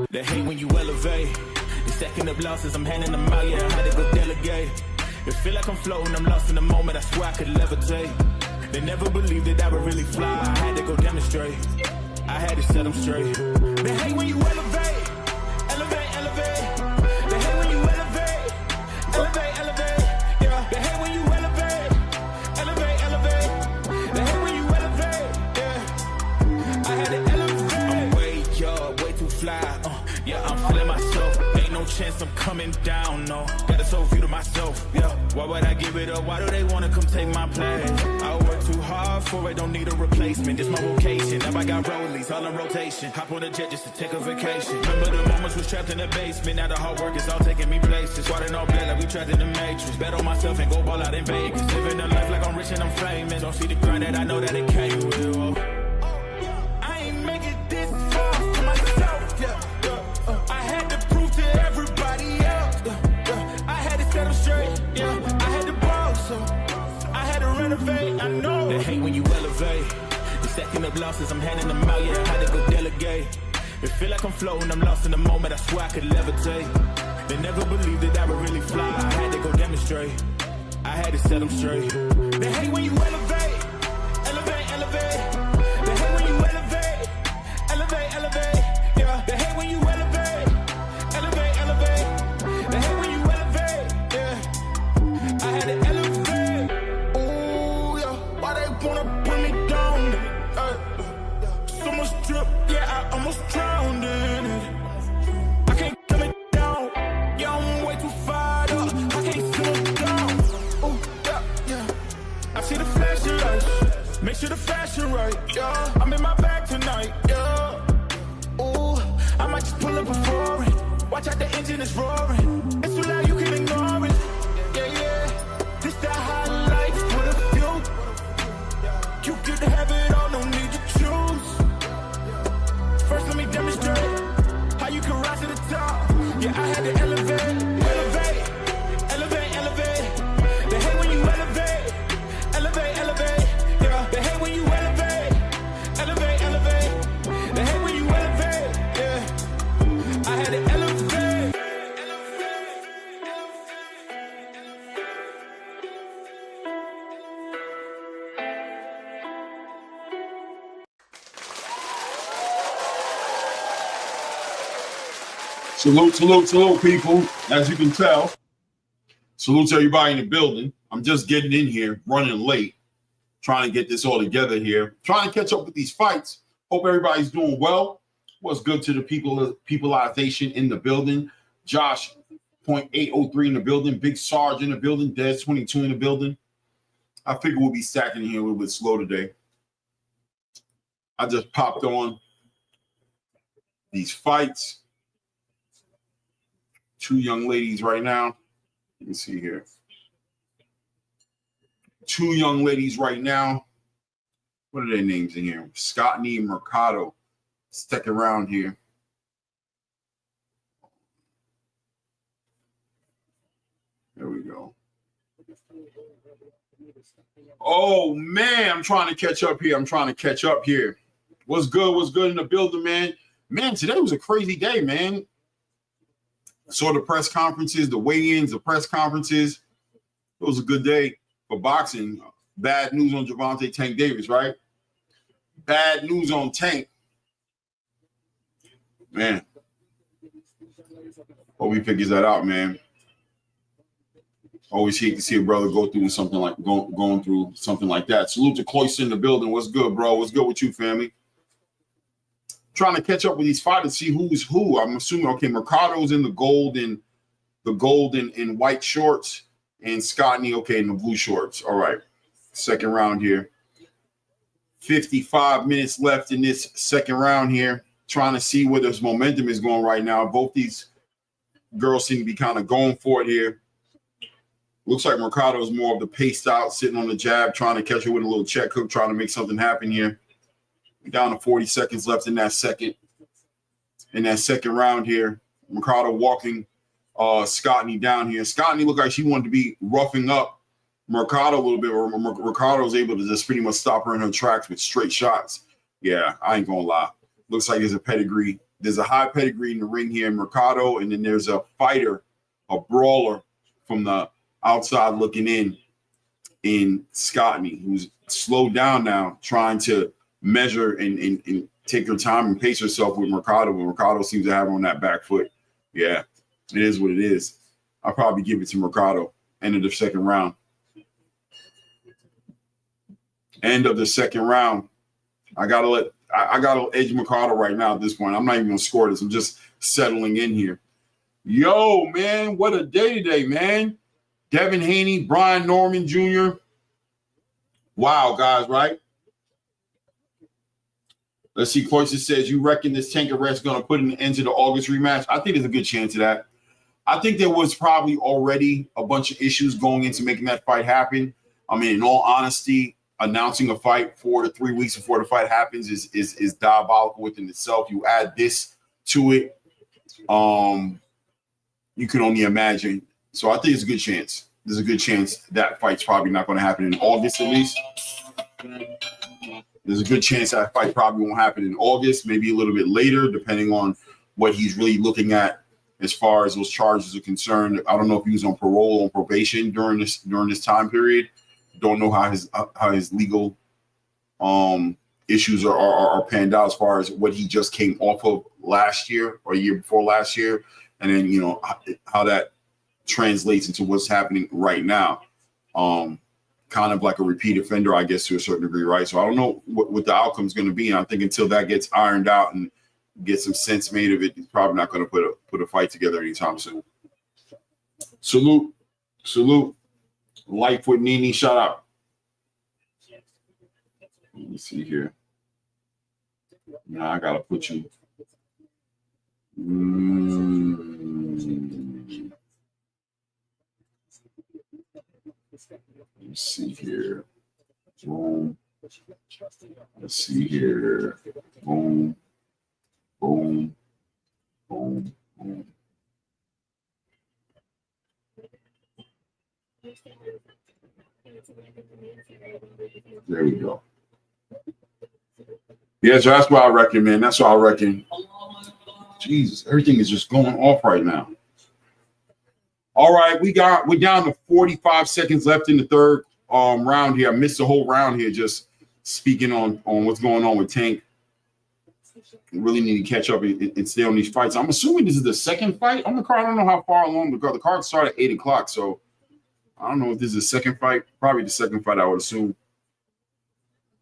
They hate when you elevate. They stacking up losses, I'm handing them out, yeah, I had to go delegate. It feel like I'm floating, I'm lost in the moment, I swear I could levitate. They never believed that I would really fly, I had to go demonstrate. I had to set them straight. They hate when you elevate, elevate, elevate. They hate when you elevate, elevate, elevate. Yeah, they hate when you elevate, elevate, elevate. They hate when you elevate, yeah. I had to elevate. I'm way up, way too fly, yeah, I'm feeling myself. Ain't no chance I'm coming down, no. Got a soul view to myself, yeah. Why would I give it up? Why do they wanna come take my place? I work too hard for it, don't need a replacement. This my vocation, now I got rollies all in rotation. Hop on a jet just to take a vacation. Remember the moments was trapped in the basement. Now the hard work is all taking me places. Squatting all black like we trapped in the matrix. Bet on myself and go ball out in Vegas. Living a life like I'm rich and I'm famous. Don't see the grind that I know that it came with. I ain't make it this far for myself, yeah. I had to prove to everybody else, I had to set them straight, yeah. I had to ball, so I had to renovate, I know. They hate when you elevate. They stacking up losses, I'm handing them out, yeah, I had to go delegate. It feel like I'm floating, I'm lost in the moment, I swear I could levitate. They never believed that I would really fly, I had to go demonstrate. I had to set them straight. They hate when you elevate, elevate, elevate. They hate when you elevate, elevate, elevate. Yeah, they hate when you elevate, elevate, elevate. They hate when you elevate, yeah. I had to elevate. Ooh, yeah. Why they wanna bring me down? So much drip, yeah, I almost drowned in it. I can't come it down, yeah, I'm way too fired up. I can't slow down. Ooh, yeah, yeah. I see the flashing lights, make sure the fashion right, yeah. I'm in my bag tonight, yeah. Ooh, I might just pull up a foreign. Watch out, the engine is roaring. It's too loud, you can ignore it. Yeah, yeah. This that high life with a few. You get to have it all, no need to choose. First, let me demonstrate how you can rise to the top. Yeah, I had to elevate, elevate, elevate, elevate. They hate when you elevate, elevate, elevate. Yeah, they hate when you elevate, elevate, elevate. They hate when you elevate, yeah. I had to elevate. Salute, salute, salute, people. As you can tell, salute to everybody in the building. I'm just getting in here, running late, trying to get this all together here, trying to catch up with these fights. Hope everybody's doing well. What's good to the peopleization in the building? Josh, .803 in the building. Big Sarge in the building. Des 22 in the building. I figure we'll be stacking here a little bit slow today. I just popped on these fights. Two young ladies right now. Let me see here. Two young ladies right now. What are their names in here? Scottney and Mercado. Stick around here. There we go. Oh, man. I'm trying to catch up here. What's good? What's good in the building, man? Man, today was a crazy day, man. Saw the press conferences, the weigh-ins, the press conferences. It was a good day for boxing. Bad news on Gervonta Tank Davis, right? Bad news on Tank. Man, hope he figures that out, man. Always hate to see a brother go through something like going through something like that. Salute to Cloyster in the building. What's good, bro? What's good with you, family? Trying to catch up with these fighters, see who's who. I'm assuming, okay, Mercado's in the gold and white shorts, and Scottney, okay, in the blue shorts. All right, second round here. 55 minutes left in this second round here. Trying to see where this momentum is going right now. Both these girls seem to be kind of going for it here. Looks like Mercado is more of the paced out, sitting on the jab, trying to catch her with a little check hook, trying to make something happen here. We're down to 40 seconds left in that second round here. Mercado walking Scottney down here. Scottney looked like she wanted to be roughing up Mercado a little bit, or Mercado was able to just pretty much stop her in her tracks with straight shots. Yeah, I ain't gonna lie. Looks like there's a pedigree. There's a high pedigree in the ring here in Mercado, and then there's a fighter, a brawler from the outside looking in Scottney, who's slowed down now, trying to measure and take her time and pace herself with Mercado. But Mercado seems to have her on that back foot. Yeah, it is what it is. I'll probably give it to Mercado. End of the second round. End of the second round. I gotta edge Mercado right now at this point. I'm not even gonna score this. I'm just settling in here. Yo, man, what a day today, man. Devin Haney, Brian Norman Jr. Wow, guys, right? Let's see. Cloyster says, you reckon this Tank arrest is going to put an end to the August rematch? I think there's a good chance of that. I think there was probably already a bunch of issues going into making that fight happen. I mean, in all honesty, announcing a fight 4 to 3 weeks before the fight happens is diabolical within itself. You add this to it, you can only imagine. So I think it's a good chance. There's a good chance that fight's probably not going to happen in August at least. There's a good chance that fight probably won't happen in August, maybe a little bit later, depending on what he's really looking at as far as those charges are concerned. I don't know if he was on parole or on probation during this time period. Don't know how his legal issues are panned out as far as what he just came off of last year or a year before last year, and then how that translates into what's happening right now. Kind of like a repeat offender, I guess, to a certain degree, right? So I don't know what the outcome is going to be. And I think until that gets ironed out and get some sense made of it, he's probably not going to put a fight together anytime soon. Salute. Lightfoot Nini, shout out. Let me see here. Now I gotta put you. Let's see here. Boom. Let's see here. Boom. Boom. Boom. Boom. There we go. Yeah, so that's what I reckon, man. That's what I reckon. Jesus, everything is just going off right now. All right, we're down to 45 seconds left in the third round here. I missed the whole round here just speaking on what's going on with Tank. Really need to catch up and stay on these fights. I'm assuming this is the second fight on the card. I don't know how far along the card started at 8 o'clock, so I don't know if this is the second fight. Probably the second fight, I would assume.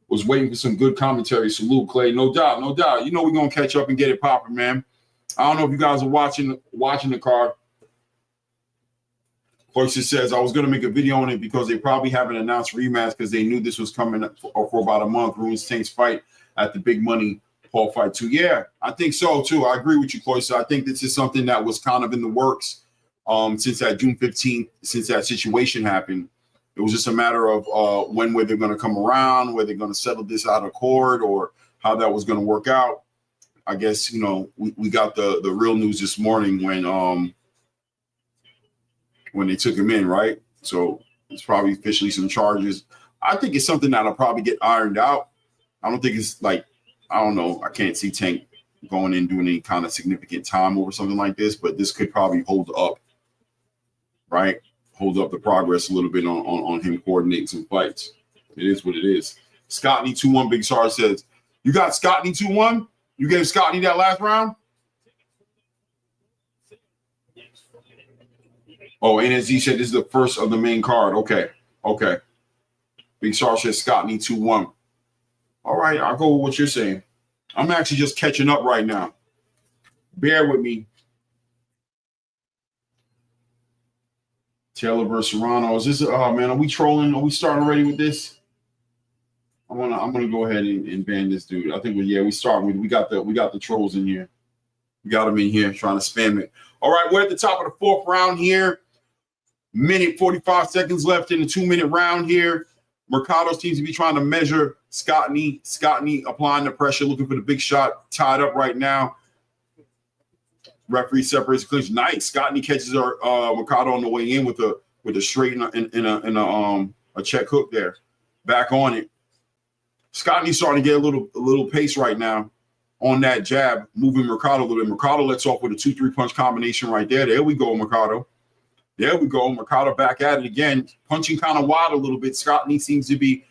Was waiting for some good commentary. Salute, Clay. No doubt, no doubt. You know we're going to catch up and get it popping, man. I don't know if you guys are watching the card. Cloyster says, I was going to make a video on it because they probably haven't announced rematch because they knew this was coming up for about a month. Ruins Tank's fight at the big money Paul fight too. Yeah, I think so too. I agree with you, Cloyster. I think this is something that was kind of in the works since that June 15th, since that situation happened. It was just a matter of when were they going to come around, whether they're going to settle this out of court or how that was going to work out. I guess, we got the real news this morning when they took him in, right? So it's probably officially some charges. I think it's something that'll probably get ironed out. I don't think it's like, I don't know. I can't see Tank going in doing any kind of significant time over something like this, but this could probably hold up, right? Hold up the progress a little bit on him coordinating some fights. It is what it is. Scottney 2-1, Big Sar says, you got Scottney 2-1? You gave Scottney that last round? Oh, and as he said, this is the first of the main card. Okay. Okay. Big Sarge says Scott need 2-1. All right, I'll go with what you're saying. I'm actually just catching up right now. Bear with me. Taylor versus Serrano. Is this? Oh man, are we trolling? Are we starting already with this? I'm gonna go ahead and ban this dude. I think we start with we got the trolls in here. We got them in here trying to spam it. All right, we're at the top of the 4th round here. Minute 45 seconds left in the 2-minute round here. Mercado seems to be trying to measure Scottney. Scottney applying the pressure, looking for the big shot. Tied up right now. Referee separates the clinch. Nice. Scottney catches Mercado on the way in with a straight and a check hook there. Back on it. Scottney's starting to get a little pace right now on that jab, moving Mercado a little bit. Mercado lets off with a 2-3 punch combination right there. There we go, Mercado. There we go. Mercado back at it again, punching kind of wide a little bit. Scottney seems to be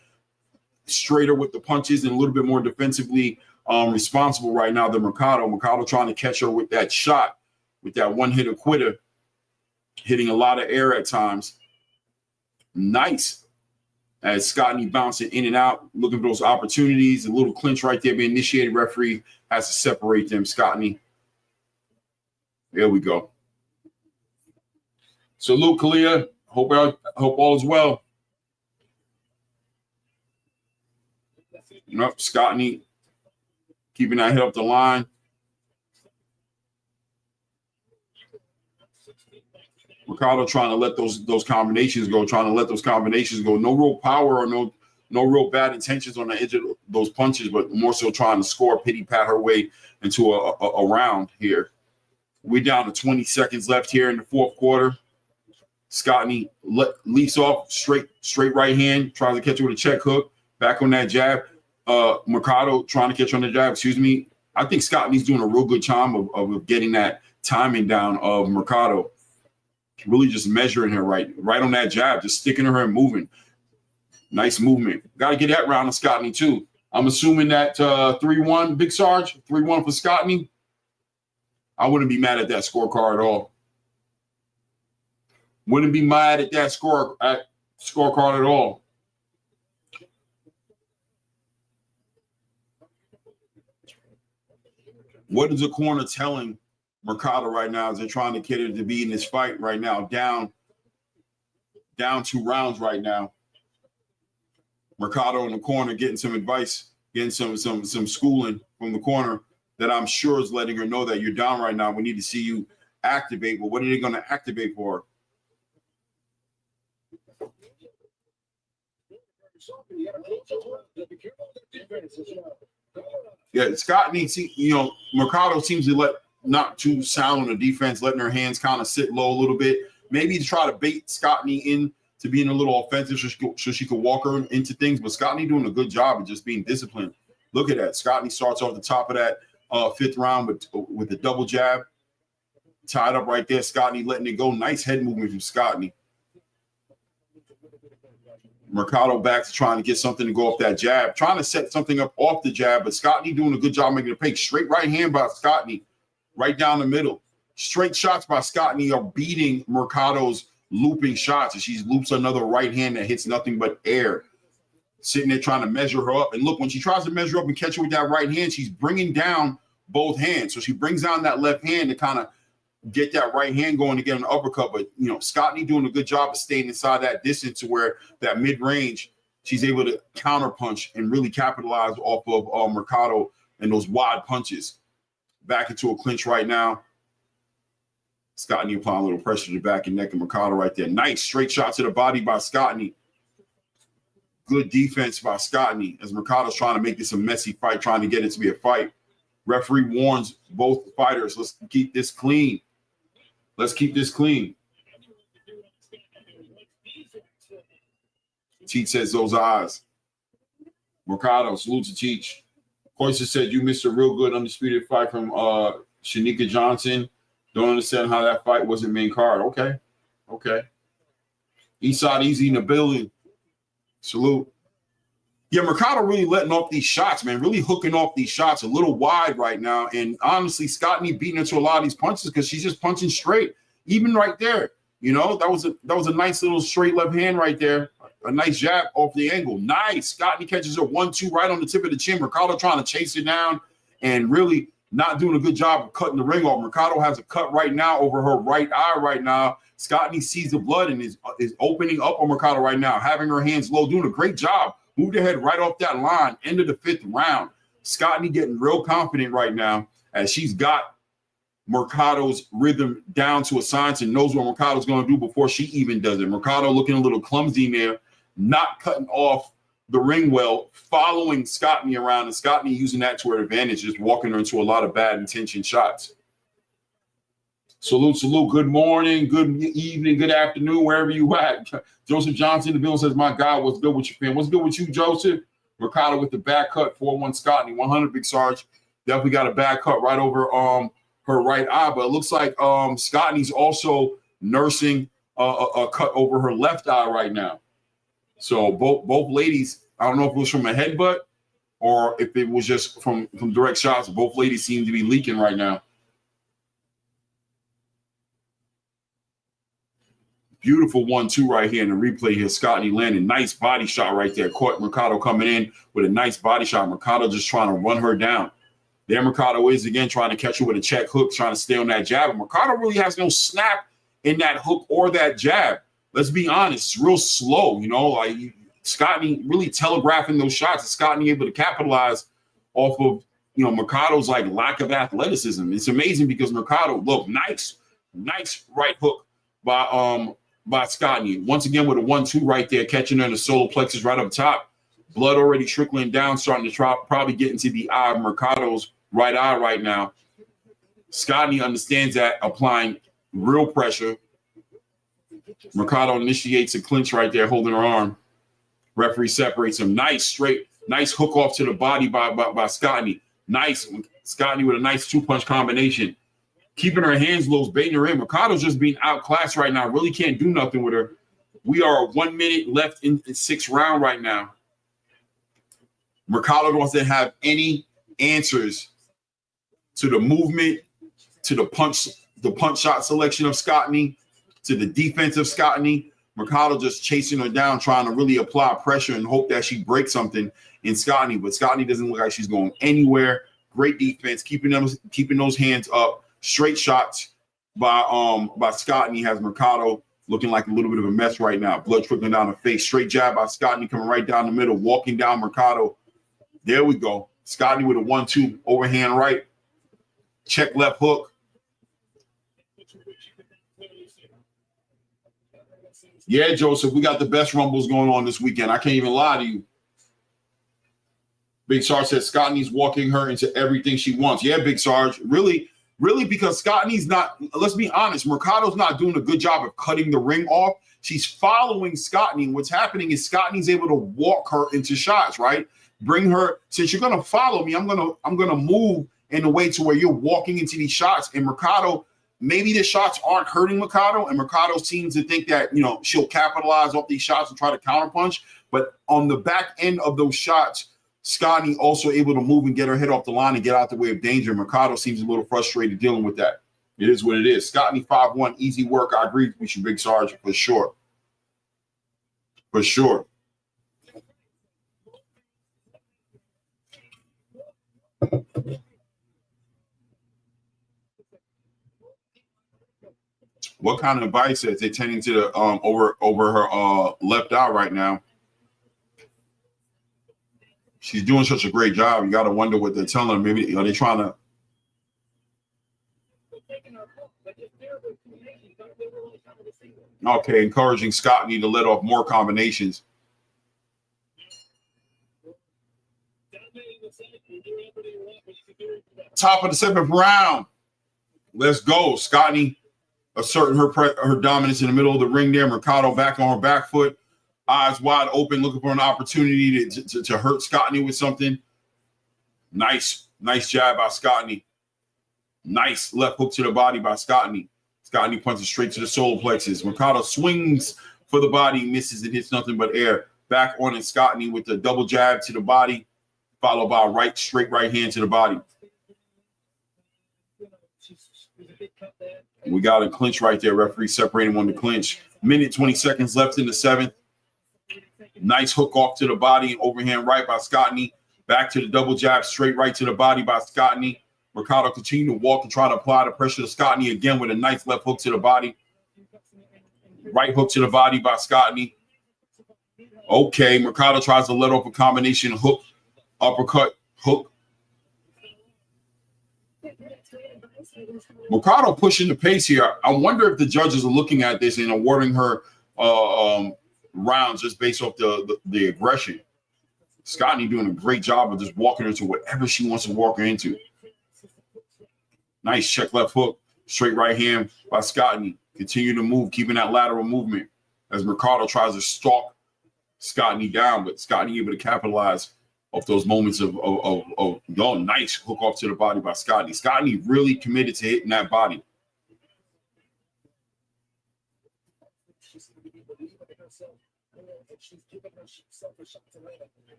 straighter with the punches and a little bit more defensively responsible right now than Mercado. Mercado trying to catch her with that shot, with that one-hitter quitter, hitting a lot of air at times. Nice. As Scottney bouncing in and out, looking for those opportunities. A little clinch right there being initiated. Referee has to separate them. Scottney. There we go. Salute, Kalia. Hope all is well. Nope, Scottney keeping that head up the line. Mercado trying to let those combinations go, No real power or no real bad intentions on the edge of those punches, but more so trying to score, pity pat her way into a round here. We're down to 20 seconds left here in the 4th quarter. Scottney leaps off straight right hand, tries to catch her with a check hook, back on that jab. Mercado trying to catch her on the jab, excuse me. I think Scottney's doing a real good job of getting that timing down of Mercado. Really just measuring her right on that jab, just sticking to her and moving. Nice movement. Got to get that round of Scottney too. I'm assuming that 3-1, Big Sarge, 3-1 for Scottney. I wouldn't be mad at that scorecard at all. Wouldn't be mad at that scorecard at all. What is the corner telling Mercado right now as they're trying to get her to be in this fight right now? Down 2 rounds right now. Mercado in the corner getting some advice, getting some schooling from the corner that I'm sure is letting her know that you're down right now. We need to see you activate. Well, what are they going to activate for? Yeah, Scott needs, Mercado seems to not too sound on the defense, letting her hands kind of sit low a little bit. Maybe to try to bait Scottney in to being a little offensive so she could walk her into things. But Scottney doing a good job of just being disciplined. Look at that. Scottney starts off the top of that 5th round with the double jab. Tied up right there. Scottney letting it go. Nice head movement from Scottney. Mercado back to trying to get something to go off that jab. Trying to set something up off the jab. But Scottney doing a good job making a pay. Straight right hand by Scottney. Right down the middle. Straight shots by Scottney are beating Mercado's looping shots. And she loops another right hand that hits nothing but air. Sitting there trying to measure her up. And look, when she tries to measure up and catch her with that right hand, she's bringing down both hands. So she brings down that left hand to kind of get that right hand going to get an uppercut. But, Scottney doing a good job of staying inside that distance to where that mid-range, she's able to counterpunch and really capitalize off of Mercado and those wide punches. Back into a clinch right now. Scottney applying a little pressure to the back and neck of Mercado right there. Nice straight shot to the body by Scottney. Good defense by Scottney as Mercado's trying to make this a messy fight, trying to get it to be a fight. Referee warns both fighters, let's keep this clean. Let's keep this clean. Teach says those eyes. Mercado, salute to Teach. Koisa said you missed a real good undisputed fight from Shanika Johnson. Don't understand how that fight wasn't main card. Okay. Eastside Easy in the building. Salute. Yeah, Mercado really letting off these shots, man. Really hooking off these shots a little wide right now. And honestly, Scottney beating into a lot of these punches because she's just punching straight. Even right there. You know, that was a nice little straight left hand right there. A nice jab off the angle. Nice. Scotty catches her 1-2 right on the tip of the chin. Mercado trying to chase it down and really not doing a good job of cutting the ring off. Mercado has a cut right now over her right eye right now. Scotty sees the blood and is opening up on Mercado right now, having her hands low, doing a great job. Moved her head right off that line. End of the 5th round. Scotty getting real confident right now as she's got Mercado's rhythm down to a science and knows what Mercado's going to do before she even does it. Mercado looking a little clumsy in there, not cutting off the ring well, following Scotty around, and Scotty using that to her advantage, just walking her into a lot of bad intention shots. Salute, salute. Good morning, good evening, good afternoon, wherever you at. Joseph Johnson, the bill says, my God, what's good with you, fam? What's good with you, Joseph? Mercado with the back cut, 4-1 Scotty, 100 Big Sarge. Definitely got a back cut right over her right eye, but it looks like Scotty's also nursing a cut over her left eye right now. So both ladies, I don't know if it was from a headbutt or if it was just from direct shots. Both ladies seem to be leaking right now. Beautiful 1-2 right here in the replay here. Scotty landing. Nice body shot right there. Caught Mercado coming in with a nice body shot. Mercado just trying to run her down. There Mercado is again trying to catch her with a check hook, trying to stay on that jab. And Mercado really has no snap in that hook or that jab. Let's be honest. It's real slow, you know. Like Scotty really telegraphing those shots. Scotty able to capitalize off of, you know, Mercado's like lack of athleticism. It's amazing because Mercado, look, nice right hook by Scotty. Once again with a 1-2 right there, catching her in the solar plexus right up top. Blood already trickling down, starting to probably get into the eye of Mercado's right eye right now. Scotty understands that, applying real pressure. Mercado initiates a clinch right there, holding her arm. Referee separates him. Nice hook off to the body by Scotty. Nice. Scotty with a nice 2-punch combination. Keeping her hands low, baiting her in. Mercado's just being outclassed right now. Really can't do nothing with her. We are 1 minute left in 6th round right now. Mercado doesn't have any answers to the movement, to the punch shot selection of Scotty, to the defense of Scotty. Mercado just chasing her down, trying to really apply pressure and hope that she breaks something in Scotty. But Scotty doesn't look like she's going anywhere. Great defense, keeping those hands up. Straight shots by Scotty has Mercado looking like a little bit of a mess right now. Blood trickling down the face. Straight jab by Scotty coming right down the middle, walking down Mercado. There we go. Scotty with a 1-2 overhand right. Check left hook. Yeah, Joseph, we got the best rumbles going on this weekend. I can't even lie to you. Big Sarge says Scotty's walking her into everything she wants. Yeah, Big Sarge. Really, because Scotty's not, let's be honest, Mercado's not doing a good job of cutting the ring off. She's following Scotty. What's happening is Scotty's able to walk her into shots, right? Bring her, since you're gonna follow me, I'm gonna move in a way to where you're walking into these shots. And Mercado, maybe the shots aren't hurting Mercado, and Mercado seems to think that, you know, she'll capitalize off these shots and try to counterpunch. But on the back end of those shots, Scotty also able to move and get her head off the line and get out the way of danger. Mercado seems a little frustrated dealing with that. It is what it is. Scotty 5-1, easy work. I agree with you, Big Sarge, for sure. For sure. What kind of advice is they tending to the over her left eye right now? She's doing such a great job. You got to wonder what they're telling her. Maybe are they trying to? Okay, encouraging Scotty to let off more combinations. Top of the 7th round. Let's go. Scotty asserting her dominance in the middle of the ring there. Mercado back on her back foot. Eyes wide open, looking for an opportunity to hurt Scotty with something. Nice jab by Scotty. Nice left hook to the body by Scotty. Scotty punches straight to the solar plexus. Mercado swings for the body, misses and hits nothing but air. Back on it, Scotty with the double jab to the body, followed by a straight right hand to the body. We got a clinch right there. Referee separating on the clinch. Minute 20 seconds left in the seventh. Nice hook off to the body. Overhand right by Scottney. Back to the double jab. Straight right to the body by Scottney. Mercado continue to walk and try to apply the pressure to Scottney again with a nice left hook to the body. Right hook to the body by Scottney. Okay, Mercado tries to let off a combination hook, uppercut, hook. Mercado pushing the pace here. I wonder if the judges are looking at this and awarding her rounds just based off the aggression. Scottney doing a great job of just walking her to whatever she wants to walk her into. Nice check left hook, straight right hand by Scottney. Continue to move, keeping that lateral movement as Mercado tries to stalk Scottney down, but Scottney able to capitalize off those moments of nice hook off to the body by Scottney. Scottney really committed to hitting that body.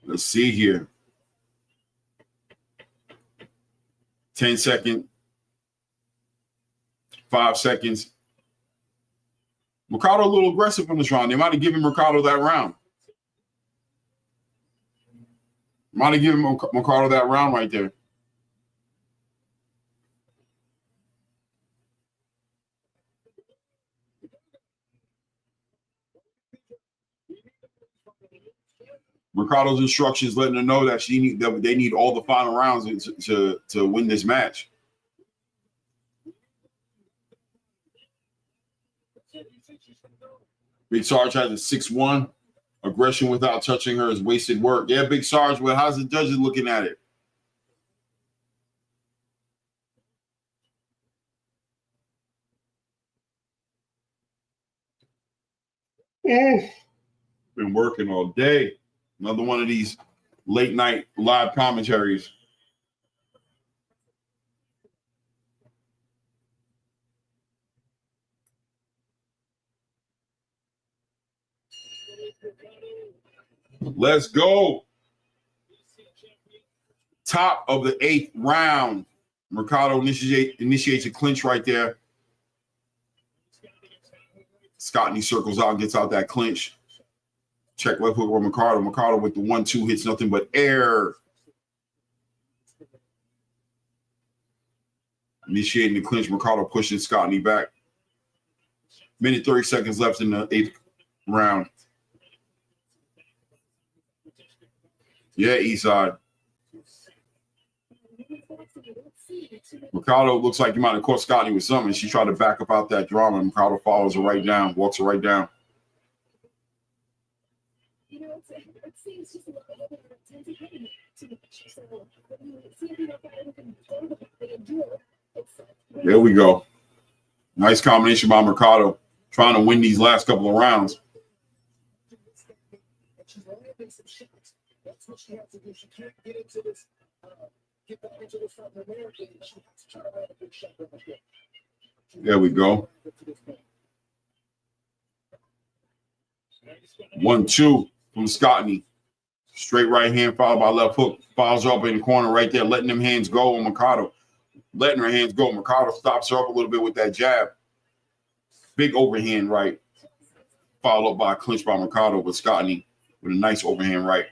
Let's see here. 10 seconds. 5 seconds. Mercado a little aggressive on this round. They might have given Mercado that round. Might have given Mercado that round right there. Mercado's instructions letting her know that they need all the final rounds to win this match. Big Sarge has a 6-1. Aggression without touching her is wasted work. Yeah, Big Sarge, but how's the judges looking at it? Been working all day. Another one of these late night live commentaries. Let's go. Top of the 8th round. Mercado initiates a clinch right there. Scottney circles out, gets out that clinch. Check left hook on Mercado. Mercado with the 1-2 hits nothing but air. Initiating the clinch. Mercado pushing Scottney back. Minute 30 seconds left in the 8th round. Yeah, Eastside. Mercado looks like he might have caught Scottney with something. She tried to back up out that drama. Mercado follows her right down, walks her right down. There we go. Nice combination by Mercado, trying to win these last couple of rounds. There we go. 1-2 from Scottney. Straight right hand followed by left hook. Follows her up in the corner right there, letting them hands go on Mercado. Letting her hands go. Mercado stops her up a little bit with that jab. Big overhand right. Followed by a clinch by Mercado with Scottney with a nice overhand right.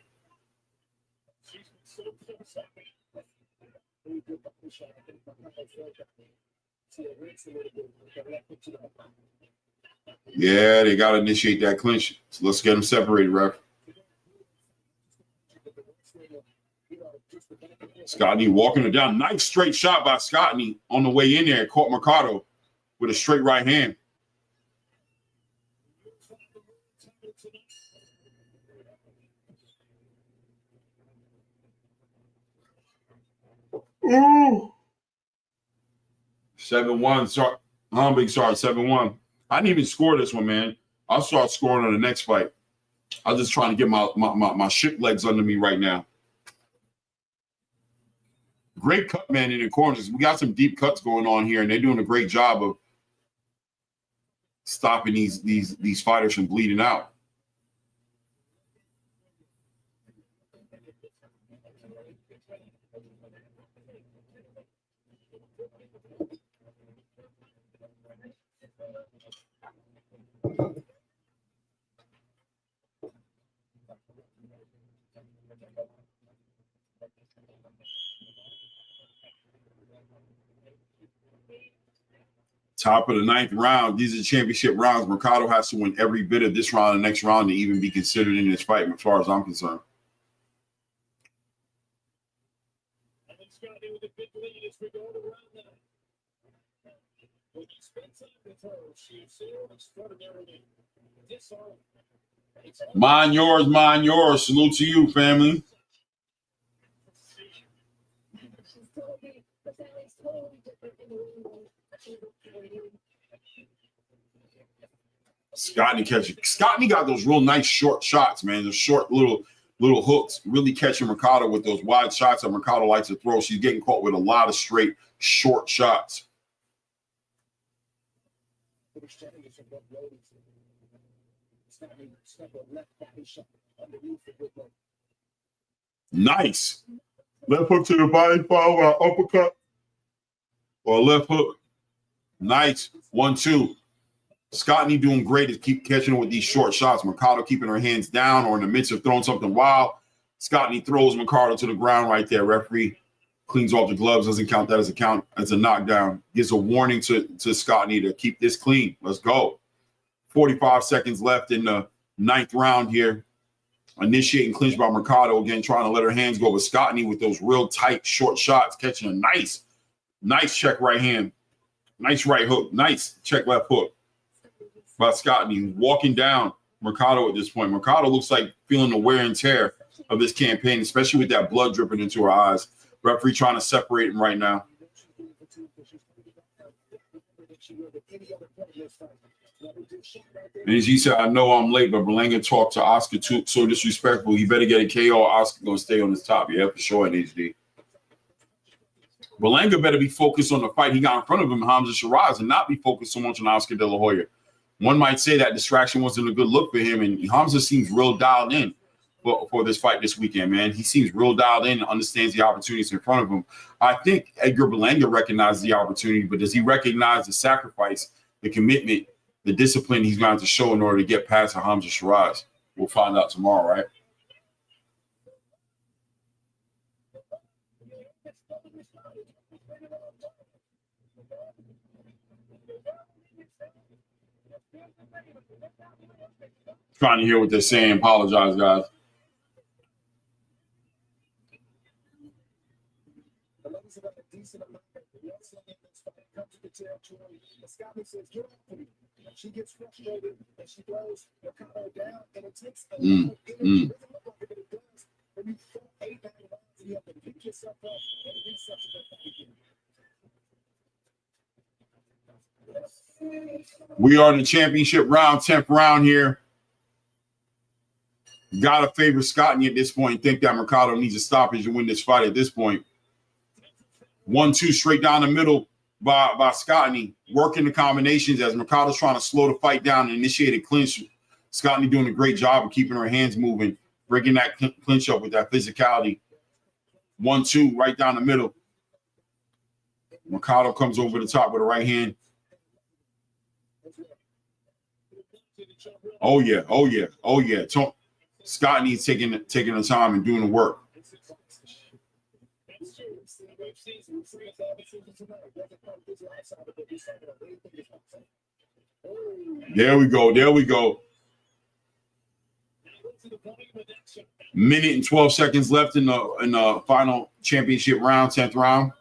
Yeah, they got to initiate that clinch. So let's get them separated, ref. Scottney walking her down. Nice straight shot by Scottney on the way in there. Caught Mercado with a straight right hand. Ooh. 7-1. Sorry. Big sorry. 7-1. I didn't even score this one, man. I'll start scoring on the next fight. I'm just trying to get my ship legs under me right now. Great cut, man, in the corners. We got some deep cuts going on here, and they're doing a great job of stopping these fighters from bleeding out. Top of the 9th round. These are championship rounds. Mercado has to win every bit of this round and next round to even be considered in this fight, as far as I'm concerned. Mine yours, mine yours. Salute to you, family. Scotty got those real nice short shots, man. Those short little hooks, really catching Mercado with those wide shots that Mercado likes to throw. She's getting caught with a lot of straight short shots. Nice. Left hook to the body, followed by uppercut or left hook. Nice. 1-2. Scotty doing great to keep catching her with these short shots. Mercado keeping her hands down or in the midst of throwing something wild. Scotty throws Mercado to the ground right there. Referee cleans off the gloves, doesn't count that as a knockdown. Gives a warning to Scotty to keep this clean. Let's go. 45 seconds left in the 9th round here. Initiating clinch by Mercado again, trying to let her hands go. But Scotty with those real tight short shots, catching a nice check right hand. Nice right hook. Nice check left hook by Scotty, walking down Mercado at this point. Mercado looks like feeling the wear and tear of this campaign, especially with that blood dripping into her eyes. Referee trying to separate him right now. And as he said, I know I'm late, but Berlanga talked to Oscar too, so disrespectful. He better get a KO. Oscar gonna stay on his top. Yeah, for sure in HD. Berlanga better be focused on the fight he got in front of him, Hamza Shiraz, and not be focused so much on Oscar De La Hoya. One might say that distraction wasn't a good look for him, and Hamza seems real dialed in for this fight this weekend, man. He seems real dialed in and understands the opportunities in front of him. I think Edgar Berlanga recognizes the opportunity, but does he recognize the sacrifice, the commitment, the discipline he's going to have to show in order to get past Hamza Shiraz? We'll find out tomorrow, right? Trying to hear what they're saying. Apologize, guys. She gets frustrated and she throws Mercado down, and it takes a lot of energy. It doesn't look like it, but it does. When you throw 8-9 rounds, you have to pick yourself up and reset your fight again. We are in the championship round, 10th round here. Gotta favor Scotty at this point. Think that Mercado needs a stoppage to win this fight at this point. 1-2 straight down the middle by Scotty, working the combinations as Mercado's trying to slow the fight down and initiate a clinch. Scotty doing a great job of keeping her hands moving, breaking that clinch up with that physicality. 1-2 right down the middle. Mercado comes over the top with a right hand. Oh yeah, oh yeah, oh yeah. Scotty's taking the time and doing the work. There we go. There we go. Minute and 12 seconds left in the final championship round, 10th round.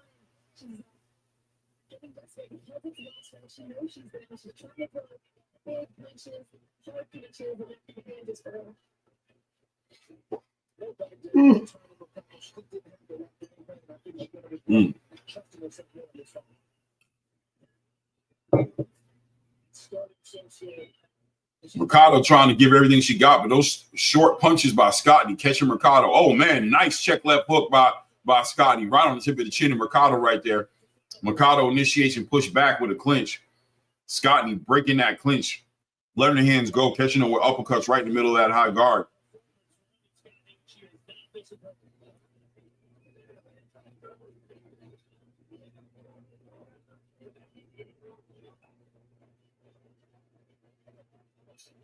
Mercado trying to give everything she got, but those short punches by Scotty catching Mercado. Oh man, nice check left hook by Scotty, right on the tip of the chin of Mercado right there. Mercado initiation push back with a clinch. Scotty breaking that clinch, letting her hands go, catching her with uppercuts right in the middle of that high guard.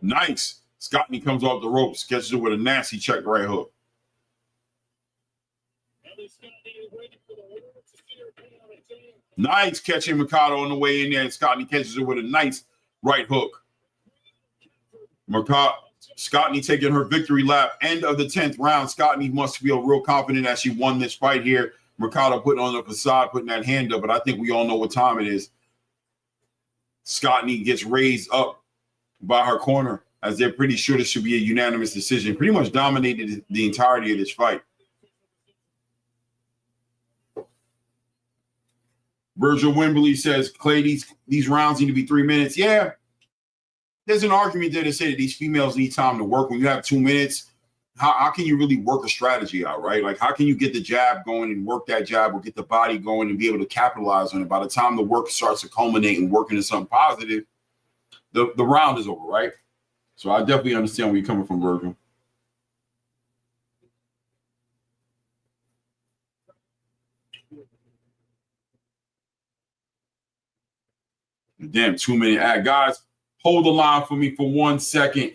Nice. Scotty comes off the ropes, catches her with a nasty check right hook. Nice catching Mercado on the way in there, and Scotty catches it with a nice right hook. Scotty taking her victory lap, end of the 10th round. Scotty must feel real confident that she won this fight here. Mercado putting on the facade, putting that hand up, but I think we all know what time it is. Scotty gets raised up by her corner, as they're pretty sure this should be a unanimous decision. Pretty much dominated the entirety of this fight. Virgil Wimberly says, Clay, these rounds need to be 3 minutes. Yeah, there's an argument there to say that these females need time to work. When you have 2 minutes, how can you really work a strategy out, right? Like, how can you get the jab going and work that jab, or get the body going and be able to capitalize on it? By the time the work starts to culminate and work into something positive, the round is over, right? So I definitely understand where you're coming from, Virgil. Damn, 2 minute ad. Guys, hold the line for me for 1 second.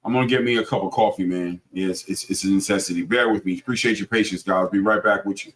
I'm going to get me a cup of coffee, man. Yes, it's a necessity. Bear with me. Appreciate your patience, guys. Be right back with you.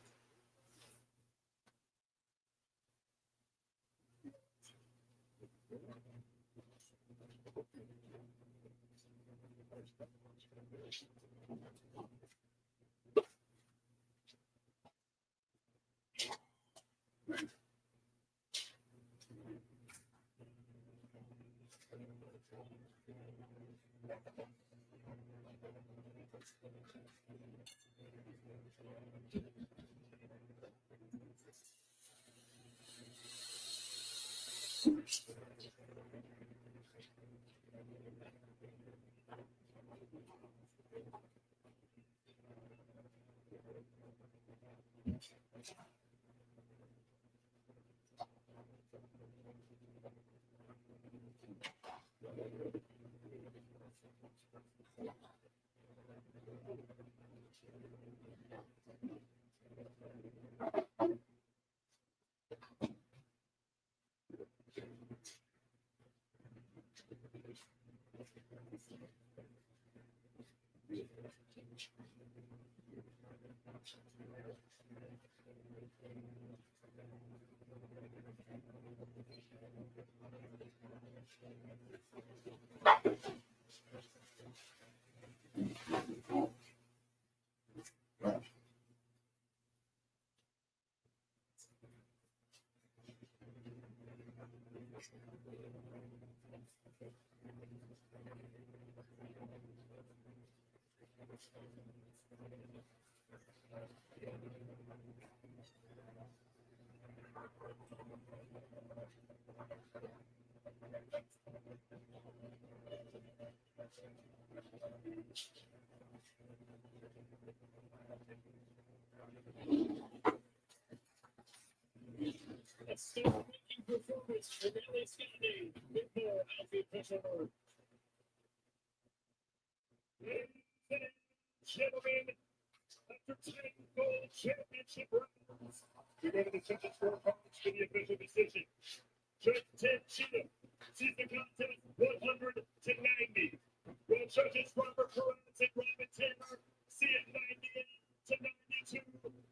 Gentlemen, after 10 gold championship rounds, we go to the judges' scorecards for the official decision. Judge Ted Cheatham sees the contest 100 to 90. While judges Robert Perez and Robin Taylor see it 98 to 92.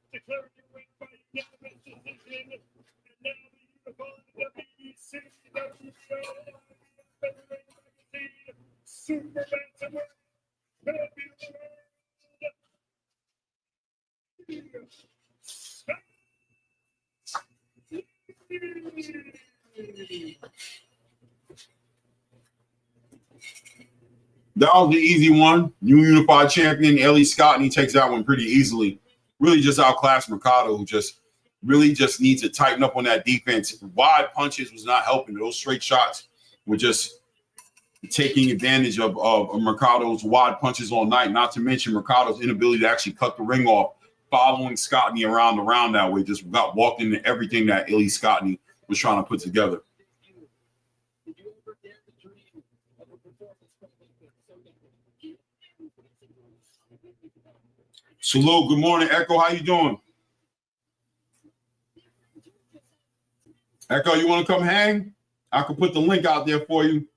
Declaring your win by unanimous decision. And now the unified WEC WBO magazine super bantamweight champion. That was the easy one. New unified champion, Ellie Scott, and he takes that one pretty easily. Really just outclassed Mercado, who just really just needs to tighten up on that defense. Wide punches was not helping. Those straight shots were just taking advantage of Mercado's wide punches all night, not to mention Mercado's inability to actually cut the ring off, following Scotty around the round that way. Just walked into everything that Ellie Scotty was trying to put together. Salute. Good morning, Echo. How you doing? Echo, you want to come hang? I can put the link out there for you.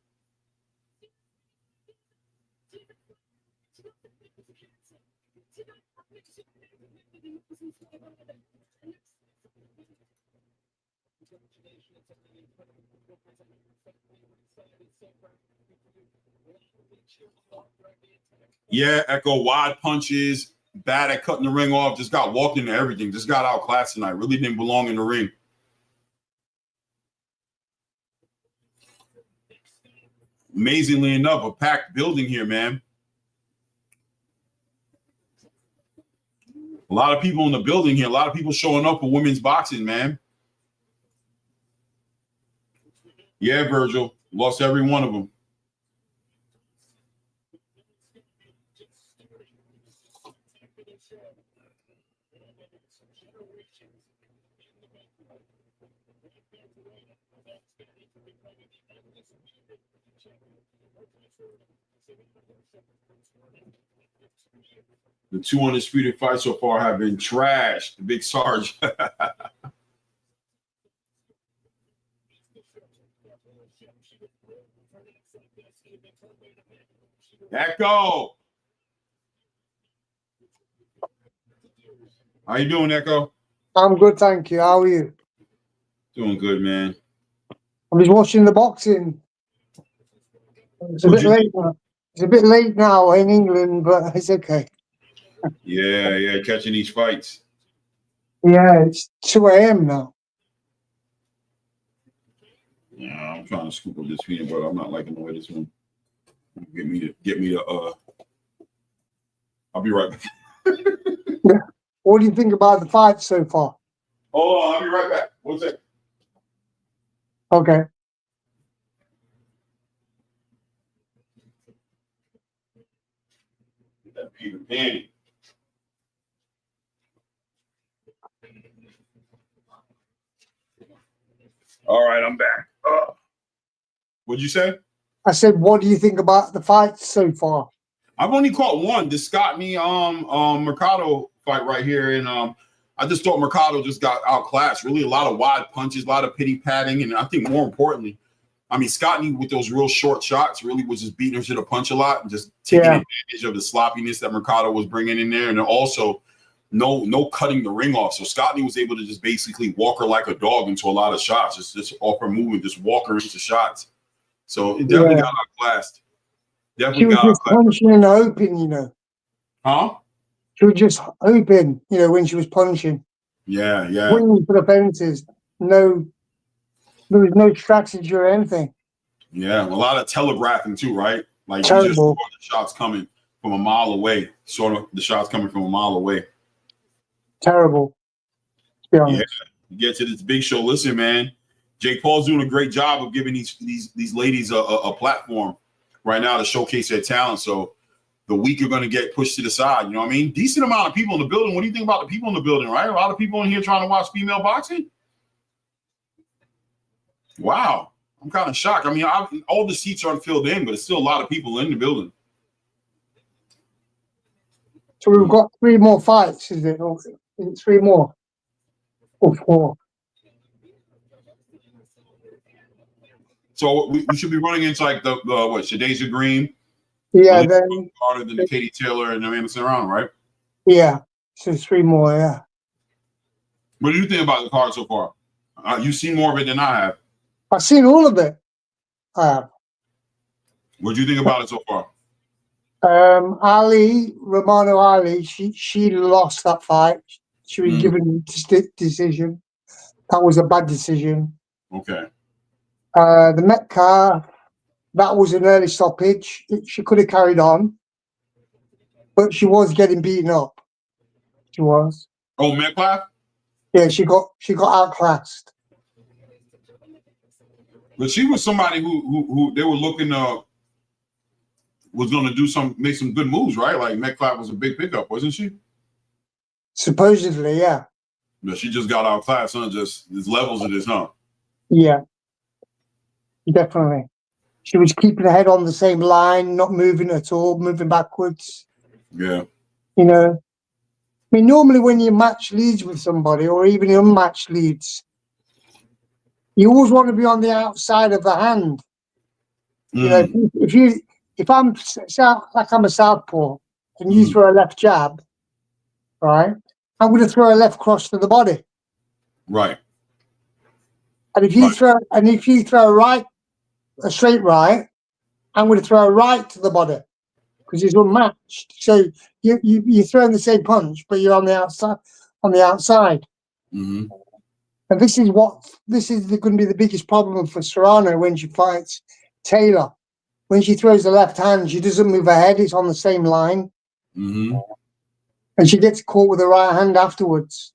Yeah, Echo, wide punches, bad at cutting the ring off, just got walked into everything, just got outclassed tonight. Really didn't belong in the ring. Amazingly enough, a packed building here, man. A lot of people in the building here, a lot of people showing up for women's boxing, man. Yeah, Virgil, lost every one of them. The 2 undisputed fights so far have been trashed. The Big Sarge. Echo. How you doing, Echo? I'm good, thank you. How are you? Doing good, man. I'm just watching the boxing. It's a bit late now. It's a bit late now in England, but it's okay. Yeah, catching these fights. Yeah, it's 2 a.m. now. Yeah, I'm trying to scoop up this peanut butter. I'm not liking the way this one. Get me to I'll be right back. Yeah. What do you think about the fight so far? Oh, I'll be right back. What's that? Okay. Get that Peter Pan. All right, I'm back. What'd you say? I said, what do you think about the fight so far? I've only caught one. The Scottney Mercado fight right here, and I just thought Mercado just got outclassed. Really, a lot of wide punches, a lot of pity patting, and I think more importantly, I mean, Scottney with those real short shots really was just beating her to the punch a lot and just taking advantage of the sloppiness that Mercado was bringing in there, and then also no cutting the ring off. So Scottney was able to just basically walk her like a dog into a lot of shots, just off her movement, just walk her into shots. So it definitely got outclassed. She was just punching and hoping, you know. Huh? She was just hoping, you know, when she was punching. Yeah. Winging for the fences. No, there was no strategy or anything. Yeah, a lot of telegraphing too, right? Like terrible. You just saw the shots coming from a mile away. Sort of the shots coming from a mile away. Terrible. To be honest. Yeah. You get to this big show. Listen, man. Jake Paul's doing a great job of giving these ladies a platform right now to showcase their talent. So the weak are going to get pushed to the side. You know what I mean? Decent amount of people in the building. What do you think about the people in the building, right? A lot of people in here trying to watch female boxing. Wow. I'm kind of shocked. I mean, all the seats aren't filled in, but it's still a lot of people in the building. So we've got 3 more fights, is it? Or is it 3 more? Or 4? So we should be running into like the what, Shadeja Green? Yeah, then harder than the Katy Taylor and Amanda Serrano, right? Yeah, so 3 more, yeah. What do you think about the card so far? You've seen more of it than I have. I've seen all of it. What do you think about it so far? Romano Ali, she lost that fight. She was given a decision. That was a bad decision. Okay. The Metcalf, that was an early stoppage. She could have carried on, but she was getting beaten up. She was. Oh, Metcalf? Yeah, she got outclassed. But she was somebody who they were looking was going to make some good moves, right? Like Metcalf was a big pickup, wasn't she? Supposedly, yeah. But she just got outclassed, huh? Just there's levels of this, huh? Yeah, definitely. She was keeping her head on the same line, not moving at all, moving backwards. Yeah. You know, I mean, normally when you match leads with somebody, or even unmatched leads, you always want to be on the outside of the hand. You know, if I'm like I'm a southpaw and you throw a left jab, right, I'm going to throw a left cross to the body. Right. And if you throw a right a straight right, I'm going to throw a right to the body because it's unmatched. So you're throwing the same punch, but you're on the outside. Mm-hmm. And this is going to be the biggest problem for Serrano when she fights Taylor. When she throws the left hand, she doesn't move her head. It's on the same line. Mm-hmm. And she gets caught with the right hand afterwards.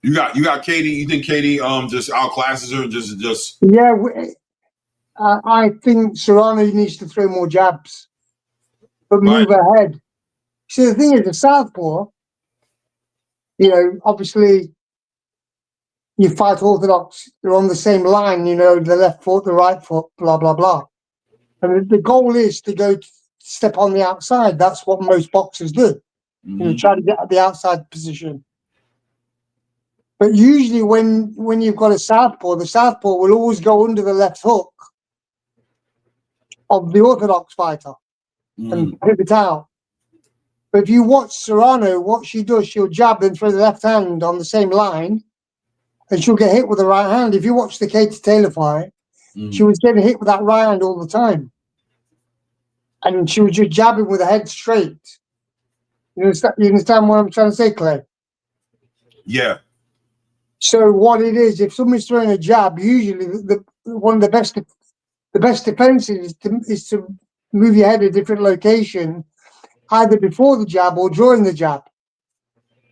You got Katy. You think Katy just outclasses her? Just Yeah, I think Serrano needs to throw more jabs, but move her head. See, the thing is, the southpaw, obviously you fight orthodox, they're on the same line, the left foot, the right foot, blah, blah, blah. And the goal is to go step on the outside. That's what most boxers do. Mm-hmm. Try to get at the outside position. But usually when you've got a southpaw, the southpaw will always go under the left hook of the orthodox fighter and pivot out. But if you watch Serrano, what she does, she'll jab and throw the left hand on the same line, and she'll get hit with the right hand. If you watch the Katy Taylor fight, she was getting hit with that right hand all the time. And she was just jabbing with her head straight. You understand what I'm trying to say, Clay? Yeah. So what it is, if somebody's throwing a jab, usually one of the best defenses is to move your head a different location, either before the jab or during the jab.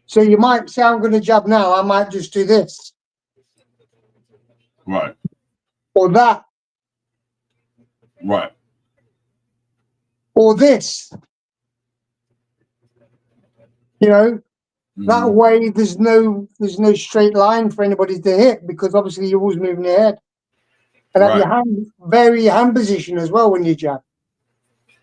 So you might say, I'm going to jab now. I might just do this. Right. Or that. Right. Or this. That way there's no straight line for anybody to hit because obviously you're always moving your head. And have your hand, vary your hand position as well when you jab.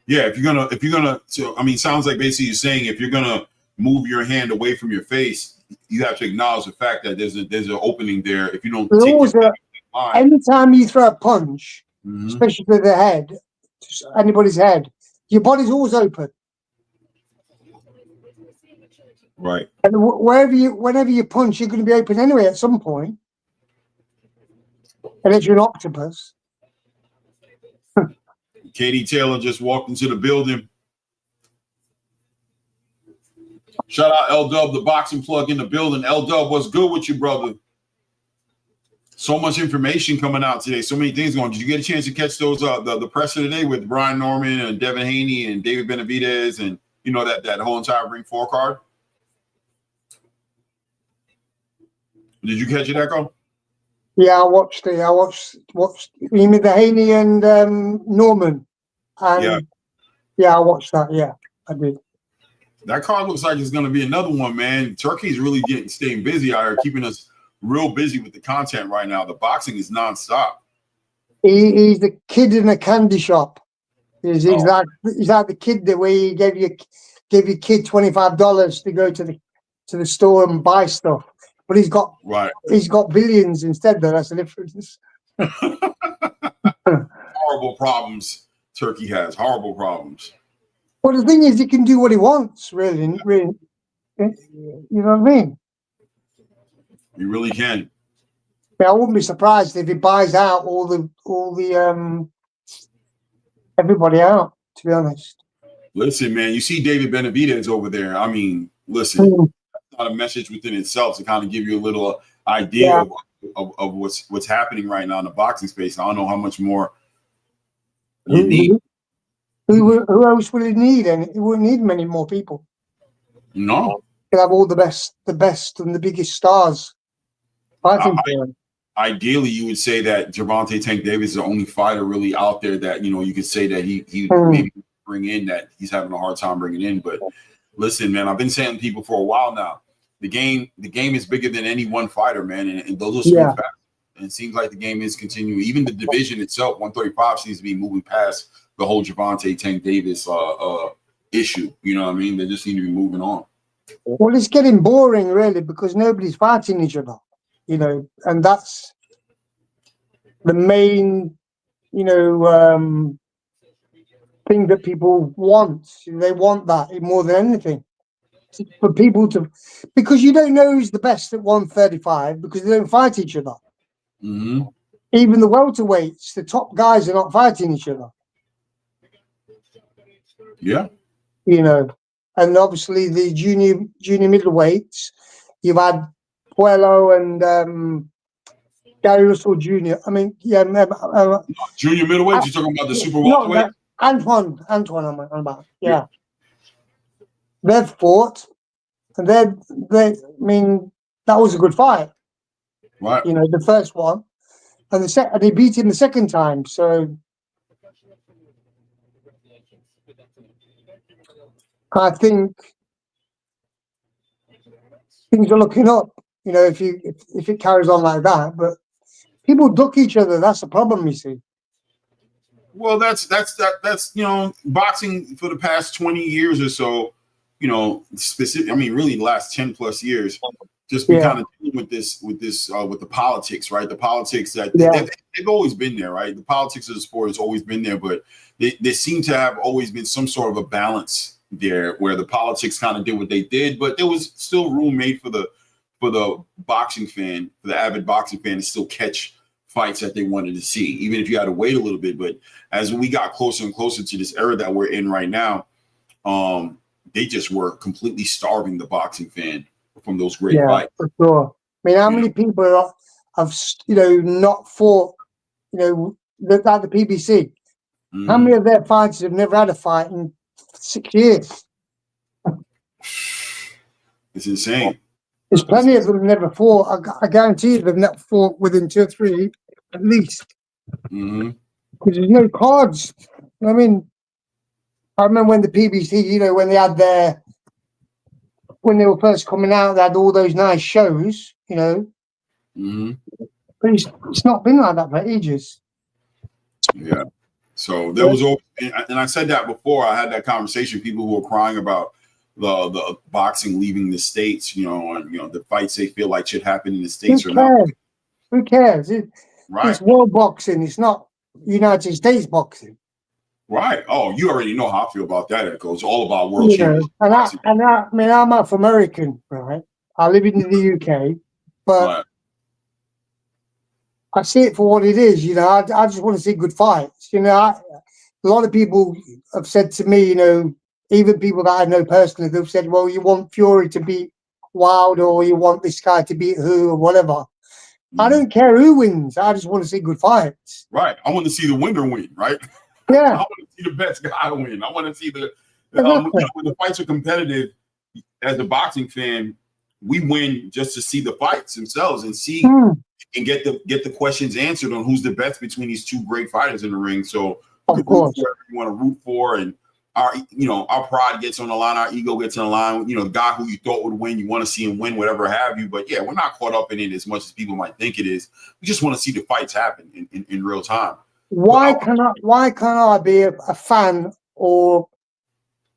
Yeah, if you're gonna, so I mean, sounds like basically you're saying if you're gonna move your hand away from your face, you have to acknowledge the fact that there's an opening there. If you don't take anytime you throw a punch, especially to the head, anybody's head, your body's always open. Right. And whenever you punch, you're going to be open anyway at some point. Unless you're an octopus. Katy Taylor just walked into the building. Shout out L-Dub, the boxing plug in the building. L-Dub, what's good with you, brother? So much information coming out today. So many things going. Did you get a chance to catch those the presser today with Brian Norman and Devin Haney and David Benavidez and that whole entire Ring 4 card? Did you catch it, Echo? Yeah, I watched it. I watched. You mean the Haney and Norman? And yeah, I watched that. Yeah, I did. That card looks like it's going to be another one, man. Turkey's really staying busy out here, keeping us real busy with the content right now. The boxing is nonstop. He's the kid in a candy shop. He's like the kid that where you gave your kid $25 to go to the store and buy stuff. But he's got billions instead, though. That's the difference. Horrible problems Turkey has. Horrible problems. Well, the thing is, he can do what he wants, really. You know what I mean? He really can. Yeah, I wouldn't be surprised if he buys out all the everybody out, to be honest. Listen, man, you see David Benavidez over there. I mean, listen, that's not a message within itself to kind of give you a little idea of what's happening right now in the boxing space. I don't know how much more you need. Who else will he need? And he wouldn't need many more people. No. He'll have all the best and the biggest stars fighting for him. Ideally, you would say that Gervonta Tank Davis is the only fighter really out there that, you could say that he maybe bring in that he's having a hard time bringing in. But listen, man, I've been saying to people for a while now, the game is bigger than any one fighter, man. And those are smooth facts. And it seems like the game is continuing. Even the division itself, 135 seems to be moving past the whole Gervonta Tank Davis issue. You know what I mean? They just seem to be moving on. Well, it's getting boring, really, because nobody's fighting each other, and that's the main, thing that people want. They want that more than anything. For people to, because you don't know who's the best at 135 because they don't fight each other. Mm-hmm. even the welterweights, the top guys are not fighting each other. Yeah. You know, and obviously the junior middleweights, you've had Puello and Gary Russell Jr. I mean, yeah, Junior middleweight. You talking about the super no, welterweight? Antoine, I'm about. Yeah, they've fought, and I mean, that was a good fight. Right. You know, the first one, and and he beat him the second time. So I think things are looking up. You know, if it carries on like that, but people duck each other. That's the problem, you see. Well, that's you know, boxing for the past 20 years or so, you know, specific. I mean, really, the last 10 plus years, just been kind of dealing with the politics, right? The politics that they've always been there, right? The politics of the sport has always been there, but there seem to have always been some sort of a balance there, where the politics kind of did what they did, but there was still room made for the boxing fan, for the avid boxing fan, to still catch fights that they wanted to see, even if you had to wait a little bit. But as we got closer and closer to this era that we're in right now, they just were completely starving the boxing fan from those great fights. For sure. I mean, how many people have not fought, like the PBC? Mm. How many of their fighters have never had a fight in 6 years? It's insane. There's plenty of them never fought. I guarantee you they've never fought within 2 or 3 at least. Mm-hmm. Because there's no cards. I mean, I remember when the PBC, when they had when they were first coming out, they had all those nice shows, Mm-hmm. But it's not been like that for ages. Yeah. So there was, and I said that before. I had that conversation. People who were crying about the boxing leaving the States, and the fights they feel like should happen in the States or not. Who cares? Right. It's world boxing. It's not United States boxing. Right. Oh, you already know how I feel about that, Echo. It's all about world championship. And I mean, I'm half American, right? I live in the UK, but I see it for what it is. I just want to see good fights. A lot of people have said to me, even people that I know personally, they've said, well, you want Fury to beat Wilder, or you want this guy to beat who, or whatever. Mm-hmm. I don't care who wins. I just want to see good fights. Right. I want to see the winner win, right? Yeah. I want to see the best guy win. I want to see when the fights are competitive. As a boxing fan, we win just to see the fights themselves and see and get the questions answered on who's the best between these two great fighters in the ring. So of course, you want to root for, and our pride gets on the line, our ego gets on the line. The guy who you thought would win, you want to see him win, whatever have you. But yeah, we're not caught up in it as much as people might think it is. We just want to see the fights happen in real time. Why can't I be a fan or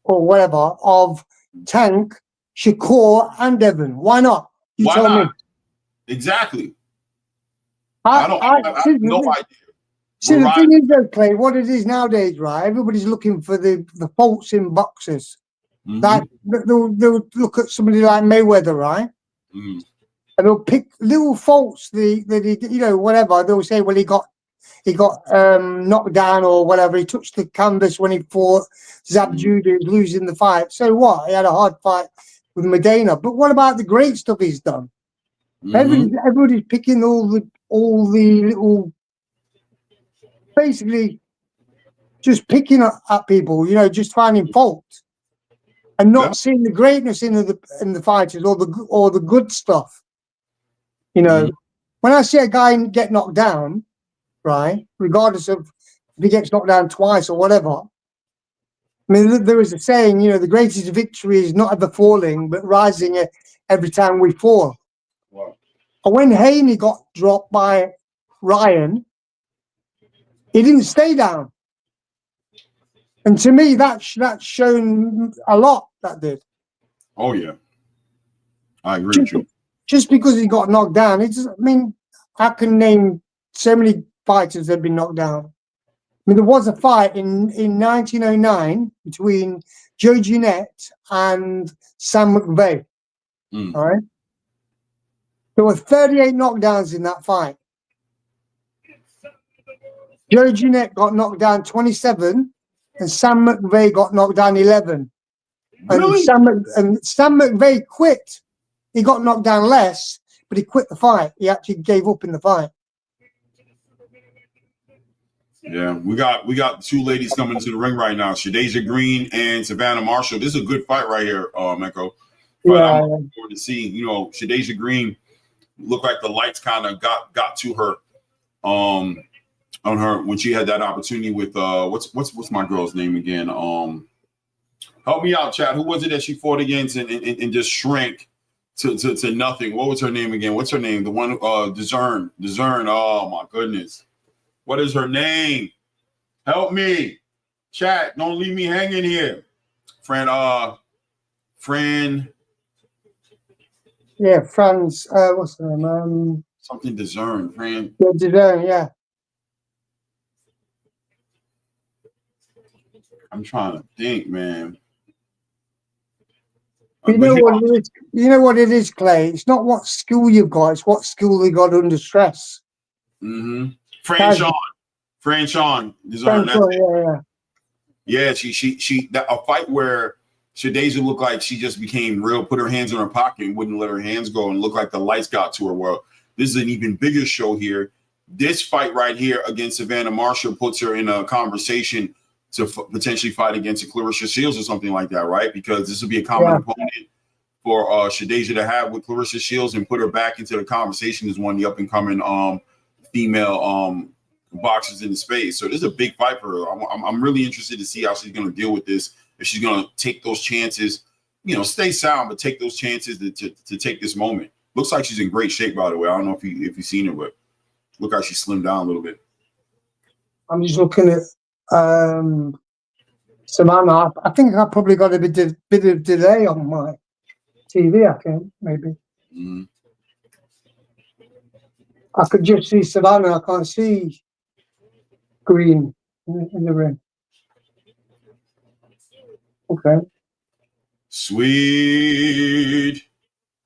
whatever of Tank, Shakur, and Devin? Why not? Why not? Me. Exactly. I have no idea. See, the thing is, though, Clay, what it is nowadays, right? Everybody's looking for the faults in boxers. Mm-hmm. Like they'll look at somebody like Mayweather, right? Mm-hmm. And they'll pick little faults whatever. They'll say, well, he got knocked down or whatever. He touched the canvas when he fought Zab Judah, losing the fight. So what? He had a hard fight with Medina. But what about the great stuff he's done? Mm-hmm. Everybody's picking all the little, basically just picking at people, just finding fault and not seeing the greatness in the fighters or the good stuff. When I see a guy get knocked down, right, regardless of if he gets knocked down twice or whatever. I mean, there is a saying, the greatest victory is not ever falling, but rising every time we fall. Wow. And when Haney got dropped by Ryan, he didn't stay down. And to me, that's shown a lot, that did. Oh, yeah. I agree with you. Just because he got knocked down, I can name so many fighters that have been knocked down. I mean, there was a fight in 1909 between Joe Ginette and Sam McVeigh. All right? There were 38 knockdowns in that fight. Joe Jeanette got knocked down 27, and Sam McVeigh got knocked down 11. Really? And Sam McVeigh quit. He got knocked down less, but he quit the fight. He actually gave up in the fight. Yeah, we got two ladies coming into the ring right now, Shadeja Green and Savannah Marshall. This is a good fight right here, Meko. But I'm looking forward to seeing, Shadeja Green looked like the lights kind of got to her on her when she had that opportunity with what's my girl's name again? Help me out, Chad. Who was it that she fought against and just shrank to nothing? What was her name again? What's her name? The one Discern. Oh my goodness. What is her name? Help me. Chat, don't leave me hanging here. Fran. Yeah, Fran's what's her name? Something Discern. Fran. Yeah, Discern, yeah. I'm trying to think, man. You know what it is, Clay? It's not what skill you've got, it's what skill they got under stress. Mm-hmm. Fran Sean. Yeah, she that a fight where Shadeja looked like she just became real, put her hands in her pocket and wouldn't let her hands go and looked like the lights got to her. Well, this is an even bigger show here. This fight right here against Savannah Marshall puts her in a conversation to potentially fight against a Clarissa Shields or something like that, right? Because this would be a common opponent for Shadeja to have with Clarissa Shields and put her back into the conversation as one of the up-and-coming female boxers in the space. So this is a big fight for her. I'm really interested to see how she's going to deal with this. If she's going to take those chances, stay sound, but take those chances to take this moment. Looks like she's in great shape, by the way. I don't know if you've seen her, but look how she slimmed down a little bit. I'm just looking at Serrano. I think I probably got a bit of delay on my TV. I think maybe. Mm-hmm. I could just see Serrano. I can't see Green in the ring. Okay. Sweet.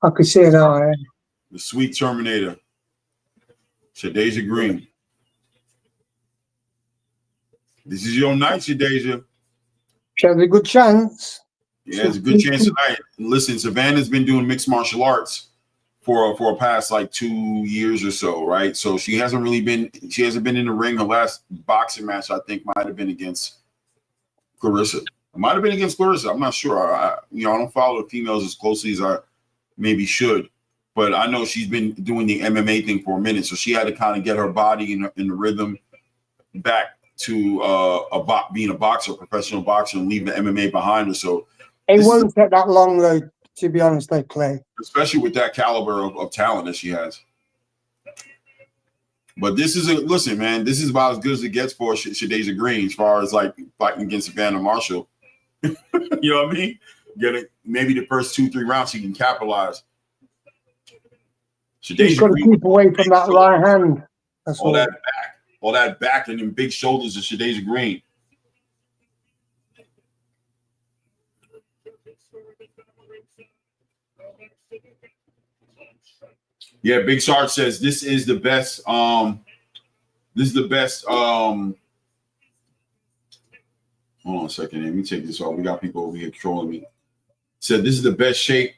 I could see it now. Yeah. The sweet Terminator. Shadeja Green. This is your night, Shadeja. She has a good chance. Yeah, it's a good chance tonight. Listen, Savannah's been doing mixed martial arts for a past like 2 years or so, right? So she hasn't been in the ring. Her last boxing match, I think, might have been against Clarissa. It might have been against Clarissa. I'm not sure. I don't follow the females as closely as I maybe should, but I know she's been doing the MMA thing for a minute. So she had to kind of get her body in the rhythm back to being a boxer, a professional boxer, and leave the MMA behind her. So it won't take that long, though, to be honest, they play. Especially with that caliber of talent that she has. But this is listen, man, this is about as good as it gets for Shadeja Green as far as like fighting against Savannah Marshall. You know what I mean? Getting maybe the first 2-3 rounds she can capitalize. She's got to keep away from that right hand. That's all. All that back and them big shoulders of Shadeja Green. Yeah, Big Sarge says this is the best. This is the best. Hold on a second. Let me take this off. We got people over here trolling me. Said this is the best shape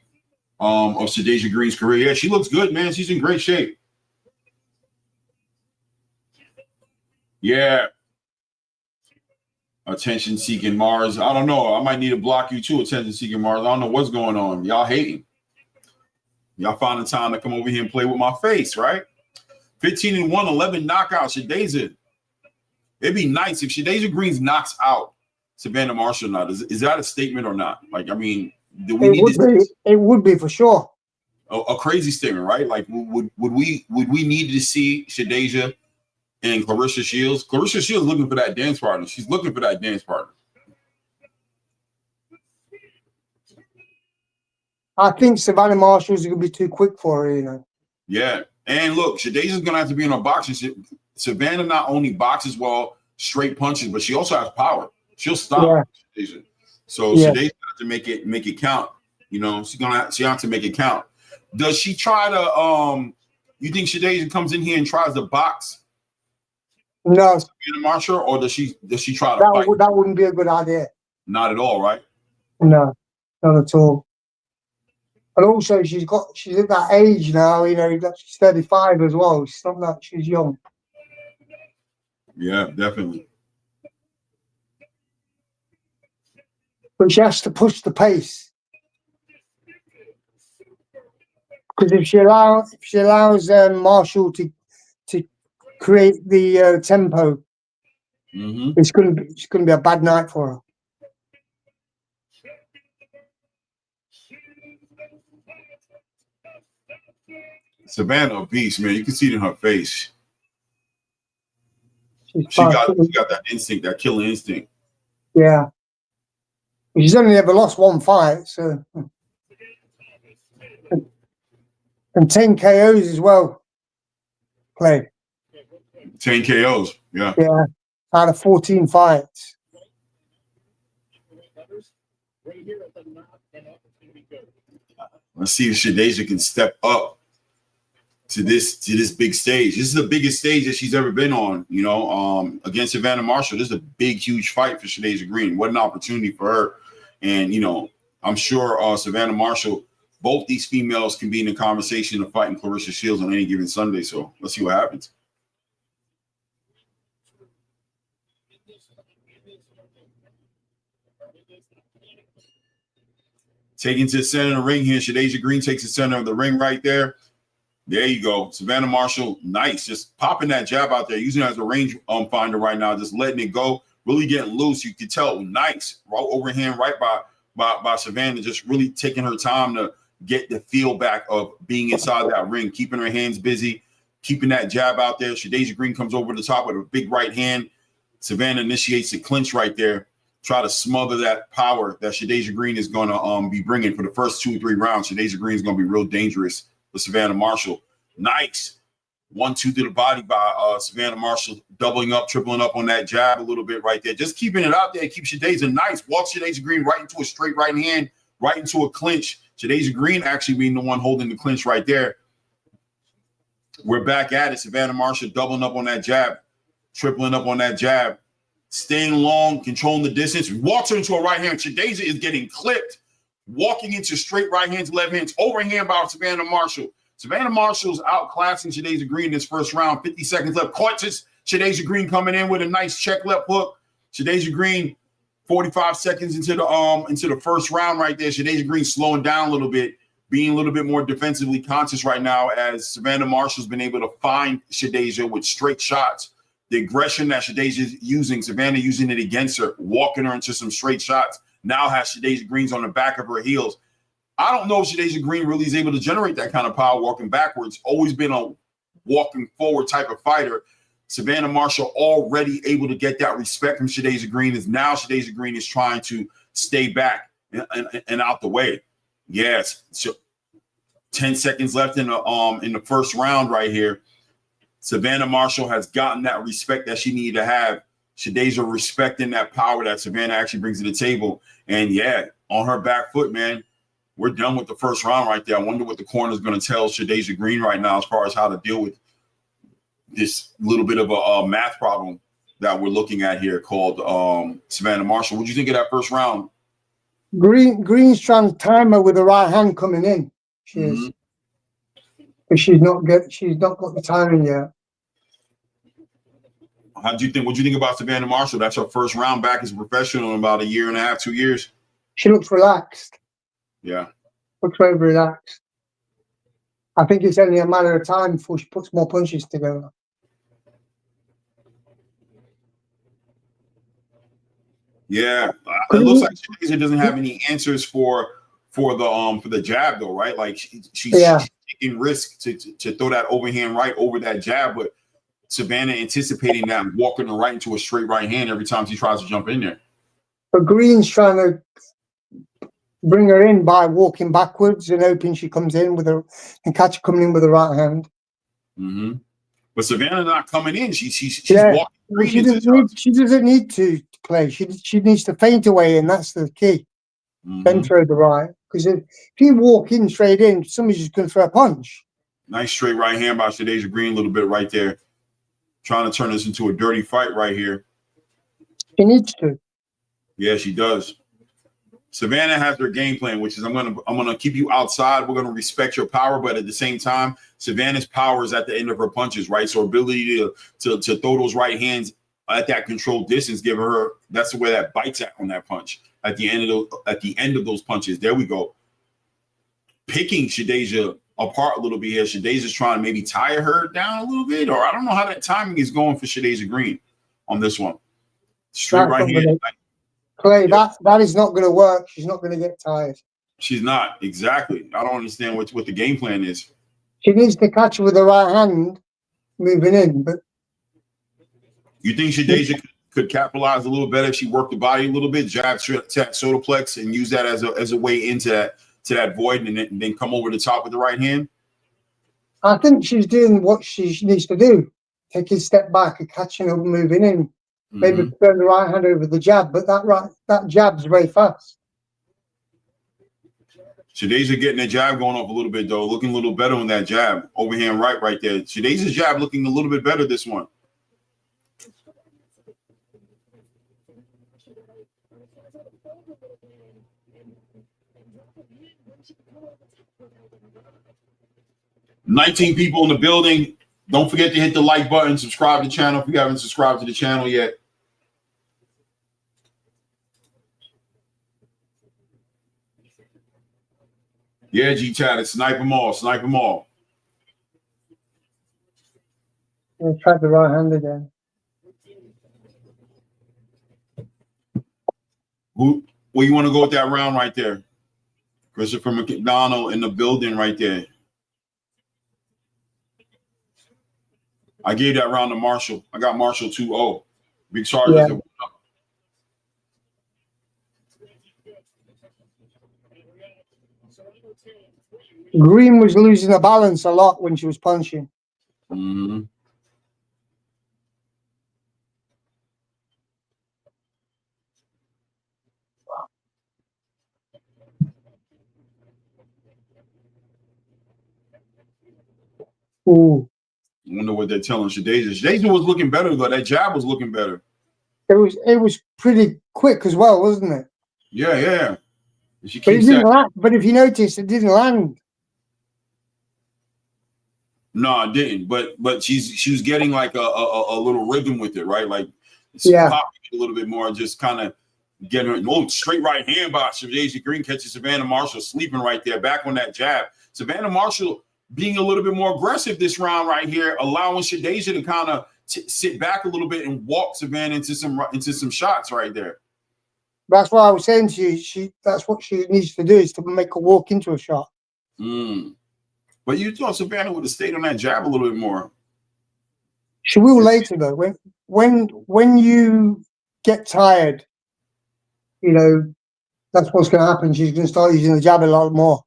of Shadeja Green's career. Yeah, she looks good, man. She's in great shape. Yeah. Attention seeking Mars. I don't know. I might need to block you too, attention seeking Mars. I don't know what's going on. Y'all hating. Y'all finding time to come over here and play with my face, right? 15-1, 11 knockouts. Shadeja. It'd be nice if Shadeja Green knocks out Savannah Marshall. Not is that a statement or not? Like, I mean, do we need this? It would be for sure. A crazy statement, right? Like, would we need to see Shadeja and Clarissa Shields? Clarissa Shields looking for that dance partner. She's looking for that dance partner. I think Savannah Marshall's going to be too quick for her, you know. Yeah. And look, Shadeja's going to have to be in her boxing. Savannah not only boxes well, straight punches, but she also has power. She'll stop Shadeja. So Shadeja has to make it count. You know, she has to make it count. Does she try to you think Shadeja comes in here and tries to box No, Savannah Marshall, or does she try to fight? that wouldn't be a good idea. Not at all, right? No, not at all. And also, she's at that age now. You know, that she's 35 as well. She's not that she's young. Yeah, definitely. But she has to push the pace, because if she allows Marshall to create the tempo, it's going to be a bad night for her. Savannah, a beast, man. You can see it in her face. She got that instinct, that killer instinct. Yeah. She's only ever lost one fight, so, and 10 KOs as well. Clay. 10 KOs, yeah. Yeah, out of 14 fights. Let's see if Shadasia can step up to this big stage. This is the biggest stage that she's ever been on, you know, against Savannah Marshall. This is a big, huge fight for Shadasia Green. What an opportunity for her. And, you know, I'm sure Savannah Marshall, both these females can be in the conversation of fighting Claressa Shields on any given Sunday. So let's see what happens. Taking to the center of the ring here. Shadasia Green takes the center of the ring right there. There you go. Savannah Marshall, nice. Just popping that jab out there, using it as a range finder right now, just letting it go, really getting loose. You can tell, nice. Overhand right by Savannah, just really taking her time to get the feel back of being inside that ring, keeping her hands busy, keeping that jab out there. Shadasia Green comes over the top with a big right hand. Savannah initiates the clinch right there. Try to smother that power that Shadasia Green is going to be bringing for the first 2 or 3 rounds. Shadasia Green is going to be real dangerous for Savannah Marshall. Nice 1-2 to the body by Savannah Marshall, doubling up, tripling up on that jab a little bit right there. Just keeping it out there. Keep Shadasia nice. Walks Shadasia Green right into a straight right hand, right into a clinch. Shadasia Green actually being the one holding the clinch right there. We're back at it. Savannah Marshall doubling up on that jab, tripling up on that jab, staying long, controlling the distance. Walks her into a right hand. Shadasia is getting clipped, walking into straight right hands, left hands, overhand by Savannah Marshall. Savannah Marshall's outclassing Shadasia Green in this first round. 50 seconds left. Caught Shadasia Green coming in with a nice check left hook. Shadasia Green, 45 seconds into the first round right there. Shadasia Green slowing down a little bit, being a little bit more defensively conscious right now as Savannah Marshall's been able to find Shadasia with straight shots. The aggression that Shadasia's using, Savannah using it against her, walking her into some straight shots. Now has Shadasia Green's on the back of her heels. I don't know if Shadasia Green really is able to generate that kind of power walking backwards. Always been a walking forward type of fighter. Savannah Marshall already able to get that respect from Shadasia Green. Is now Shadasia Green is trying to stay back and out the way. Yes. So 10 seconds left in the first round right here. Savannah Marshall has gotten that respect that she needed to have. Shadasia respecting that power that Savannah actually brings to the table. And yeah, on her back foot, man. We're done with the first round right there. I wonder what the corner is going to tell Shadasia Green right now as far as how to deal with this little bit of a math problem that we're looking at here called Savannah Marshall. What do you think of that first round? Green's trying to time her with the right hand coming in. She is. But she's not got the timing yet. What do you think about Savannah Marshall? That's her first round back as a professional in about 1.5, 2 years. She looks relaxed. Yeah. Looks very relaxed. I think it's only a matter of time before she puts more punches together. Yeah. It looks like Shadasia doesn't have any answers for the jab though, right? Like she's taking risk to throw that overhand right over that jab, but Savannah anticipating that and walking her right into a straight right hand every time she tries to jump in there. But Green's trying to bring her in by walking backwards and hoping she comes in with her and catch her coming in with the right hand. But Savannah not coming in. She's walking. Well, she doesn't need to play. She needs to feint away, and that's the key. Then throw the right. Because if you walk in straight in, somebody's just going to throw a punch. Nice straight right hand by Shadasia Green, a little bit right there. trying to turn this into a dirty fight right here. She needs to. Yeah, she does. Serrana has her game plan, which is I'm gonna keep you outside. We're gonna respect your power, but at the same time, Serrana's power is at the end of her punches, right? So ability to throw those right hands at that controlled distance, give her that's where that bites at on that punch at the end of those punches. There we go. Picking Shadasia apart a little bit here. Shadasia's trying to maybe tire her down a little bit, or I don't know how that timing is going for Shadasia Green on this one. Straight right hand. Clay, that is not going to work. She's not going to get tired. She's not. Exactly. I don't understand what the game plan is. She needs to catch her with the right hand moving in. But you think Shadasia could capitalize a little better if she worked the body a little bit, jab, tap, sotaplex, and use that as a way into that void, and then come over the top with the right hand? I think she's doing what she needs to do. Take a step back and catching her moving in. Maybe turn the right hand over the jab, but that jab's very fast. Shadasia getting that jab going off a little bit, though, looking a little better on that jab. Overhand right there. Shadasia's jab looking a little bit better this one. $19 people in the building. Don't forget to hit the like button, subscribe to the channel if you haven't subscribed to the channel yet. Yeah, G-Tad, snipe them all, snipe them all. Try the right hand again. Where you want to go with that round right there? Christopher McDonald in the building right there. I gave that round to Marshall. I got Marshall 2-0. Big Chargers. Yeah. Green was losing the balance a lot when she was punching. Mm-hmm. Ooh. I wonder what they're telling Shadasia. Shadasia was looking better, though. That jab was looking better. It was pretty quick as well, wasn't it? Yeah. She but it didn't land. But if you notice, it didn't land. No, it didn't. But she was getting like a little rhythm with it, right? Like popping a little bit more, just kind of getting her. Straight right hand by Shadasia Green catches Serrana Marshall sleeping right there, back on that jab. Serrana Marshall being a little bit more aggressive this round right here, allowing Shadasia to kind of sit back a little bit and walk Serrana into some shots right there. That's what I was saying to you. That's what she needs to do, is to make her walk into a shot. But you thought Serrana would have stayed on that jab a little bit more. She will later, though. When you get tired, you know, that's what's going to happen. She's going to start using the jab a lot more.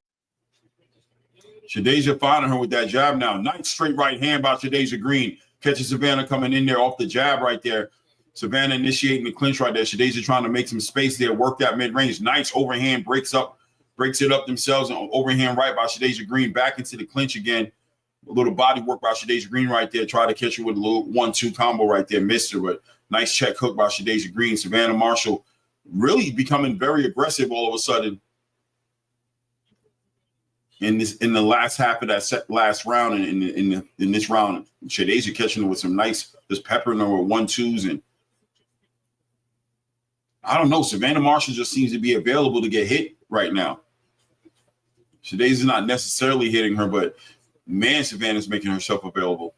Shadasia finding her with that jab now. Nice straight right hand by Shadasia Green. Catches Serrana coming in there off the jab right there. Serrana initiating the clinch right there. Shadasia trying to make some space there, work that mid-range. Nice overhand, breaks it up themselves, and overhand right by Shadasia Green back into the clinch again. A little body work by Shadasia Green right there. Try to catch her with a little 1-2 combo right there. Missed her, but nice check hook by Shadasia Green. Serrana Marshall really becoming very aggressive all of a sudden. In the last half of that last round, and in this round, Shadasia catching her with some nice, just peppering her with 1-2s, and I don't know. Serrana Marshall just seems to be available to get hit right now. Shadasia's not necessarily hitting her, but man, Serrana's making herself available.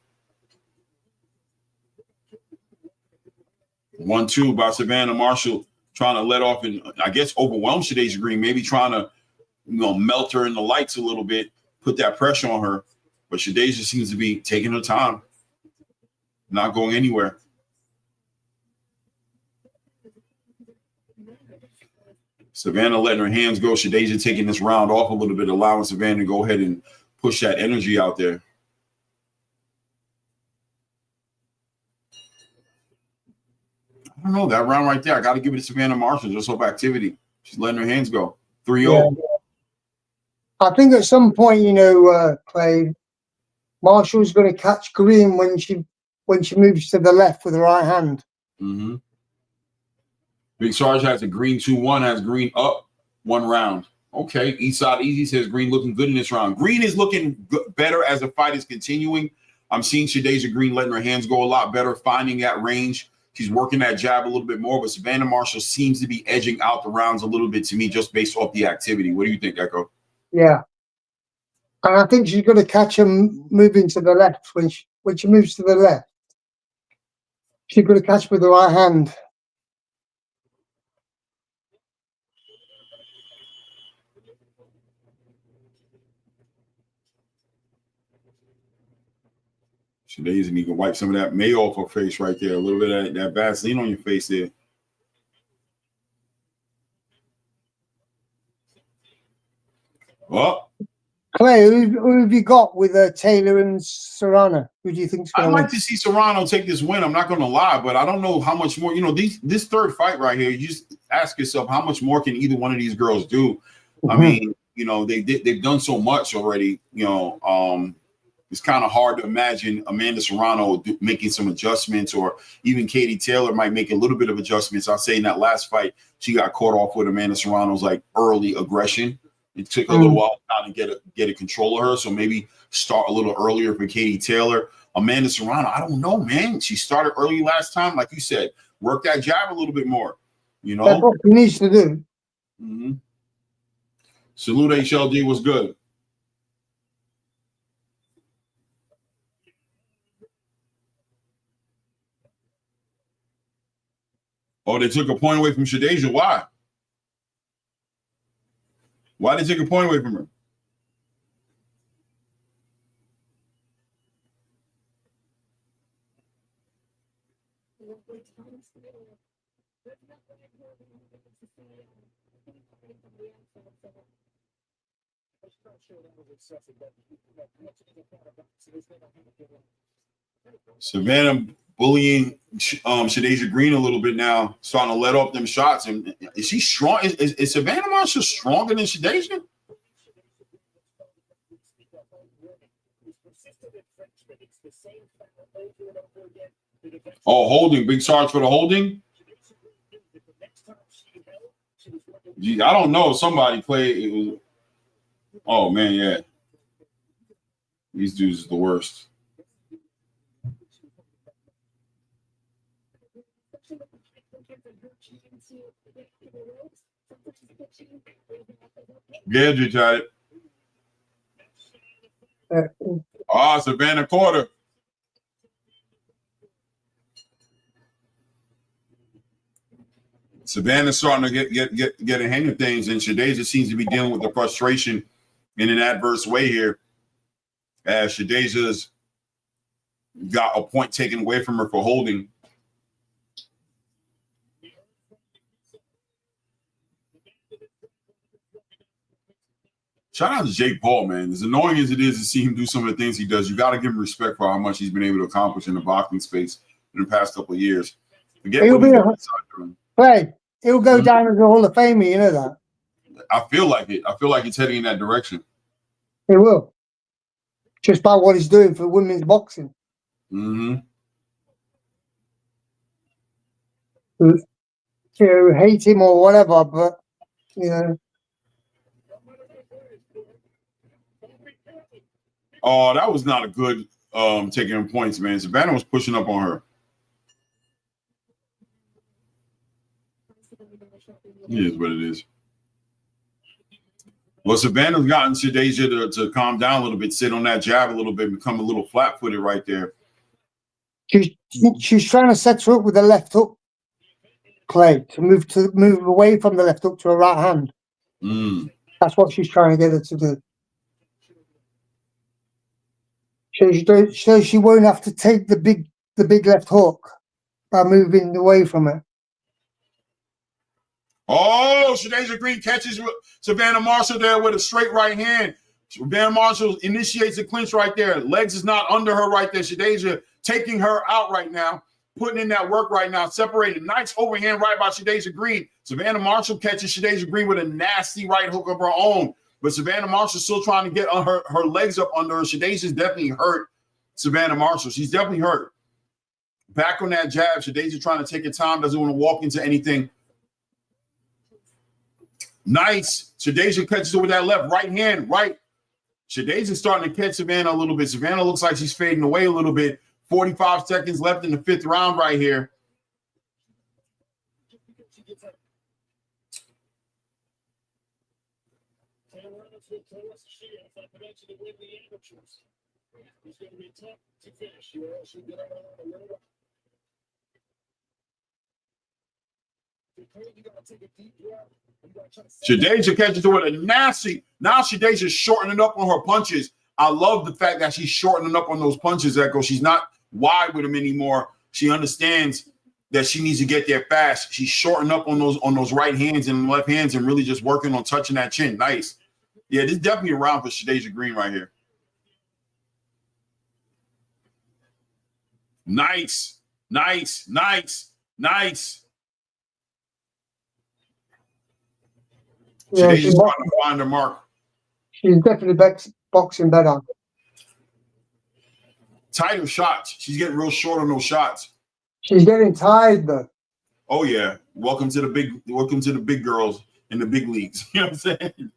1-2 by Serrana Marshall, trying to let off and I guess overwhelm Shadasia Green, maybe trying to melt her in the lights a little bit, put that pressure on her. But Shadasia seems to be taking her time, not going anywhere. Serrana letting her hands go. Shadasia taking this round off a little bit, allowing Serrana to go ahead and push that energy out there. I don't know. That round right there, I got to give it to Serrana Marshall just off activity. She's letting her hands go. 3-0. Yeah. I think at some point, Clay, Marshall's going to catch Green when she when she moves to the left with the right hand. Mm-hmm. Big Sarge has a green 2-1, has green up 1 round. Okay, Eastside Easy says green looking good in this round. Green is looking better as the fight is continuing. I'm seeing Shadeja Green letting her hands go a lot better, finding that range. She's working that jab a little bit more, but Savannah Marshall seems to be edging out the rounds a little bit to me just based off the activity. What do you think, Echo? Yeah. And I think she's going to catch him moving to the left when she moves to the left. She's going to catch with the right hand. Shadeja need to wipe some of that mayo off her face right there. A little bit of that Vaseline on your face there. Well, Clay, who have you got with Taylor and Serrano? Who do you think's going to win? I'd like to see Serrano take this win. I'm not going to lie, but I don't know how much more. You know, this third fight right here, you just ask yourself, how much more can either one of these girls do? Mm-hmm. I mean, you know, they've done so much already. You know, it's kind of hard to imagine Amanda Serrano making some adjustments, or even Katy Taylor might make a little bit of adjustments. I'll say in that last fight, she got caught off with Amanda Serrano's like early aggression. It took a little while to get a control of her, so maybe start a little earlier for Katy Taylor. Amanda Serrano, I don't know, man. She started early last time, like you said. Work that jab a little bit more. You know, that's what she needs to do. Mm-hmm. Salute HLD was good. Oh, they took a point away from Shadeja. Why? Why did they take a point away from her? Savannah bullying Shadeja Green a little bit now, starting to let off them shots. And is she strong? Is Savannah Marshall stronger than Shadeja? Oh, holding. Big Sarge for the holding? Gee, I don't know. Somebody played. It was, oh, man, yeah. These dudes is the worst. Gadget got it. Savannah Carter. Savannah's starting to get a hang of things, and Shadeja seems to be dealing with the frustration in an adverse way here, as Shadeja's got a point taken away from her for holding. Shout out to Jake Paul, man. As annoying as it is to see him do some of the things he does, you got to give him respect for how much he's been able to accomplish in the boxing space in the past couple of years. He'll go down as a Hall of Famer, you know that. I feel like it. I feel like it's heading in that direction. He will. Just by what he's doing for women's boxing. Mm-hmm. To hate him or whatever, but, you know. Oh, that was not a good taking points, man. Savannah was pushing up on her. It is what it is. Well, Savannah's gotten Shadeja to calm down a little bit, sit on that jab a little bit, become a little flat-footed right there. She's trying to set her up with a left hook, Clay, to move away from the left hook to a right hand. That's what she's trying to get her to do. So she won't have to take the big left hook by moving away from it. Oh, Shadeja Green catches Savannah Marshall there with a straight right hand. Savannah Marshall initiates a clinch right there. Legs is not under her right there. Shadeja taking her out right now, putting in that work right now, separated. Nice overhand right by Shadeja Green. Savannah Marshall catches Shadeja Green with a nasty right hook of her own. But Savannah Marshall's still trying to get her legs up under her. Shadeja's definitely hurt Savannah Marshall. She's definitely hurt. Back on that jab. Shadeja trying to take her time. Doesn't want to walk into anything. Nice. Shadeja catches it with that left. Right hand. Right. Shadeja's starting to catch Serrana a little bit. Serrana looks like she's fading away a little bit. 45 seconds left in the 5th round right here. Shadeja catches it with a nasty. Now Shadeja's shortening up on her punches. I love the fact that she's shortening up on those punches, Echo. She's not wide with them anymore. She understands that she needs to get there fast. She's shortening up on those right hands and left hands and really just working on touching that chin. Nice. Yeah, this is definitely a round for Shadeja Green right here. Nice. Nice. Nice. Nice. Yeah, Shadeja's trying to find her mark. She's definitely boxing better. Tighter shots. She's getting real short on those shots. She's getting tired though. Oh yeah. Welcome to the big girls in the big leagues. You know what I'm saying?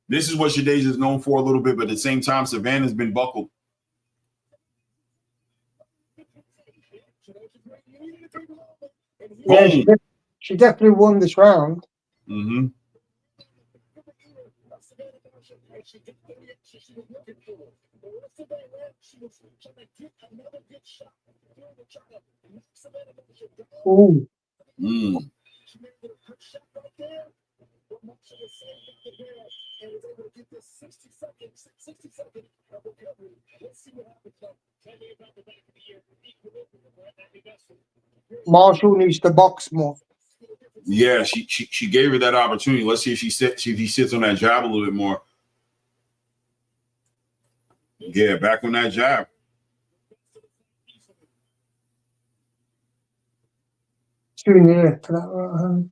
This is what Shadeja is known for a little bit, but at the same time, Savannah's been buckled. Yeah, she definitely won this round. Mm-hmm. Ooh. Mm. Marshall needs to box more. Yeah, she gave her that opportunity. Let's see if he sits on that jab a little bit more. Yeah, back on that jab. Too near for that right hand.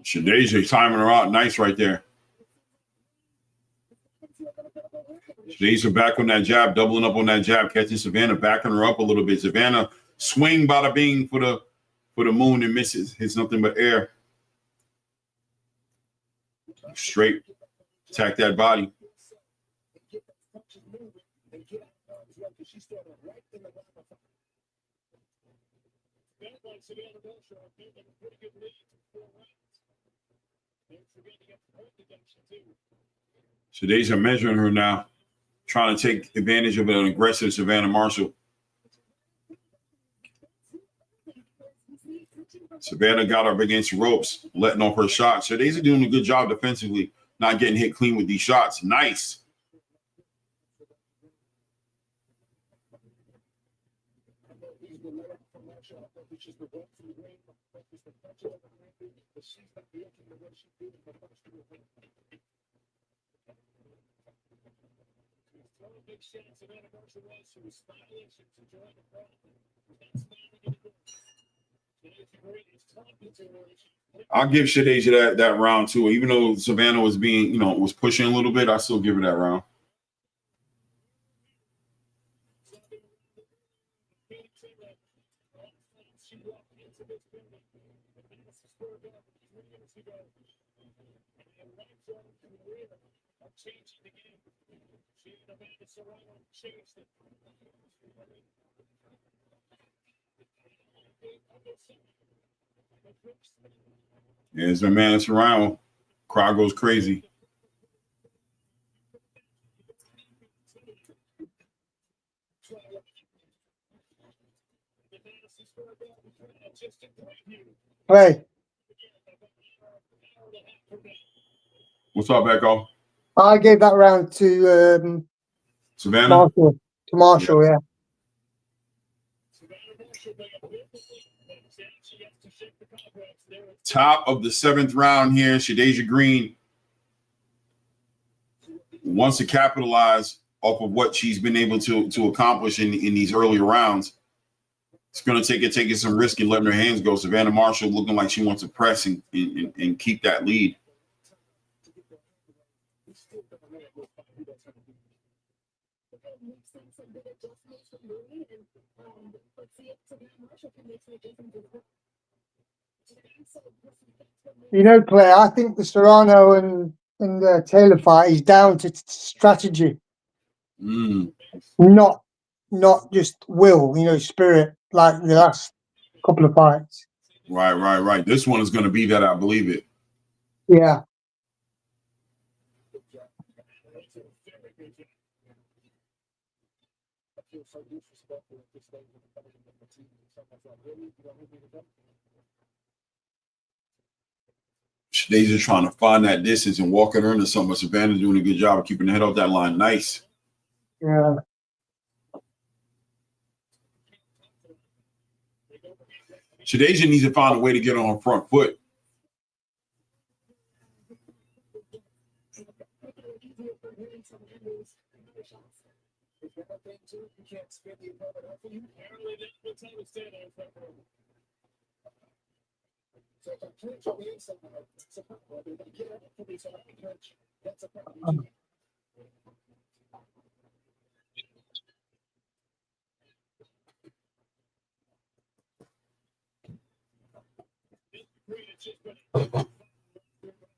Shadeja timing her out nice right there. Shadeja back on that jab, doubling up on that jab, catching Savannah, backing her up a little bit. Savannah swing bada bing for the moon and misses. Hits nothing but air. Straight attack that body. Shadeja measuring her now, trying to take advantage of an aggressive Savannah Marshall. Savannah got up against the ropes, letting off her shots. Shadeja doing a good job defensively, not getting hit clean with these shots. Nice. I'll give Shadeja that round too. Even though Savannah was was pushing a little bit, I still give her that round. Yeah, it's my man Serrano. Crowd goes crazy. Hey. What's up, Echo? I gave that round to Savannah? Marshall. To Marshall, yeah. Top of the 7th round here. Shadeja Green wants to capitalize off of what she's been able to accomplish in these earlier rounds. It's going to taking some risk and letting her hands go. Savannah Marshall looking like she wants to press and keep that lead. You know, Claire, I think the Serrano and Taylor fight is down to strategy, not just will. You know, spirit like the last couple of fights. Right. This one is going to be that, I believe it. Yeah. Shadeja trying to find that distance and walking her into something. Savannah doing a good job of keeping the head off that line. Nice. Yeah. Shadeja needs to find a way to get on her front foot.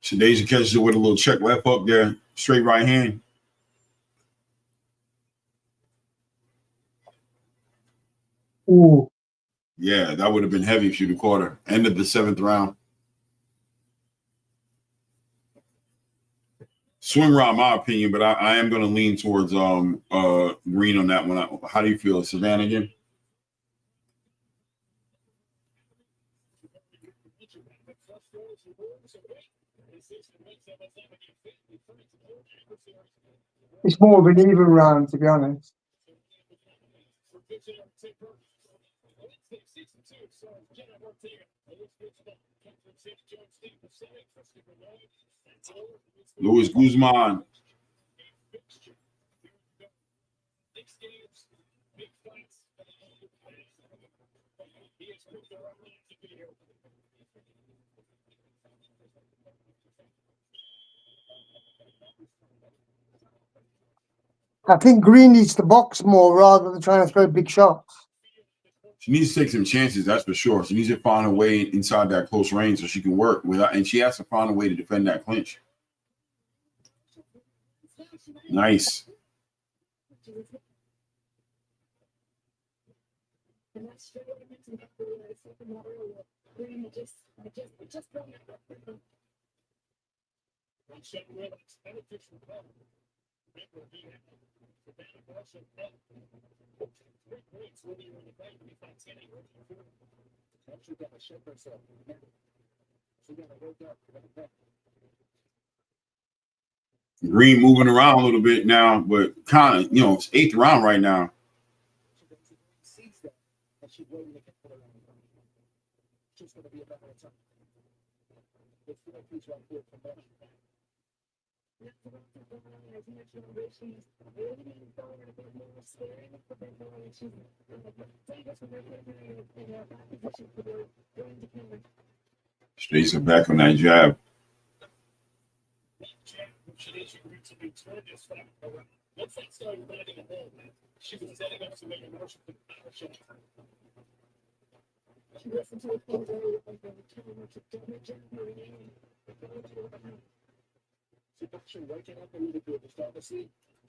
Shadeja catches it with a little check left hook there, straight right hand. Ooh. Yeah, that would have been heavy if you'd have caught her. End of the 7th round. Swing round, my opinion, but I am going to lean towards Green on that one. How do you feel, Savannah again? It's more of an even round, to be honest. Luis Guzman. I think Green needs to box more rather than trying to throw big shots. She needs to take some chances, that's for sure. She needs to find a way inside that close range so she can work without, and she has to find a way to defend that clinch. Nice. Green moving around a little bit now, but kind of, it's 8th round right now. Stays back on that jab.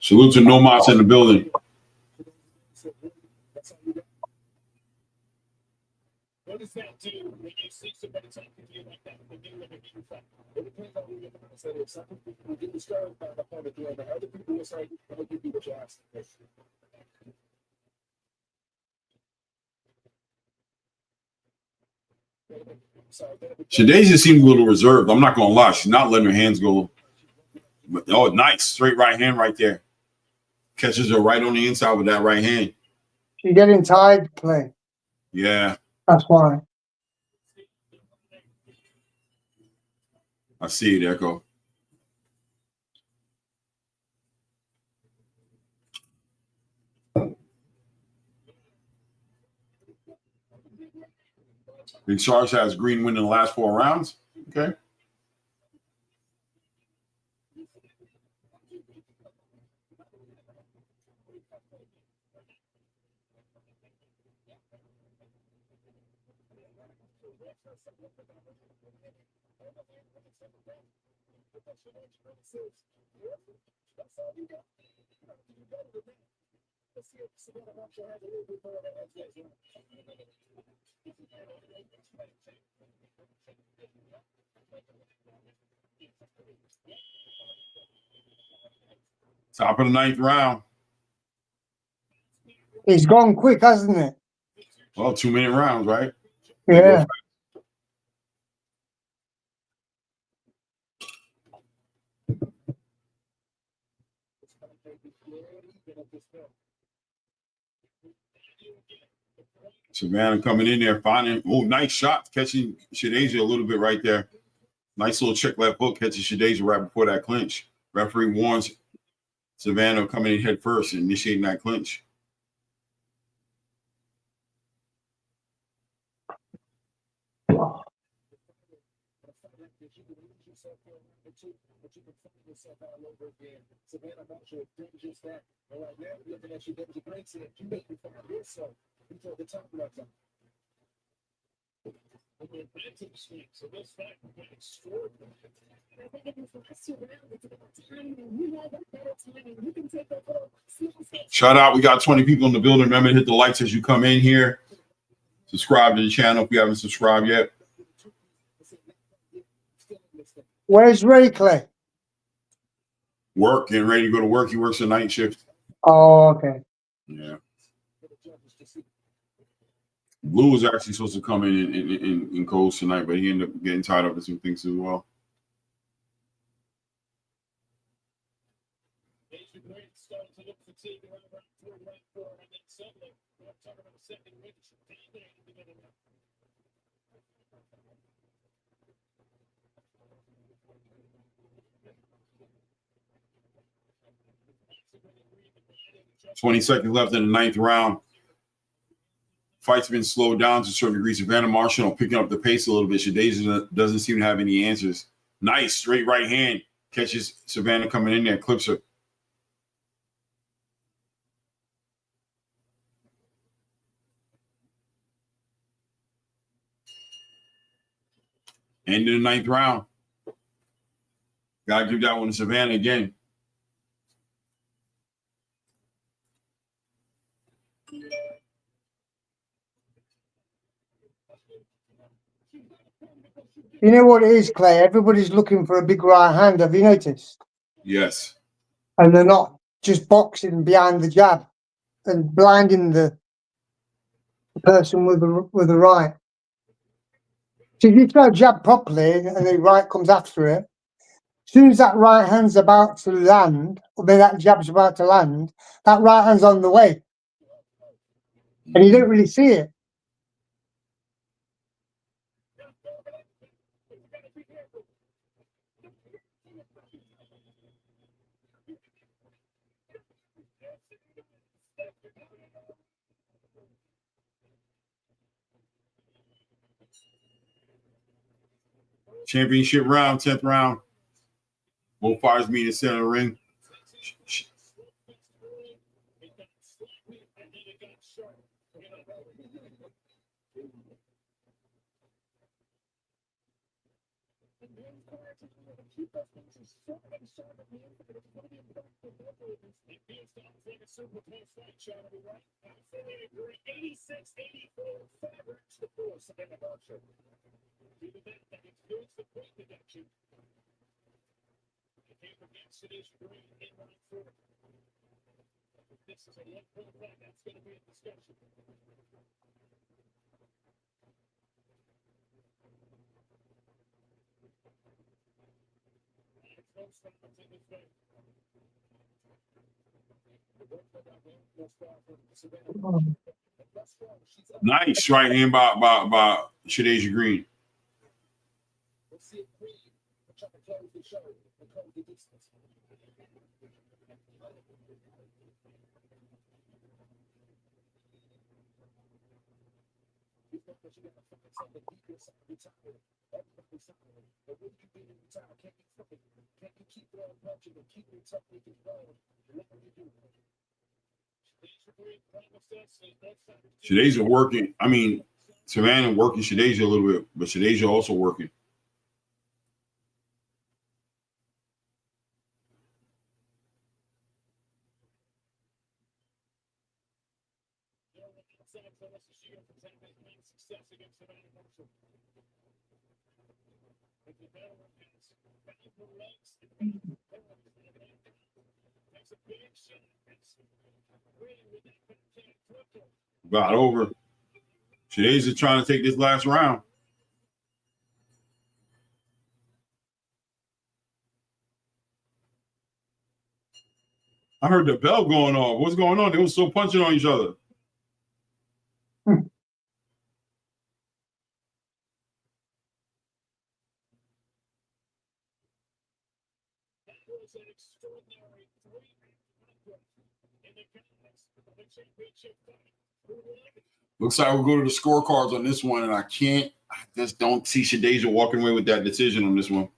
Salute to Nomas in the building. What does that do when you see somebody talking to you like that? When you look at you, it depends on who you're going to say. If some people will get discouraged by the point of doing that, other people will say, "I'll give you what you asked." Shadeja seemed a little reserved. I'm not going to lie. She's not letting her hands go. But, oh, nice. Straight right hand right there. Catches her right on the inside with that right hand. She's getting tired to play. Yeah. That's why. I see it, Echo. Big Sharks has green win in the last 4 rounds. Okay. Top of the 9th round. It's gone quick, hasn't it? Well, 2-minute rounds, right? Yeah. Serrano coming in there, finding. Oh, nice shot, catching Shadeja a little bit right there. Nice little check left hook, catching Shadeja right before that clinch. Referee warns Serrano coming in head first and initiating that clinch. Shout out, we got 20 people in the building. Remember to hit the likes as you come in here. Subscribe to the channel if you haven't subscribed yet. Where's Ray Clay? Work, getting ready to go to work. He works a night shift. Oh, okay. Yeah. Blue was actually supposed to come in coach tonight, but he ended up getting tied up with some things as well. $20 seconds left in the 9th round. Fight's been slowed down to a certain degree. Savannah Marshall picking up the pace a little bit. Shadeja doesn't seem to have any answers. Nice straight right hand catches Savannah coming in there, clips her. End of the 9th round. Gotta give that one to Savannah again. You know what it is, Clay? Everybody's looking for a big right hand. Have you noticed? Yes. And they're not just boxing behind the jab and blinding the person with the right. So if you throw a jab properly and the right comes after it, as soon as that right hand's about to land, or maybe that jab's about to land, that right hand's on the way. And you don't really see it. Championship round, 10th round. Both fighters meet in the center of the ring. Nice right hand by Shadeja Green. Shadeja working. I mean, Serrano working Shadeja a little bit, but Shadeja also working. Got over. Shadeja trying to take this last round. I heard the bell going off. What's going on? They were still punching on each other. Looks like we'll go to the scorecards on this one, and I just don't see Shadeja walking away with that decision on this one.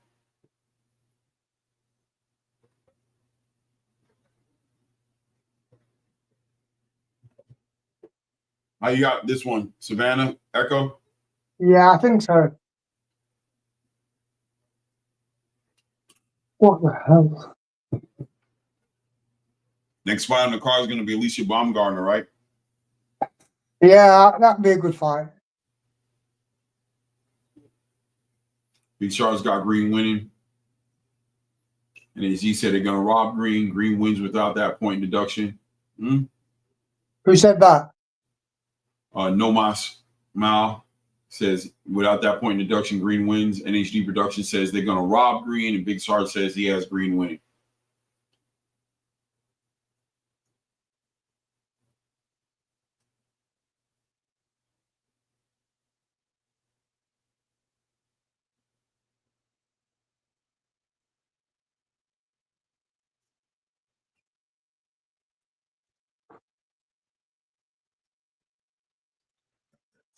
How you got this one, Savannah? Echo? Yeah, I think so. What the hell? Next fight on the card is going to be Alicia Baumgartner, right? Yeah, that'd be a good fight. Big Char's got Green winning. And as he said, they're going to rob Green. Green wins without that point deduction. Who said that? Nomas Mal says, without that point deduction, Green wins. NHD Production says they're going to rob Green. And Big Sarge says he has Green winning.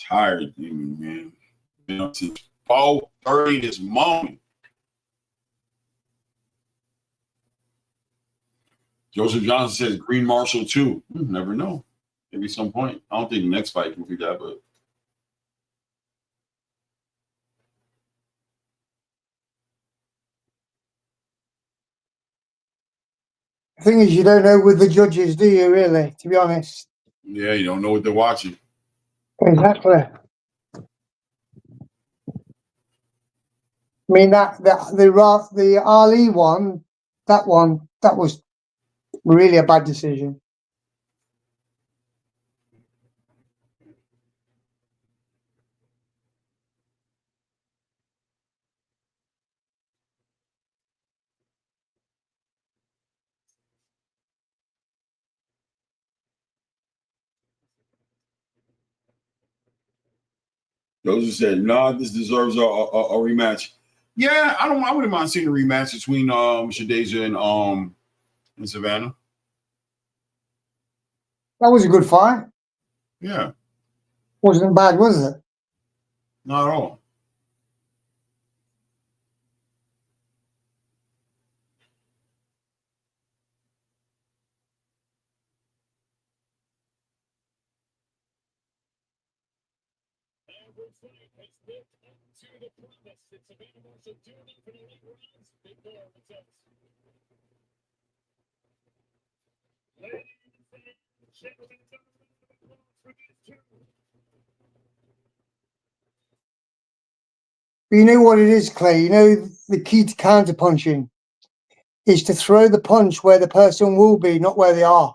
Tired, man. Been up since 4:30 this morning. Joseph Johnson says Green Marshall too. Never know. Maybe some point. I don't think the next fight will be that, but The thing is, you don't know with the judges, do you, really, to be honest? yeah, you don't know what they're watching. Exactly. I mean, the Ali one, that was really a bad decision. Joseph said, "Nah, this deserves a rematch." Yeah, I wouldn't mind seeing a rematch between Shadeja and Savannah. That was a good fight. Yeah, Wasn't bad, was it? not at all. But you know what it is, Clay? You know, the key to counter punching is to throw the punch where the person will be, not where they are.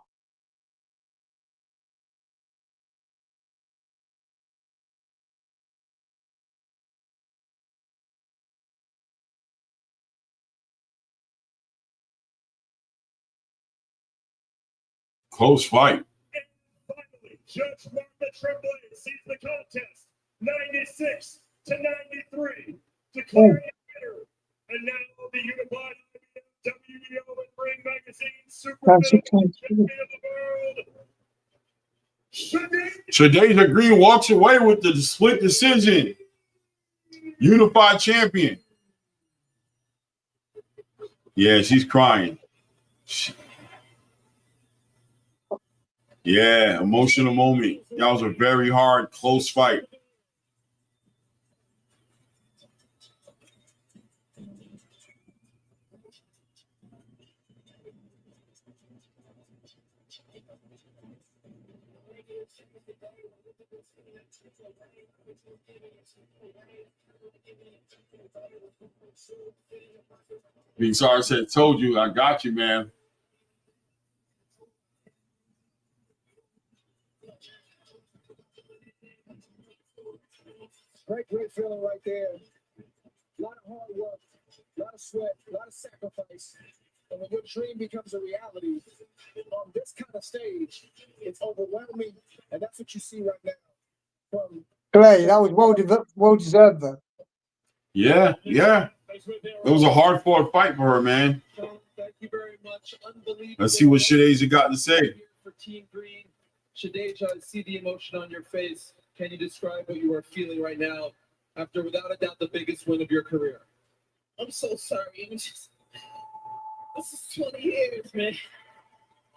Close fight. And finally, Judge Martha Tremblay sees the contest 96-93, declaring the winner and now That's it. Shadeja Green walks away with the split decision. Unified champion. Yeah, she's crying. Yeah, emotional moment. That was a very hard, close fight. Big Sar said, told you, I got you, man. Great feeling right there. A lot of hard work, a lot of sweat, a lot of sacrifice. And when your dream becomes a reality on this kind of stage, it's overwhelming. And that's what you see right now. From Clay, that was well deserved, though. Yeah. It was a hard fought fight for her, man. Thank you very much. Unbelievable. Let's see what Shadeja got to say. For Team Green, Shadeja, I see the emotion on your face. Can you describe what you are feeling right now after, without a doubt, the biggest win of your career? I'm so sorry. This is 20 years, man.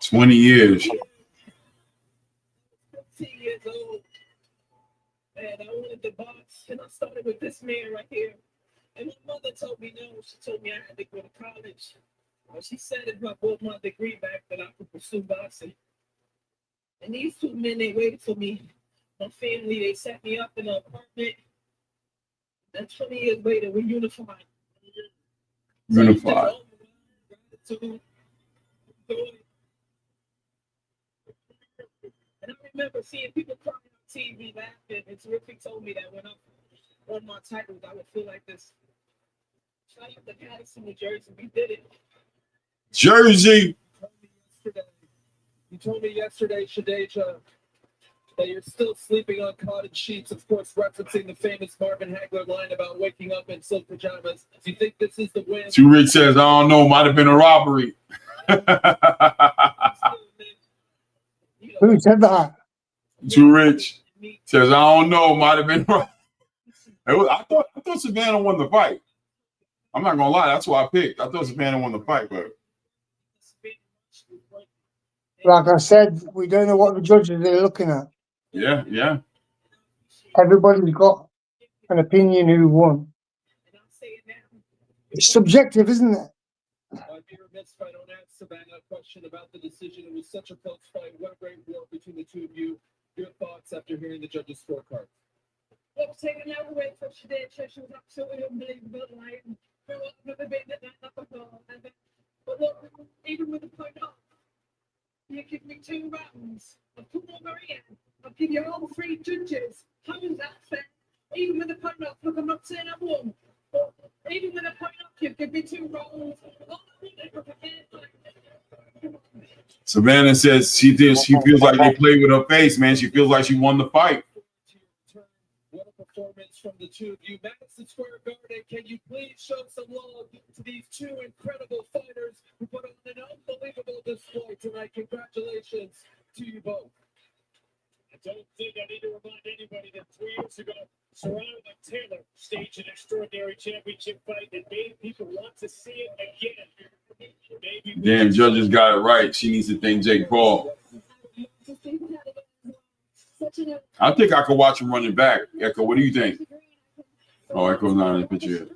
20 years. 15 years old. And I wanted to box, and I started with this man right here. And my mother told me no. She told me I had to go to college. She said if I brought my degree back, that I could pursue boxing. And these two men, they waited for me. My family, they set me up in an apartment. And 20 years later, we're unified. Unified. And I remember seeing people crying on TV, laughing, and Terrific told me that when I won my titles, I would feel like this. Shout out to Katy, New Jersey. We did it. Jersey. You told me yesterday, Shadeja, that you're still sleeping on cotton sheets, of course, referencing the famous Marvin Hagler line about waking up in silk pajamas. Do you think this is the win? Too Rich says, I don't know, might have been a robbery. Who said that? Too Rich says, I don't know, might have been a robbery. I thought Savannah won the fight. I'm not gonna lie, that's why I picked. I thought Savannah won the fight, but Like I said, we don't know what the judges are looking at. yeah. Everybody's got an opinion who won. It's subjective, isn't it? I'd be remiss if I don't ask Savannah a question about the decision. It was such a close fight. What a great war between the two of you. Your thoughts after hearing the judges' scorecard? I was taking that away from Shadeja. She was absolutely unbelievable. Like, I've never been at that before. But look, even with the point off, you give me 2 rounds. I've put over here. I'll give you all 3 judges. How is that fair? Even with the point off, look, I'm not saying I won. But even with the point off, you give me 2 rounds. Savannah says she feels like they played with her face, man. She feels like she won the fight. What a performance from the two of you. Madison Square Garden, can you please show some love to these 2 incredible fighters who put on an unbelievable display tonight? Congratulations to you both. I don't think I need to remind anybody that 3 years ago, Serrano and Taylor staged an extraordinary championship fight that made people want to see it again. Damn, judges got it right. She needs to thank Jake Paul. I think I could watch him running back. Echo, what do you think? Oh, Echo's not in the picture yet.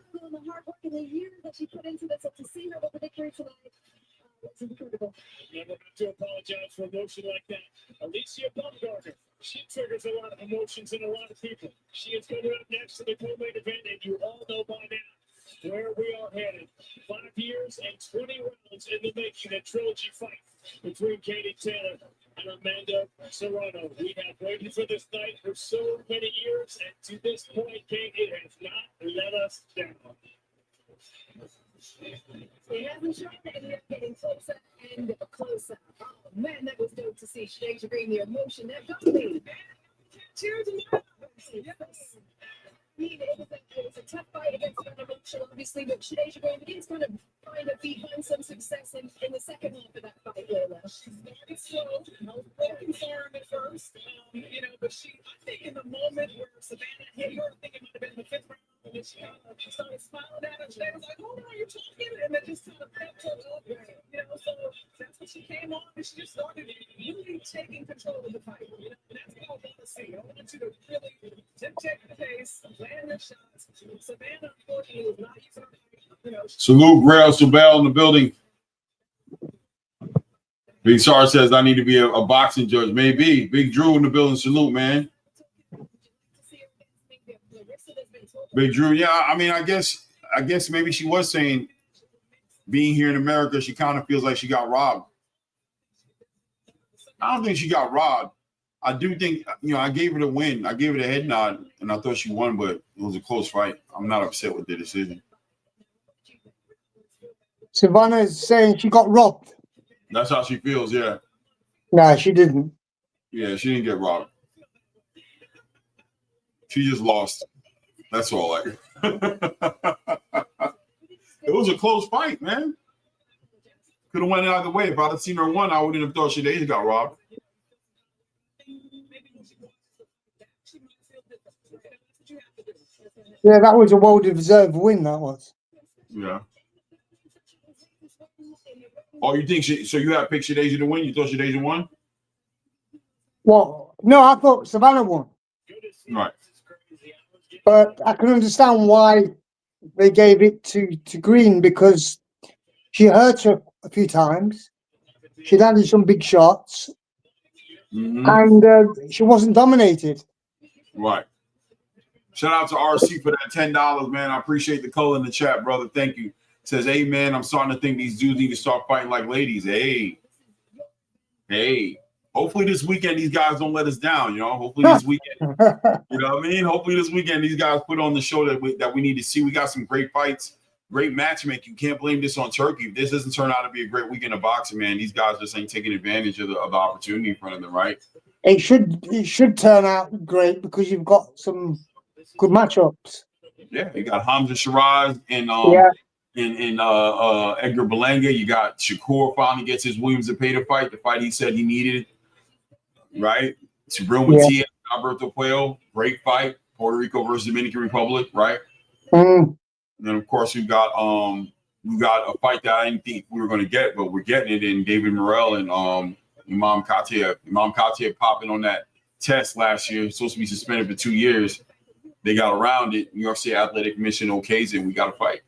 Never have to apologize for emotion like that. Alicia Baumgartner, she triggers a lot of emotions in a lot of people. She is going up next to the co-main event, and you all know by now where we are headed. 5 years and 20 rounds in the making, a trilogy fight between Katy Taylor and Amanda Serrano. We have waited for this night for so many years, and to this point, Kate, it has not let us down. It hasn't shown that we are getting closer and closer. Oh man, that was dope to see. Shadeja Green, the emotion that got me. Cheers to my yes. It was a tough fight against one of the obviously, but Shadeja Green begins kind of find her feet, find some success in the second half of that fight, Lola. She started slow. I was very concerned at first, you know, but I think in the moment where Savannah hit her, I think it might have been in the fifth round, and then she started smiling at her. She was like, hold on, you're talking, and then just kind of pepped her up, you know, so that's when she came on, and she just started really taking control of the fight, you know, and that's what I want to see. I want you to really dictate the pace, land your shots. Savannah, unfortunately, was not using her, you know. Salute Grail Sabel in the building. Big Sar says I need to be a boxing judge. Maybe. Big Drew in the building. Salute, man. Big Drew. Yeah, I mean, I guess maybe she was saying being here in America, she kind of feels like she got robbed. I don't think she got robbed. I do think, you know, I gave her the win. I gave her the head nod, and I thought she won, but it was a close fight. I'm not upset with the decision. Savannah is saying she got robbed. That's how she feels, yeah. No, she didn't. Yeah, she didn't get robbed. She just lost. That's all. Like, it was a close fight, man. Could have went either way. If I'd have seen her win, I wouldn't have thought Shadeja got robbed. Yeah, that was a well-deserved win, that was. Yeah. Oh, you think so you have picked Shadeja to win? You thought Shadeja won? Well, no, I thought Savannah won. Right. But I can understand why they gave it to Green, because she hurt her a few times. She landed some big shots. Mm-hmm. And she wasn't dominated. Right. Shout out to RC for that $10, man. I appreciate the color in the chat, brother. Thank you. Says, hey, man, I'm starting to think these dudes need to start fighting like ladies. Hey. Hopefully this weekend these guys don't let us down, you know. Hopefully this weekend, you know what I mean? Hopefully this weekend these guys put on the show that we need to see. We got some great fights, great matchmaking. You can't blame this on Turkey. If this doesn't turn out to be a great weekend of boxing, man, these guys just ain't taking advantage of the opportunity in front of them, right? It should turn out great because you've got some good matchups. Yeah, you got Hamza Shiraz and Edgar Berlanga. You got Shakur finally gets his Williams and Payne fight, the fight he said he needed, right? Sabril Matia, Alberto Puello, great fight. Puerto Rico versus Dominican Republic, right? And then of course we got a fight that I didn't think we were going to get, but we're getting it in David Morrell and Imam Katia. Imam Katia popping on that test last year, supposed to be suspended for 2 years. They got around it. New York State Athletic Commission okays it. We got to fight.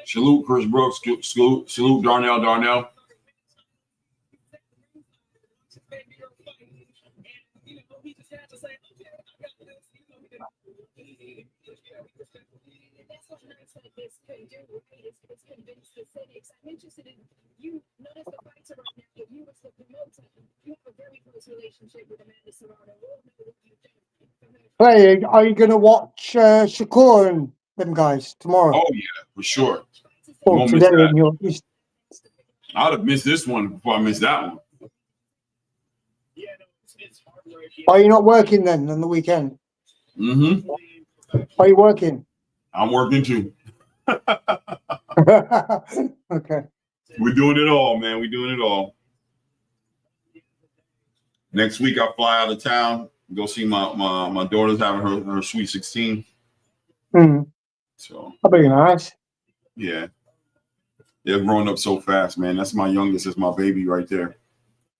Salute Chris Brooks. Salute Darnell. I'm interested in you. Notice the fighter right now. If you were the promoter, you have a very close relationship with Amanda Serrano. Hey, are you going to watch Shakur and them guys tomorrow? Oh, yeah, for sure. Oh, today I'd have missed this one before I missed that one. Are you not working then on the weekend? Mm-hmm. Are you working? I'm working too. Okay. We're doing it all, man. We're doing it all. Next week, I fly out of town, go see my daughter's having her sweet 16. So that'll be nice. Yeah. They're growing up so fast, man. That's my youngest. That's my baby right there.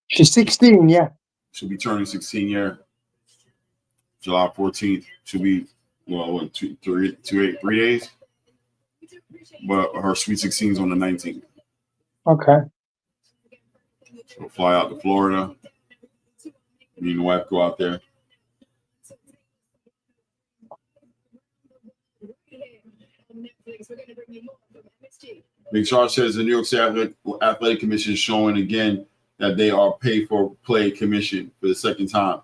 She's 16, yeah. She'll be turning 16 here. July 14th. She'll be, well, 3 days. But her sweet 16 is on the 19th. Okay. So fly out to Florida. Me and the wife go out there. Big Charles says the New York State Athletic Commission is showing again that they are pay for play commission for the second time.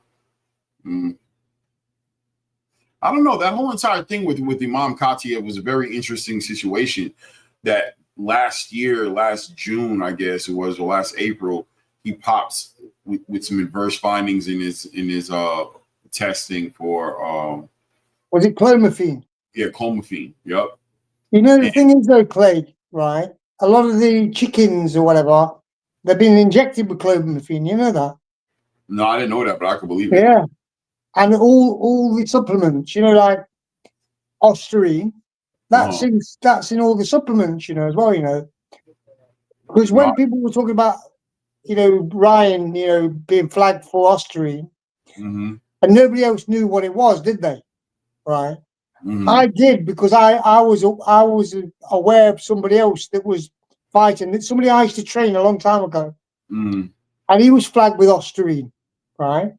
I don't know. That whole entire thing with Imam Katia was a very interesting situation that last June, I guess it was, or last April, he pops with some adverse findings in his testing for Was it clomiphene? yeah, clomiphene. Yep. You know, the thing is though, Clay, right? A lot of the chickens or whatever, they've been injected with clomiphene. You know that? No, I didn't know that, but I could believe it. Yeah. And all the supplements, you know, like Osterine, that's in all the supplements, you know, as well, you know. Because when people were talking about, you know, Ryan, you know, being flagged for Osterine, and nobody else knew what it was, did they? Right. I did, because I was aware of somebody else that was fighting. Somebody I used to train a long time ago, and he was flagged with Osterine, right?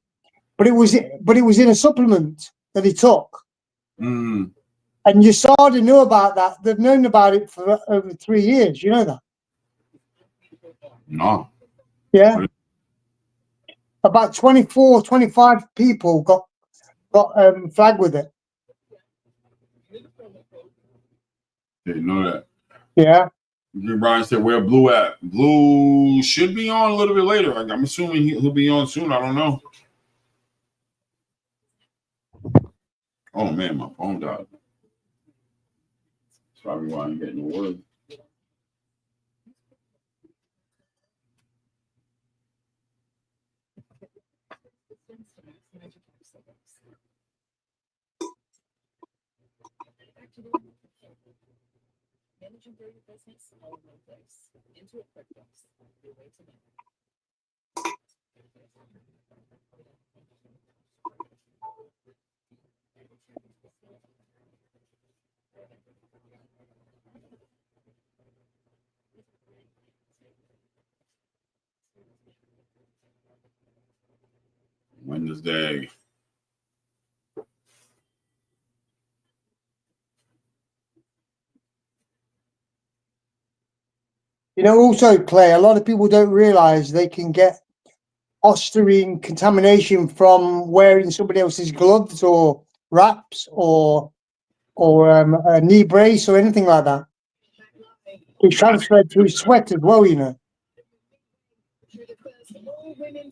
But it was in a supplement that he took, and USADA knew about that. They've known about it for over 3 years. You know that? No. Yeah. About 24, 25 people got flagged with it. Didn't know that. Yeah. Brian said, "Where Blue at? Blue should be on a little bit later. I'm assuming he'll be on soon. I don't know." Oh man, my phone died. That's probably why I'm getting the word. Managing your business all in one place. Into a QuickBooks. Your way to money. Wednesday. You know, also, Clay, a lot of people don't realize they can get Osterine contamination from wearing somebody else's gloves or wraps or a knee brace or anything like that. It's transferred through sweat as well, you know.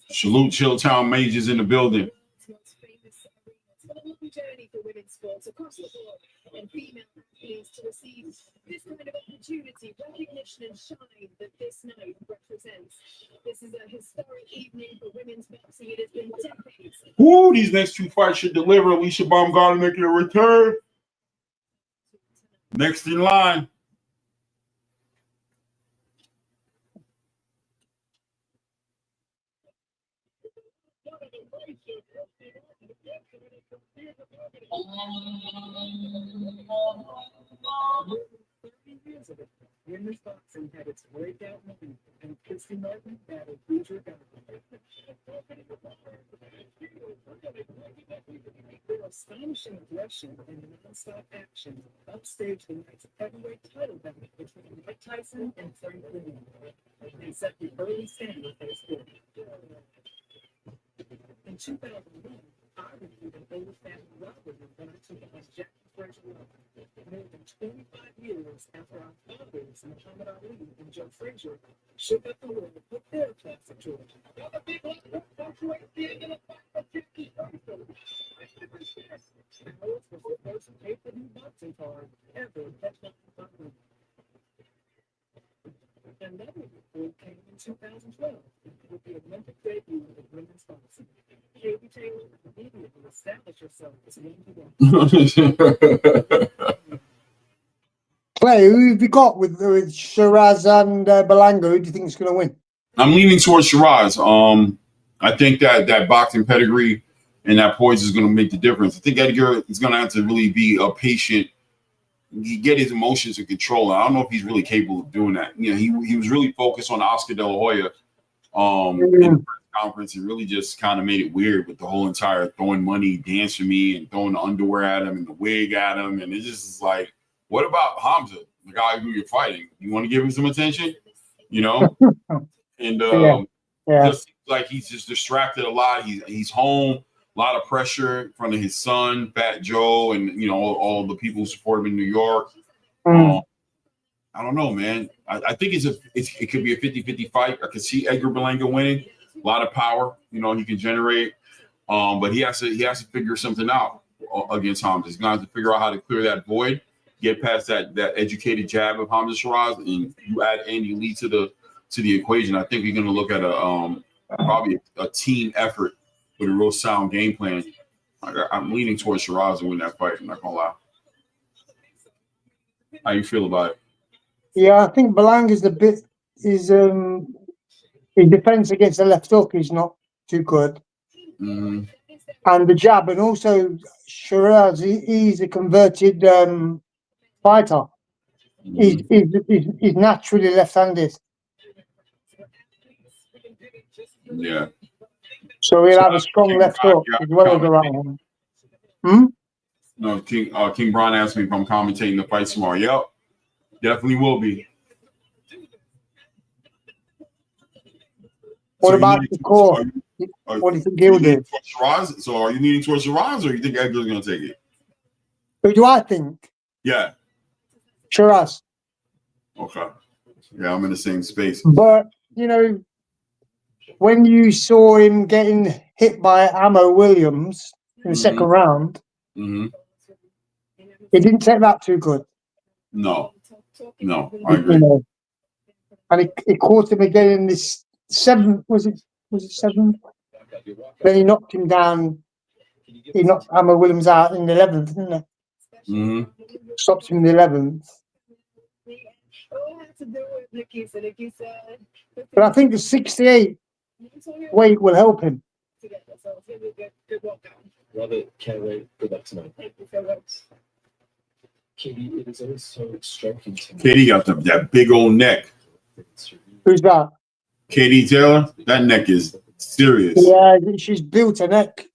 Salute Chilltown Majors in the building. Journey for women's sports across the board and female athletes to receive this kind of opportunity, recognition and shine that this night represents. This is a historic evening for women's boxing. It has been decades. Woo, these next two fights should deliver. Alicia Baumgartner making a return. Next in line. Women's boxing had its breakout moment, and Christy Martin battled Deidre Gallagher. Their astonishing aggression and non-stop action upstaged the night's heavyweight title bout between Mike Tyson and Frank Green. They set the early standard for the sport. In 2001, I reviewed an old family rivalry when I took on Jackie Frazier. More than 25 years after our fathers, Muhammad Ali and Joe Frazier, shook up the world with their classic George. Rhodes was the first pay-per-view boxing card ever headlined. Another report came in 2012 with the Olympic debut of women's boxing. Katy Taylor immediately established herself as #1. Clay, who have you got with Shiraz and Belanga? Who do you think is going to win? I'm leaning towards Shiraz. I think that boxing pedigree and that poise is going to make the difference. I think Edgar is going to have to really be a patient. Get his emotions in control. I don't know if he's really capable of doing that. You know, he was really focused on Oscar De La Hoya in the press conference and really just kind of made it weird with the whole entire throwing money, dance for me, and throwing the underwear at him and the wig at him. And it just is like, what about Hamza, the guy who you're fighting? You want to give him some attention, you know? And just seems like he's just distracted a lot. He's home. A lot of pressure in front of his son, Fat Joe, and you know all the people who support him in New York. I I don't know, man. I think it could be a 50-50 fight. I could see Edgar Berlanga winning. A lot of power, you know, he can generate. But he has to figure something out against Hamza. He's gonna have to figure out how to clear that void, get past that educated jab of Hamza Shiraz, and you add Andy Lee to the equation. I think we're gonna look at probably a team effort with a real sound game plan. I'm leaning towards Shiraz to win that fight. I'm not gonna lie. How you feel about it? Yeah, I think Belanga's his defense against the left hook is not too good. Mm-hmm. And the jab, and also Shiraz, he's a converted fighter. Mm-hmm. He's naturally left-handed. Yeah. So he'll have a strong left hook as well as the right hand. No, King Brown asked me if I'm commentating the fight tomorrow. Yep, definitely will be. What about the core? What do you think he'll do? So are you leaning towards Shiraz, or you think Edgar's going to take it? Who do I think? Yeah. Shiraz. Okay. Yeah, I'm in the same space. But, you know, when you saw him getting hit by Ammo Williams in the second round, it didn't take that too good. No, I agree. You know, and it caught him again in this seventh. Was it seventh? Then he knocked him down. He knocked Ammo Williams out in the 11th, didn't he? Stopped him in the 11th. But I think the 68 weight will help him. Brother, can't wait. Good luck tonight. Katy, it is always so striking to me. Katy got that big old neck. Who's that? Katy Taylor. That neck is serious. Yeah, she's built a neck.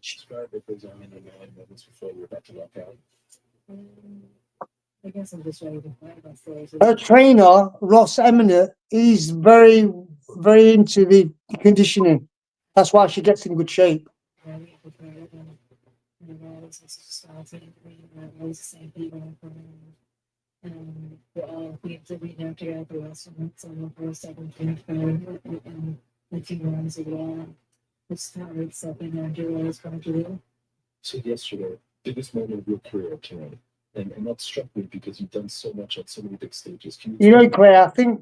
Describe what goes on in your mind moments before you're about to walk out. I guess I'm just ready to fight myself. Her trainer, Ross Eminent, he's very, very into the conditioning. That's why she gets in good shape. We're all being to be now together the last months on the first, second, and the 2 rounds as well. It's not something I do always want to do. So yesterday, biggest moment of your career tonight. And that struck me because you've done so much at so many big stages. You know, Claire, I think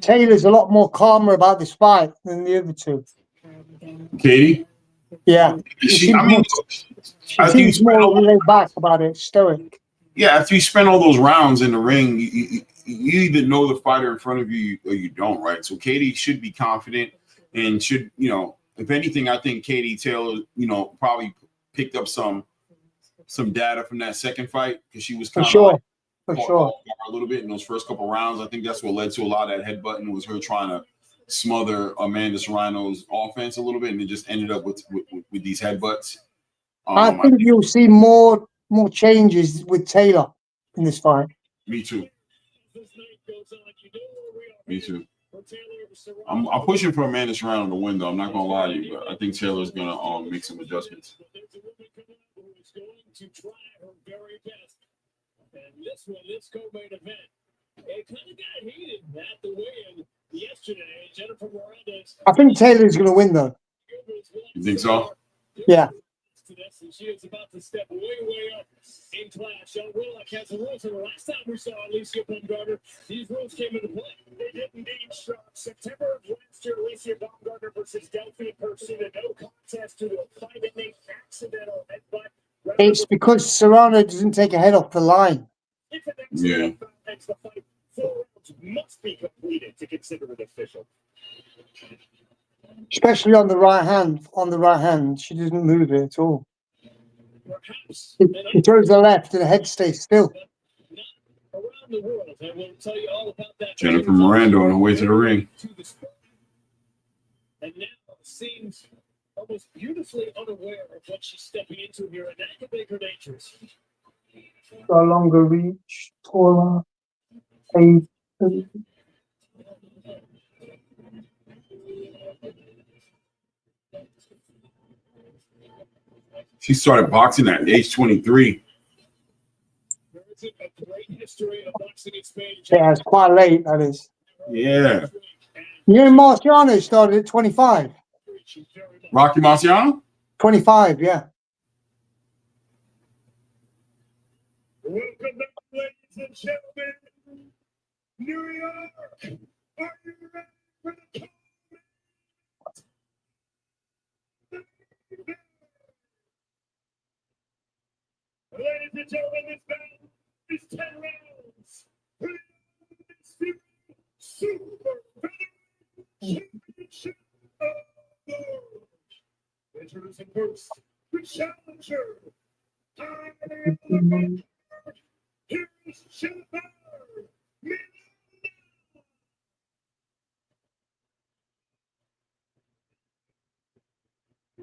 Taylor's a lot more calmer about this fight than the other two. Katy? Yeah. She seems more laid back about it, stoic. Yeah, after you spend all those rounds in the ring, you either know the fighter in front of you or you don't, right? So Katy should be confident and should, you know, if anything, I think Katy Taylor, you know, probably picked up some data from that second fight because she was kind of a little bit in those first couple rounds. I think that's what led to a lot of that headbutting was her trying to smother Amanda Serrano's offense a little bit, and it just ended up with these headbutts. I think you'll see more changes with Taylor in this fight. Me too. I'm pushing for Amanda Serrano to win, though. I'm not gonna lie to you, but I think Taylor's gonna make some adjustments. To try her very best. And this co-main event, it kind of got heated at the weigh-in yesterday. Jennifer Miranda. I think Taylor's going to win, though. You think so? Yeah. She is about to step way up in class. Young Willock has the rules, and the last time we saw Alicia Baumgartner, these rules came into play. They did indeed start September of last year. Alicia Baumgartner versus Delphine pursued a no contest to a fight in an accidental headbutt. It's because Serrano doesn't take a head off the line. Yeah. The fight 4 rounds must be completed to consider it official. Especially on the right hand. On the right hand, she doesn't move it at all. She throws the left and the head stays still. Around the world, I will tell you all about that. Jennifer Miranda on her way to the ring. And now it seems almost beautifully unaware of what she's stepping into here, and that could make her dangerous. A longer reach, taller, She started boxing at age 23. a great history of boxing in Spain. Yeah, it's quite late, that is. Yeah. You know, Marciano started at 25. Rocky Marciano? 25, yeah. Welcome back, ladies and gentlemen. New York, are you ready for the call? Ladies and gentlemen, this battle is 10 rounds. Super Featherweight Championship of the World. Introducing first, the challenger. Here's Jennifer.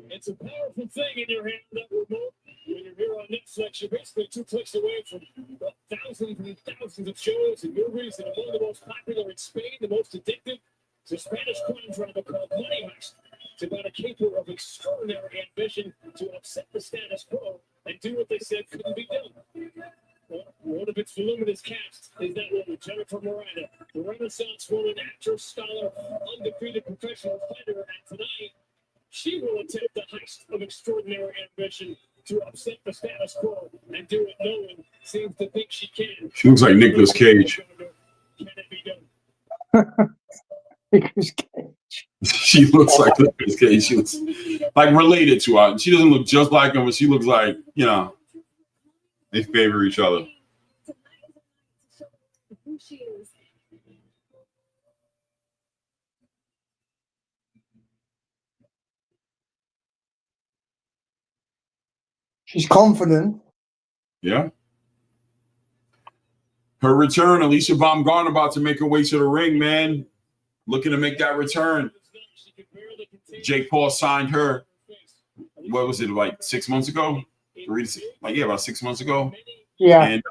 It's a powerful thing in your hand, that remote. When you're here on Netflix, you're basically 2 clicks away from thousands and thousands of shows and movies, and among the most popular in Spain, the most addictive, is a Spanish crime drama called Money Heist. It's about a caper of extraordinary ambition to upset the status quo and do what they said couldn't be done. One of its voluminous cast is that woman, Jennifer Morena, the Renaissance woman, actress, scholar, undefeated professional fighter, and tonight, she will attempt the heist of extraordinary ambition to upset the status quo and do it no one seems to think she can. She looks like Nicolas Cage. Can it be done? Nicolas Cage. She looks like Nicolas Cage. She looks like related to her. She doesn't look just like him, but she looks like, you know, they favor each other. She's confident. Yeah. Her return, Alicia Baumgartner about to make her way to the ring, man. Looking to make that return. Jake Paul signed her. What was it, like 6 months ago? About 6 months ago. Yeah. And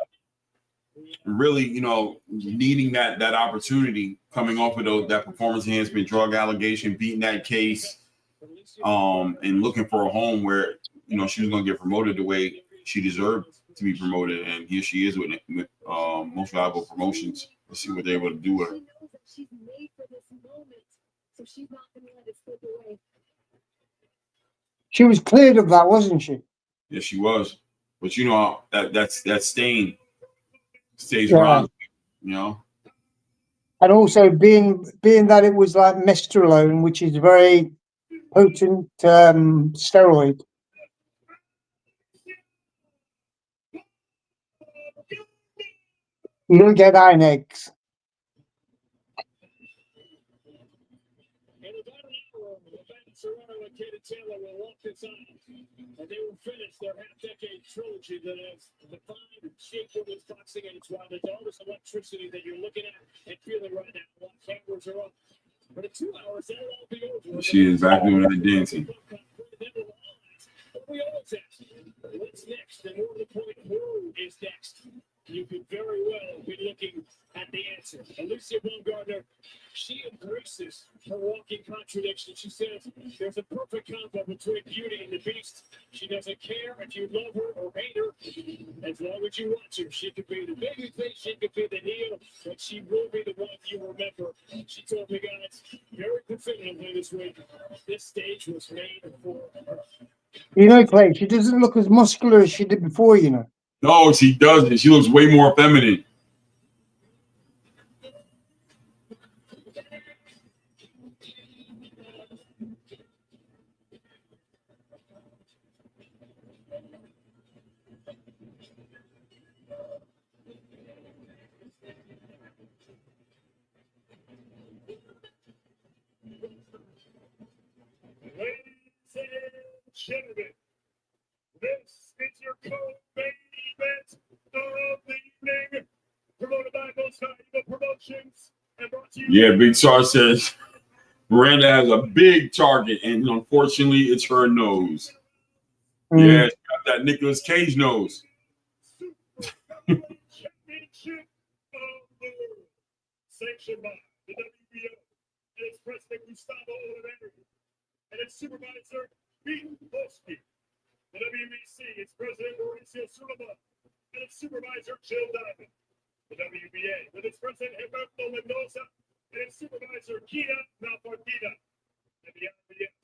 really, you know, needing that opportunity coming off of that performance enhancement drug allegation, beating that case, and looking for a home where, you know, she was going to get promoted the way she deserved to be promoted. And here she is with Most Valuable Promotions. Let's see what they're able to do with her. She's made for this moment, so she's not going to let it slip away. She was cleared of that, wasn't she? Yeah, she was. But you know, that stain stays Yeah. around, you know. And also being that it was like mestrolone, which is very potent steroid. You don't get that in eggs. In about an hour, Serrano and Katy will walk this on, and they will finish their half-decade trilogy that has defined and shaped women's boxing, and it's why there's all this electricity that you're looking at and feeling right now while cameras are up. But in 2 hours, that'll all be over. She is back doing that dancing. We always ask, what's next? And more to the point, who is next? You could very well be looking at the answer. Alicia Baumgartner, she embraces her walking contradiction. She says there's a perfect combo between Beauty and the Beast. She doesn't care if you love her or hate her. As long as you watch her, she could be the baby face, she could be the heel, but she will be the one you remember. She told me, guys, very definitively this week, this stage was made for her. You know, Clay, she doesn't look as muscular as she did before, you know. No, she doesn't. She looks way more feminine. Ladies and gentlemen, this is your co-main event of the evening, promoted by Most Valuable Promotions and brought to you. Yeah, Big Star says Miranda has a big target, and unfortunately, it's her nose. Yeah, she got that Nicolas Cage nose. Championship of the World, sanctioned by the WBO and its president Gustavo Oliveira and its supervisor Pete Boski. The WBC, its president Mauricio Sullivan, and its supervisor, Jill Donovan. The WBA, with its president, Humberto Mendoza, and its supervisor, Kita Malpartida. And the IBF,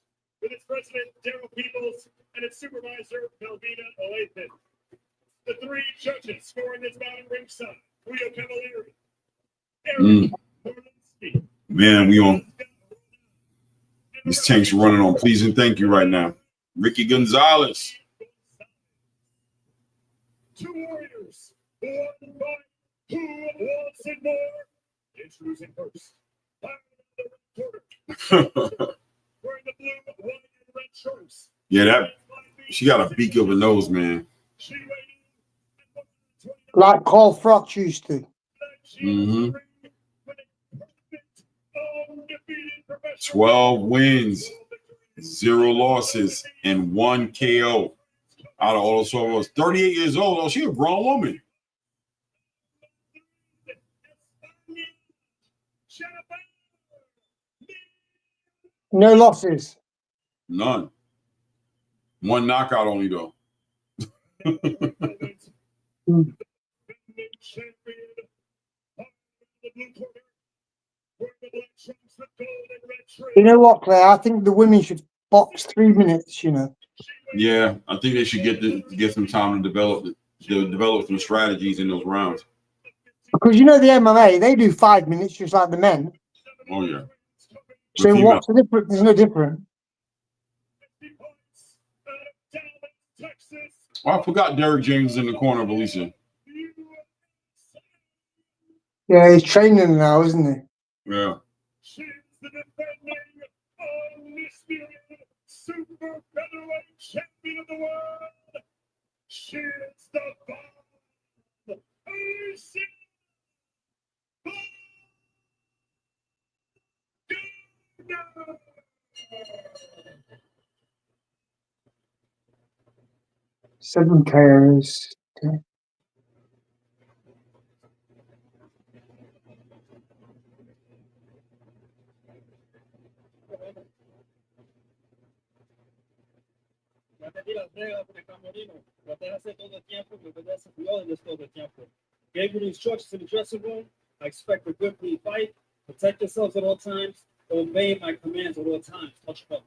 with its president, Daryl Peoples, and its supervisor, Melvina Olathan. The three judges scoring this bout at ringside, Julio Cavalieri, Eric Orlinsky. Man, we on these tanks running on please and thank you right now. Ricky Gonzalez. Two warriors, one fight, who wants it more? Introducing first, wearing the blue, white, and red shorts. Yeah, that she got a beak of a nose, man. Like Carl Froch used to. Mm-hmm. 12 wins, 0 losses, and 1 KO out of all those 12 was 38 years old. Oh, she a grown woman. No losses. None. 1 knockout only, though. You know what, Claire? I think the women should box 3 minutes, you know. Yeah, I think they should get some time to develop some strategies in those rounds. Because you know the MMA, they do 5 minutes just like the men. Oh, yeah. So what's the difference? There's no difference. Oh, I forgot Derek James is in the corner of Alicia. Yeah, he's training now, isn't he? Yeah. She's the defending undisputed super featherweight champion of the world. She is the bomb. Seven KOs. Okay. Gave you the instructions in the dressing room. I expect a good clean fight. Protect yourselves at all times. Obey my commands at all times. Touch ball.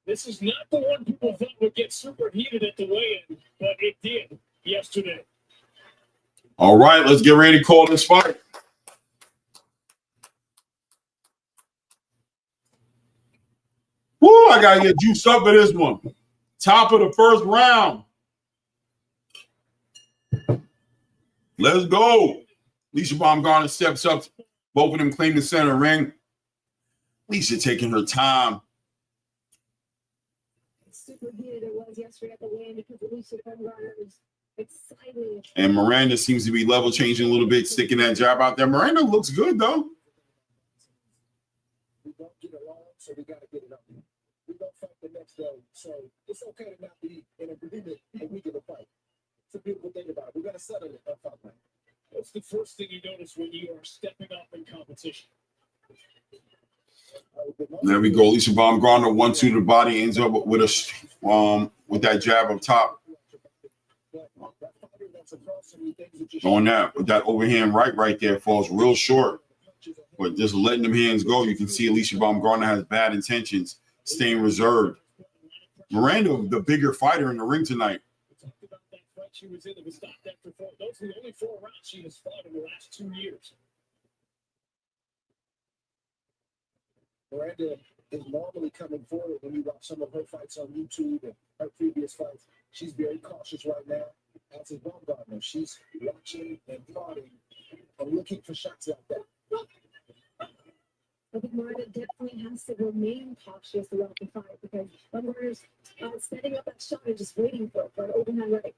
This is not the one people thought would get super heated at the weigh-in, but it did yesterday. All right, let's get ready to call this fight. Woo, I got to get juiced up for this one. Top of the first round. Let's go. Alicia Baumgartner steps up. Both of them claim the center ring. Alicia taking her time. Super heated it was yesterday at the weigh-in because Alicia Baumgartner was excited. And Miranda seems to be level changing a little bit, sticking that jab out there. Miranda looks good, though. We don't get along, so we got to get it up. We don't fight the next day, so it's okay to not be in agreement a week of the fight. It's a beautiful thing about it. We're going to settle it up front. What's the first thing you notice when you are stepping up in competition? There we go. Alicia Baumgartner 1-2 to the body, ends up with a with that jab up top. Going that with that overhand right there falls real short. But just letting them hands go, you can see Alicia Baumgartner has bad intentions, staying reserved. Miranda, the bigger fighter in the ring tonight. She was in, it was stopped after 4. Those are the only 4 rounds she has fought in the last 2 years. Miranda is normally coming forward when you watch some of her fights on YouTube and her previous fights. She's very cautious right now, as is Baumgartner. She's watching and plotting and looking for shots like that. I think Miranda definitely has to remain cautious throughout the fight because Baumgartner's setting up that shot and just waiting for an overhand right.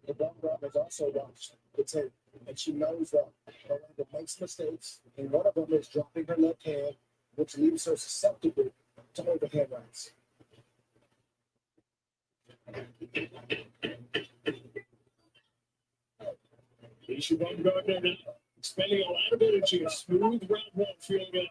The Baumgartner's also watched the tape, and she knows that Miranda makes mistakes, and one of them is dropping her left hand, which leaves her susceptible to overhand rights. Alicia Baumgartner Spending a lot of energy, a smooth round one feeling out.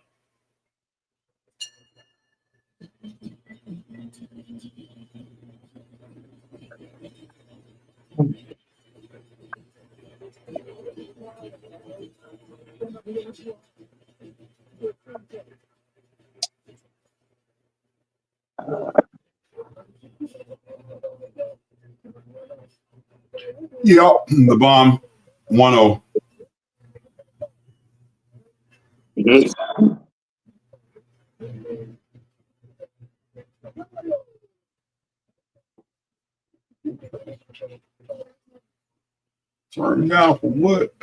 Yep, the bomb 1-0. Turn down for what?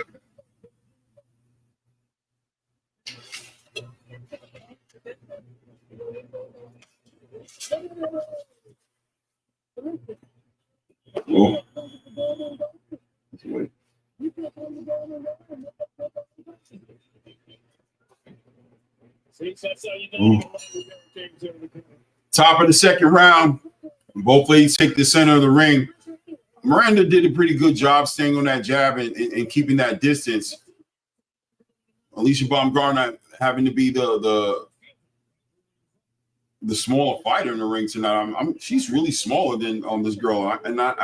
Oh. Top of the second round. Both ladies take the center of the ring. Miranda did a pretty good job staying on that jab and keeping that distance. Alicia Baumgartner having to be the smaller fighter in the ring tonight. She's really smaller than this girl, I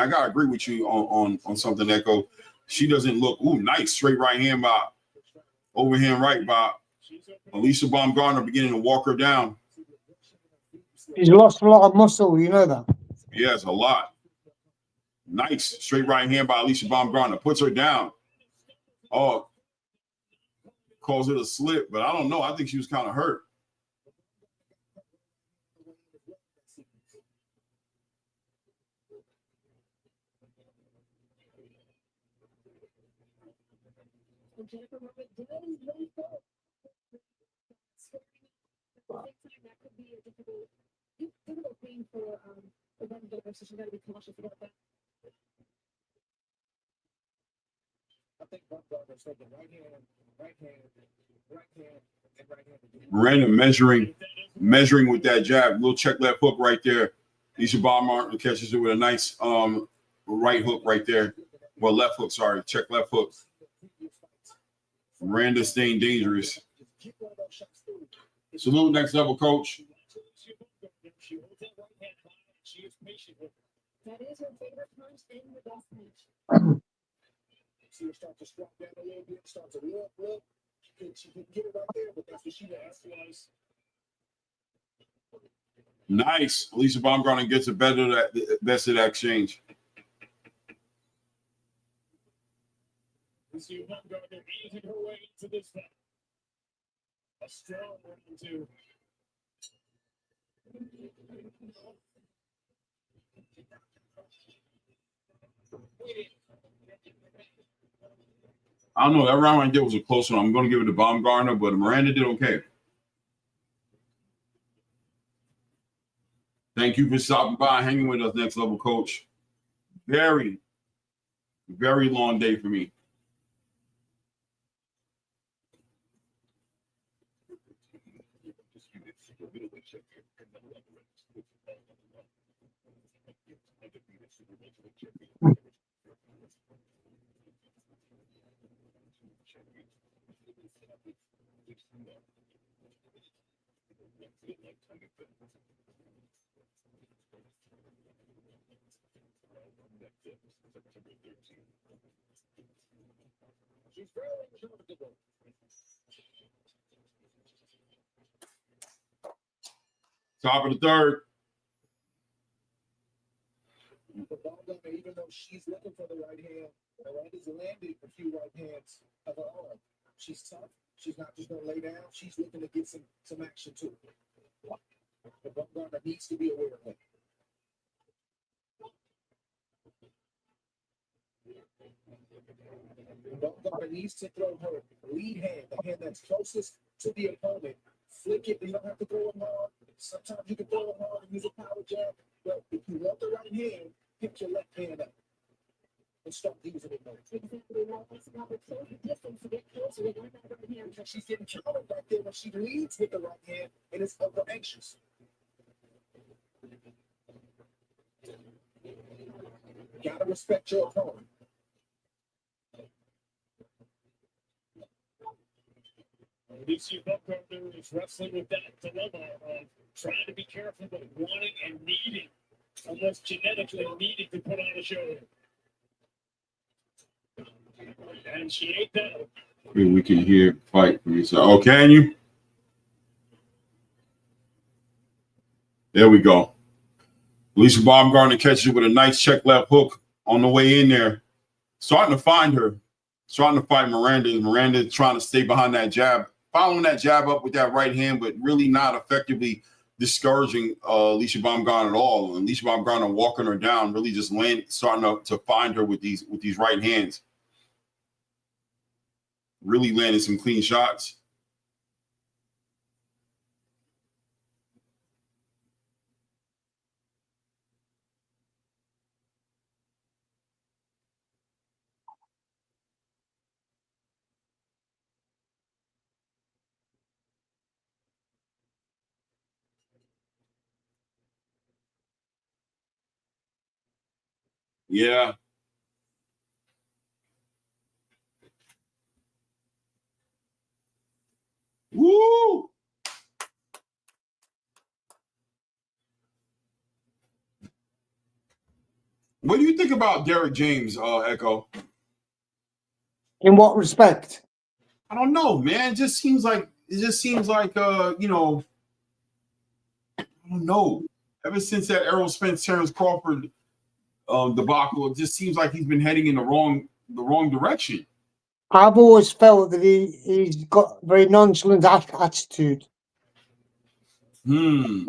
gotta agree with you on something, Echo. She doesn't look nice straight right hand by overhand right by Alicia Baumgartner, beginning to walk her down. He's lost a lot of muscle, you know that. Yes, a lot. Nice straight right hand by Alicia Baumgartner, puts her down. Oh, calls it a slip, but I don't know. I think she was kind of hurt. Miranda measuring with that jab, little check left hook right there. Alicia Baumgartner catches it with a nice right hook right there. Well, left hook, sorry, check left hook. Miranda staying dangerous. Salute, next level coach. That is her favorite punch in the best match. See her start to squat down a little bit, start to look. She can get it right there, but that's what she does. Nice. Alicia Baumgartner gets the best of that exchange. Alicia Baumgartner easing her way into this fight. A strong round two. I don't know. That round right there was a close one. I'm going to give it to Baumgartner, but Miranda did okay. Thank you for stopping by, hanging with us, next level coach. Very, very long day for me. She's very uncomfortable. Top of the third. Even though she's looking for the right hand, Miranda's landed a few right hands of her own. She's tough. She's not just going to lay down. She's looking to get some action too. But Baumgartner needs to be aware of that. Baumgartner needs to throw her lead hand, the hand that's closest to the opponent. Flick it. You don't have to throw it hard. Sometimes you can throw it hard and use a power jab. But if you want the right hand, pick your left hand up and start using it more. She's getting countered right there when she leads with the right hand and it's over anxious. Gotta respect your opponent. Alicia Baumgartner is wrestling with that dilemma of trying to be careful, but wanting and needing, almost genetically needing to put on a show. And she ain't that. We can hear fight from you. So, oh, can you? There we go. Alicia Baumgartner catches you with a nice check left hook on the way in there. Starting to find her. Starting to fight Miranda. Miranda trying to stay behind that jab. Following that jab up with that right hand, but really not effectively discouraging Alicia Baumgartner at all. And Alicia Baumgartner walking her down, really just starting to find her with these right hands. Really landing some clean shots. Yeah. Woo! What do you think about Derek James, Echo? In what respect? I don't know, man. It just seems like you know, I don't know. Ever since that Errol Spence Terrence Crawford debacle, it just seems like he's been heading in the wrong direction. I've always felt that he's got a very nonchalant attitude. Hmm.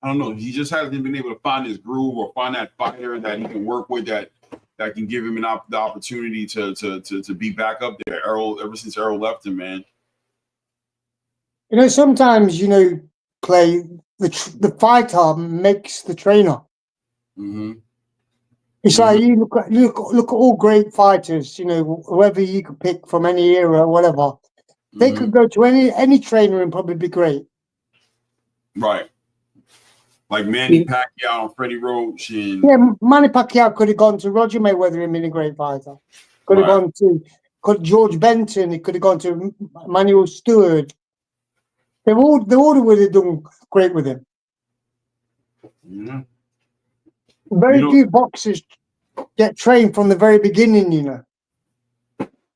I don't know. He just hasn't been able to find his groove or find that fighter that he can work with that can give him the opportunity to be back up there. Ever since Errol left him, man. You know, sometimes, you know, Clay, the fighter makes the trainer. Mm-hmm. It's like you look at all great fighters, you know, whoever you could pick from any era or whatever. They could go to any trainer and probably be great. Right. Like Manny Pacquiao and Freddie Roach. And Manny Pacquiao could have gone to Roger Mayweather and been a great fighter. Could have gone to George Benton. He could have gone to Manuel Stewart. They all would have done great with him. Yeah. Very few boxers get trained from the very beginning, you know.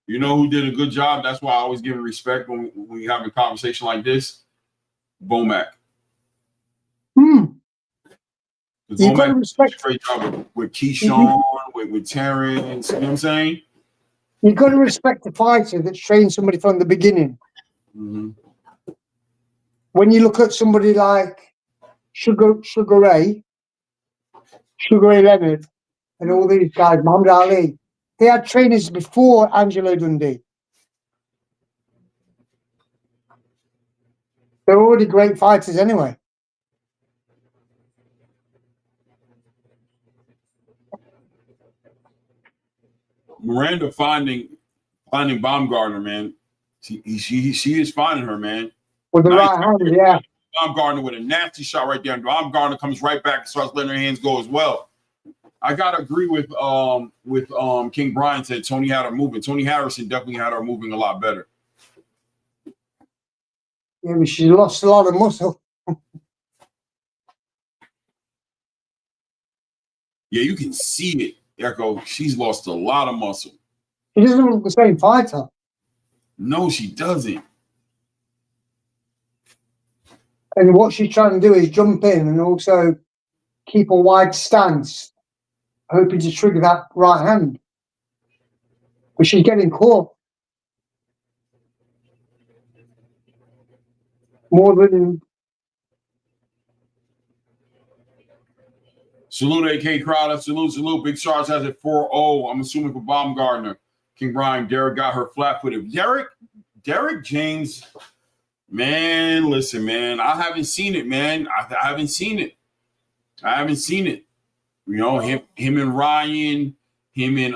You know who did a good job? That's why I always give him respect when we have a conversation like this? Bomac. You got to respect. Great job with Keyshawn, with Terrence. You know what I'm saying? You got to respect the fighter that's trained somebody from the beginning. Mm-hmm. When you look at somebody like Sugar Ray Leonard, and all these guys, Muhammad Ali, they had trainers before Angelo Dundee. They're already great fighters anyway. Miranda finding Baumgartner, man. She is finding her, man. With the right hand, yeah. Baumgartner with a nasty shot right there. And Baumgartner comes right back and starts letting her hands go as well. I gotta agree with King Brian said Tony had her moving. Tony Harrison definitely had her moving a lot better. Yeah, but she lost a lot of muscle. Yeah, you can see it, Echo. She's lost a lot of muscle. She doesn't look the same fighter. No, she doesn't. And what she's trying to do is jump in and also keep a wide stance, hoping to trigger that right hand. But she's getting caught. More than... Salute, AK Crowder. Salute. Big Charge has it 4-0. I'm assuming for Baumgartner. King Brian, Derek got her flat-footed. Derek James, man, listen, man. I haven't seen it, man. I haven't seen it. You know, him and Ryan, him and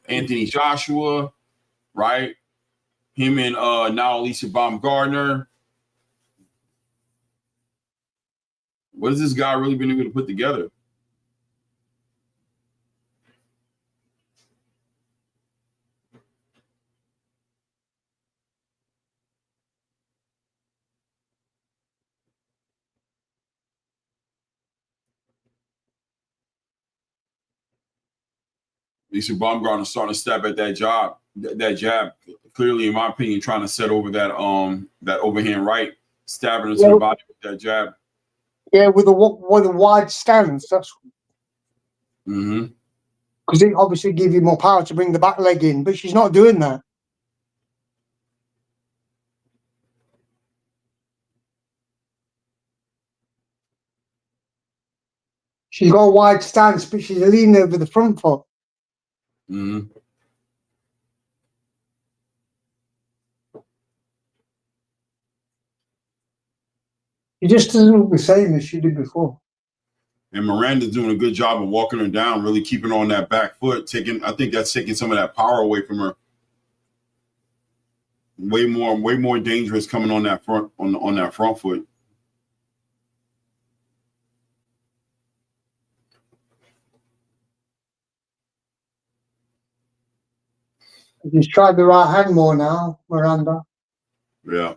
Anthony Joshua, right? Him and now Alicia Baumgartner. What has this guy really been able to put together? Lisa Baumgartner starting to step at that jab. Clearly, in my opinion, trying to set over that overhand right, stabbing her to the body with that jab. Yeah, with a wide stance. That's because it obviously gives you more power to bring the back leg in, but she's not doing that. She's got a wide stance, but she's leaning over the front foot. She just doesn't look the same as she did before. And Miranda's doing a good job of walking her down, really keeping her on that back foot. I think that's taking some of that power away from her. Way more dangerous coming on that front on that front foot. She's tried the right hand more now, Miranda. Yeah.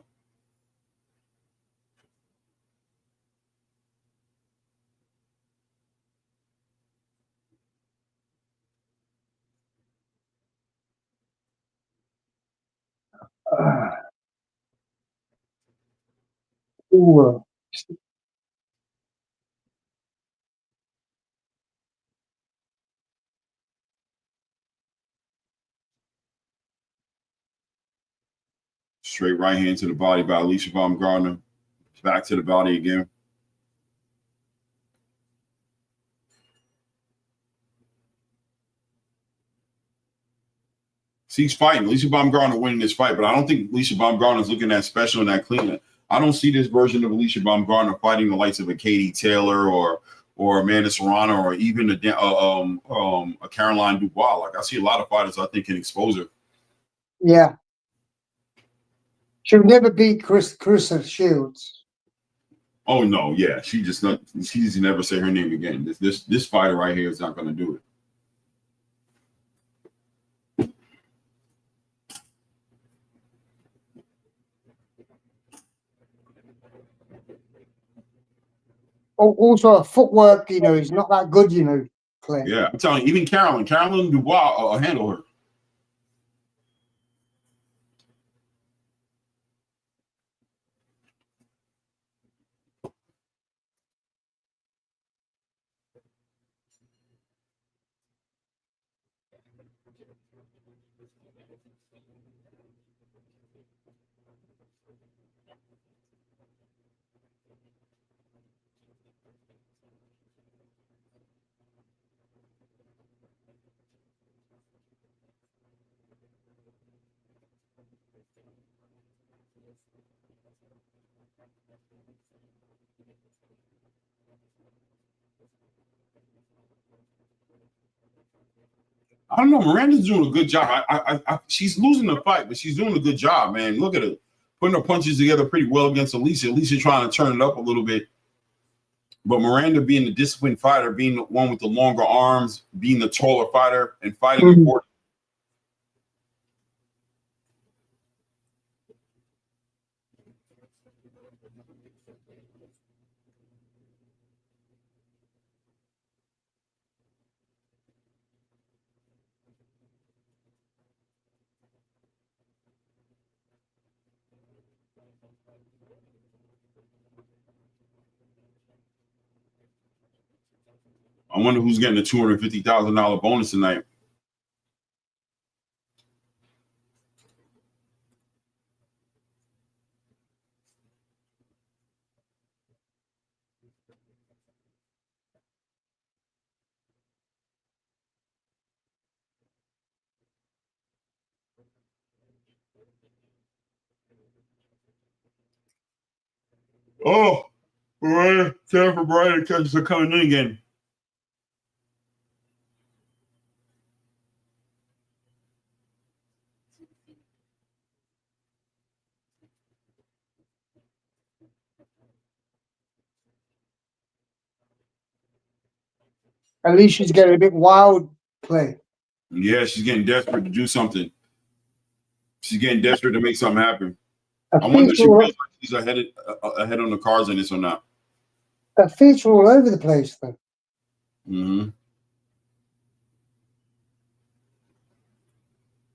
Ooh. Straight right hand to the body by Alicia Baumgartner. Back to the body again. She's fighting. Alicia Baumgartner winning this fight, but I don't think Alicia Baumgartner is looking that special and that clean. I don't see this version of Alicia Baumgartner fighting the likes of a Katy Taylor or Amanda Serrano or even a Caroline Dubois. Like I see a lot of fighters I think can expose her. Yeah. She'll never beat Carissa Shields. Oh no, yeah. She's never say her name again. This fighter right here is not gonna do it. Also, her footwork, is not that good, Clay. Yeah, I'm telling you, even Caroline Dubois handle her. I don't know. Miranda's doing a good job. She's losing the fight, but she's doing a good job, man. Look at her putting her punches together pretty well against Alicia. Alicia trying to turn it up a little bit. But Miranda being the disciplined fighter, being the one with the longer arms, being the taller fighter, and fighting important. I wonder who's getting the $250,000 bonus tonight. Oh, Brian, time for Brian to catch the coming in again. At least she's getting a bit wild, Clay. Yeah, she's getting desperate to do something. She's getting desperate to make something happen. Her I wonder if feet she are feels like she's ahead on the cards in this or not. her feet are all over the place, though. Mm-hmm.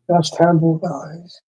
That's terrible, guys.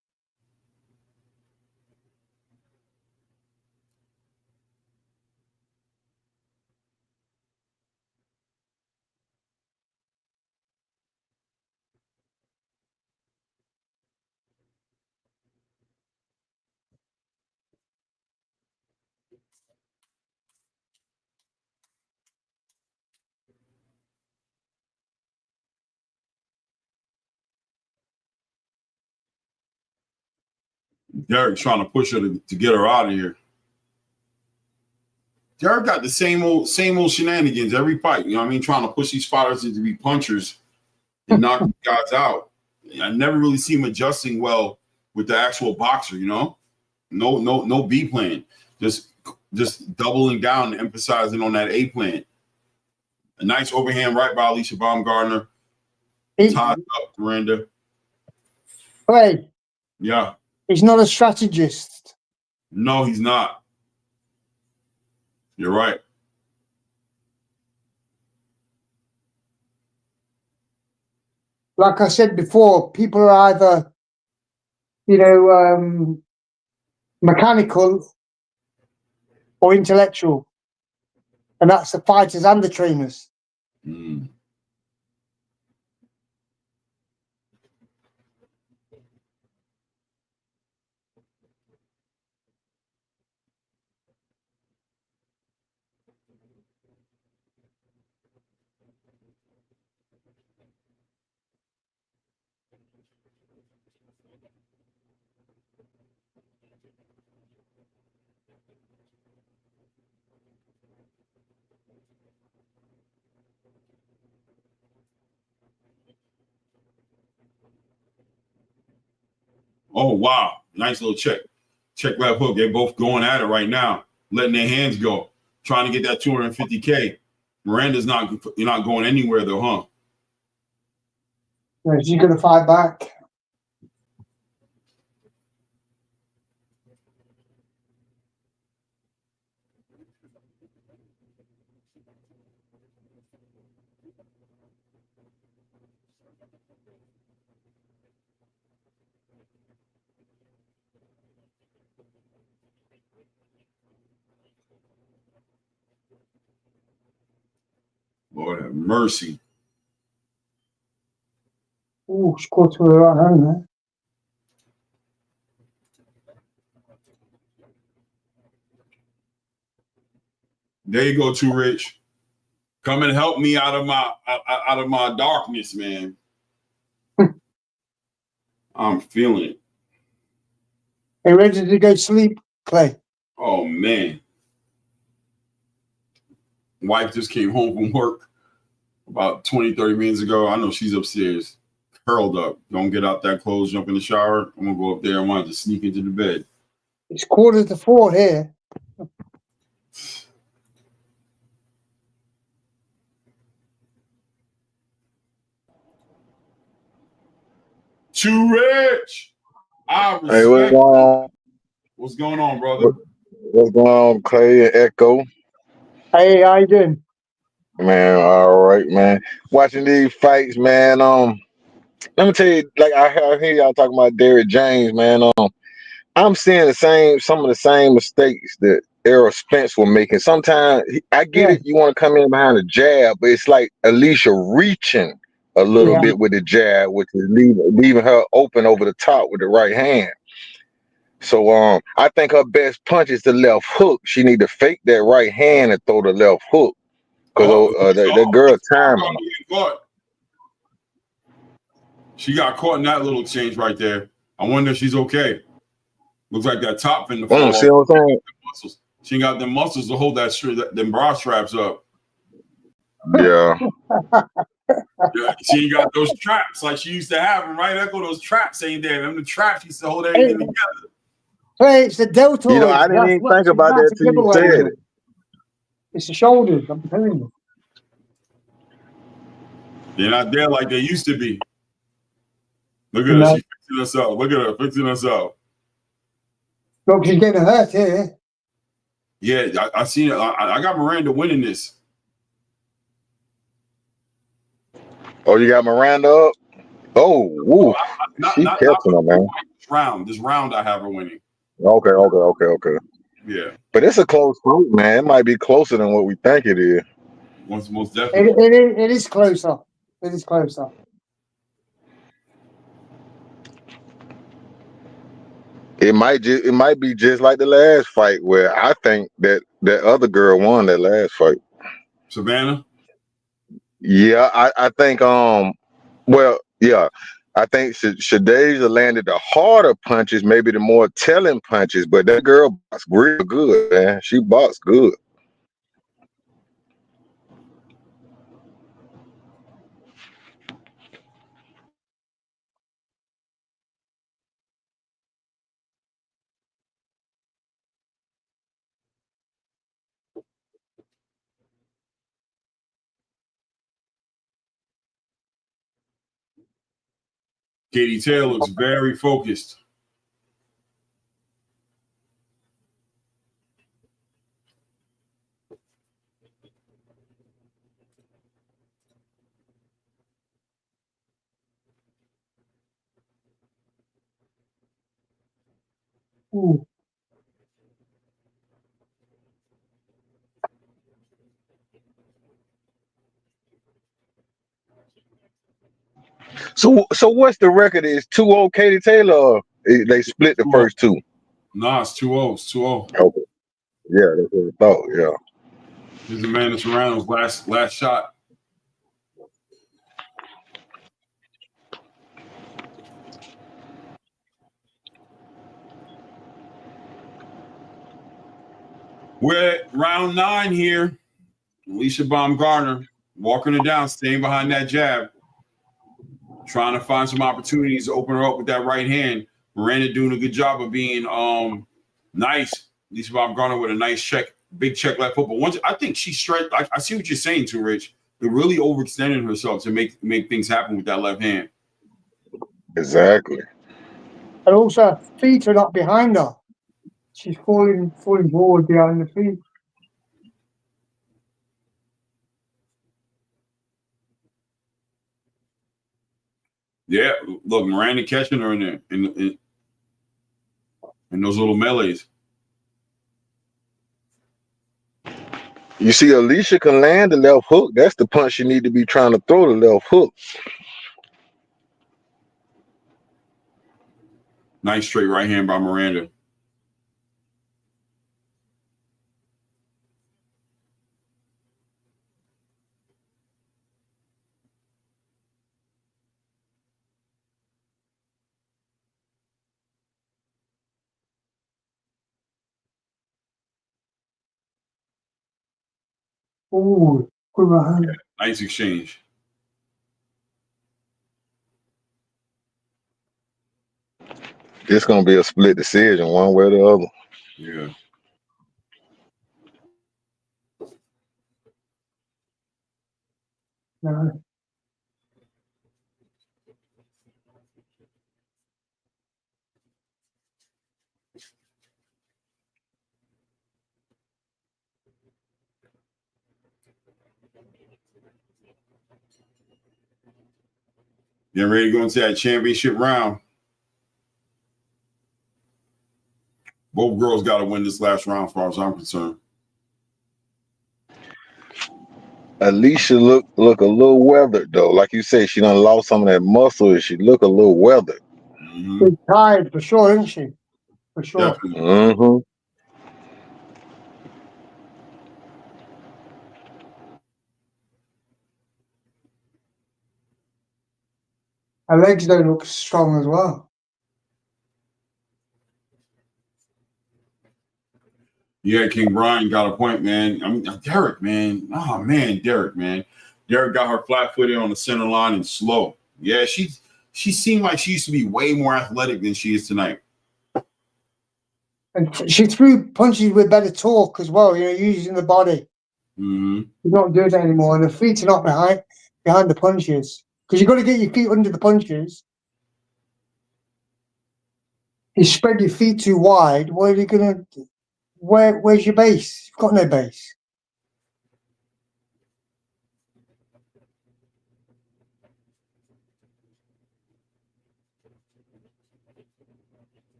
Derek's trying to push her to get her out of here. Derek got the same old shenanigans every fight. You know what I mean? Trying to push these fighters to be punchers and knock guys out. I never really see him adjusting well with the actual boxer. You know, no B plan. Just doubling down and emphasizing on that A plan. A nice overhand right by Alicia Baumgardner. Tied up, Miranda. Clay. Yeah. He's not a strategist. No, he's not. You're right. Like I said before, people are either, mechanical or intellectual. And that's the fighters and the trainers. Mm. Oh, wow. Nice little check left hook. They're both going at it right now, letting their hands go, trying to get that 250K. Miranda's not going anywhere, though, huh? Yeah, she's going to fight back. Lord have mercy. Ooh, she caught to her right hand there. There you go, Too Rich. Come and help me out of my darkness, man. I'm feeling it. Are you ready to go to sleep, Clay? Oh, man. Wife just came home from work about 20, 30 minutes ago. I know she's upstairs, curled up. Don't get out that clothes, jump in the shower. I'm going to go up there. I want to sneak into the bed. It's 3:45 here. Too Rich. I respect. Hey, what's going on? What's going on, brother? What's going on, Clay and Echo? Hey, how you doing? Man, all right, man. Watching these fights, man. Let me tell you, like I hear y'all talking about Derrick James, man. I'm seeing some of the same mistakes that Errol Spence were making. Sometimes I get it, you want to come in behind the jab, but it's like Alicia reaching a little bit with the jab, which is leaving her open over the top with the right hand. So I think her best punch is the left hook. She need to fake that right hand and throw the left hook. Because that girl timing. She got caught in that little exchange right there. I wonder if she's okay. Looks like that top fin the fall. See what I'm saying? She ain't got them muscles to hold them bra straps up. Yeah. Yeah, she ain't got those traps like she used to have them, right? Echo, those traps ain't there. Them the traps used to hold everything together. Hey, it's the deltoid. You know, I didn't even think about that till you said it. It's the shoulders, I'm telling you. They're not there like they used to be. Look at her. No. She's fixing us up. Look at her fixing us up. Look, she's getting hurt here. Yeah, I seen it. I got Miranda winning this. Oh, you got Miranda up? Oh, woo. She catching her, man. This round I have her winning. Okay. Yeah. But it's a close fight, man. It might be closer than what we think it is. Most definitely. It is closer. It is closer. It might be just like the last fight where I think that other girl won that last fight. Savannah? Yeah, I think I think Shadeja landed the harder punches, maybe the more telling punches, but that girl boxed real good, man. She boxed good. Katy Taylor looks very focused. Ooh. So what's the record? Is 2-0 Katy Taylor, or they split the first two? Nah, it's 2-0. It's 2-0. Okay. Yeah, that's what I thought. Yeah. Here's Amanda Serrano's last shot. We're at round 9 here. Alicia Baumgartner walking her down, staying behind that jab, trying to find some opportunities to open her up with that right hand. Miranda doing a good job of being nice. Alicia Baumgartner with a nice big check left hook. But once I think she stretched. I see what you're saying too, Rich. They're really overextending herself to make things happen with that left hand. Exactly. And also, her feet are not behind her. She's falling forward behind the feet. Yeah, look, Miranda catching her in there in those little melees. You see, Alicia can land the left hook. That's the punch you need to be trying to throw, the left hook. Nice straight right hand by Miranda. Ooh, good right. Nice exchange. It's gonna be a split decision, one way or the other. Yeah. No. Getting ready to go into that championship round. Both girls got to win this last round, as far as I'm concerned. Alicia look a little weathered though. Like you said, she done lost some of that muscle and she look a little weathered. Mm-hmm. She's tired for sure, isn't she? For sure. Definitely. Mm-hmm. Her legs don't look strong as well. Yeah, King Brian got a point, man. I mean, Derek, man. Oh, man, Derek, man. Derek got her flat-footed on the center line and slow. Yeah, she seemed like she used to be way more athletic than she is tonight. And she threw punches with better torque as well, using the body. Mm-hmm. She's not doing that anymore. And the feet are not behind the punches. Because you've got to get your feet under the punches. You spread your feet too wide, where are you going to... Where's your base? You've got no base.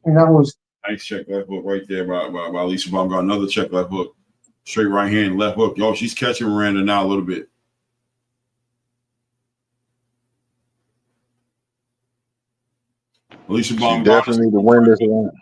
And that was... Nice check left hook right there by Alicia Baumgartner. Another check left hook. Straight right hand, left hook. Yo, she's catching Miranda now a little bit. Alicia She Baumgartner. definitely need to win this round.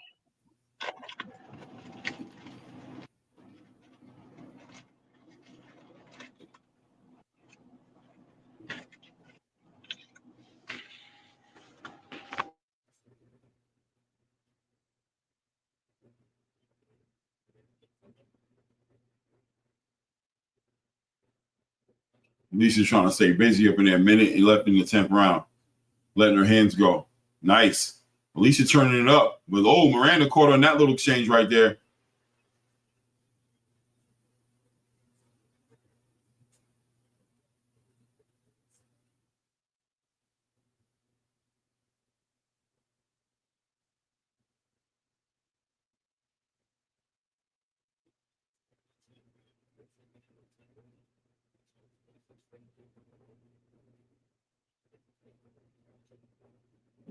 Alicia's trying to stay busy up in there. Minute left in the 10th round. Letting her hands go. Nice. Alicia turning it up. But Miranda caught on that little exchange right there.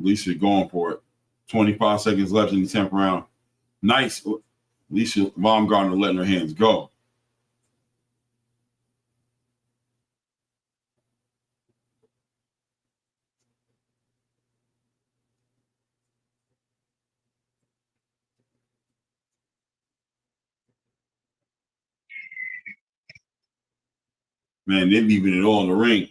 Alicia going for it. 25 seconds left in the 10th round. Nice. Alicia Baumgartner letting her hands go. Man, they're leaving it all in the ring.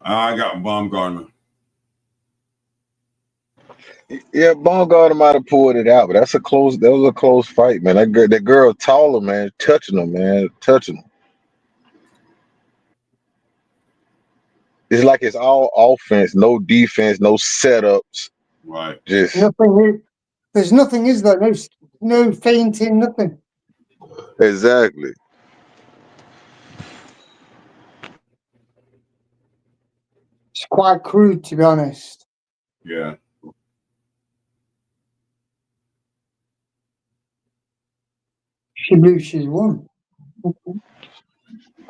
I got Baumgartner. Yeah, Baumgartner might have pulled it out, but that was a close fight, man. That girl taller, man, touching him, man, touching him. It's like it's all offense, no defense, no setups. Right. Just nothing. There's nothing, is there? No feinting, nothing. Exactly. It's quite crude, to be honest. Yeah. She believes she's won.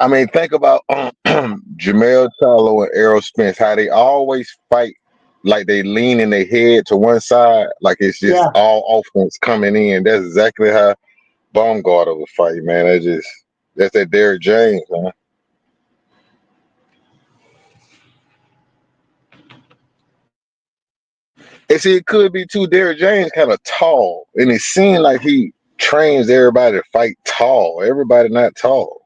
I mean, think about Jamel Charlo and Errol Spence, how they always fight like they leaning their head to one side, like it's just all offense coming in. That's exactly how Baumgartner was fighting, man. That's that Derrick James, man. And see, it could be too. Derrick James kind of tall, and it seemed like he trains everybody to fight tall. Everybody not tall.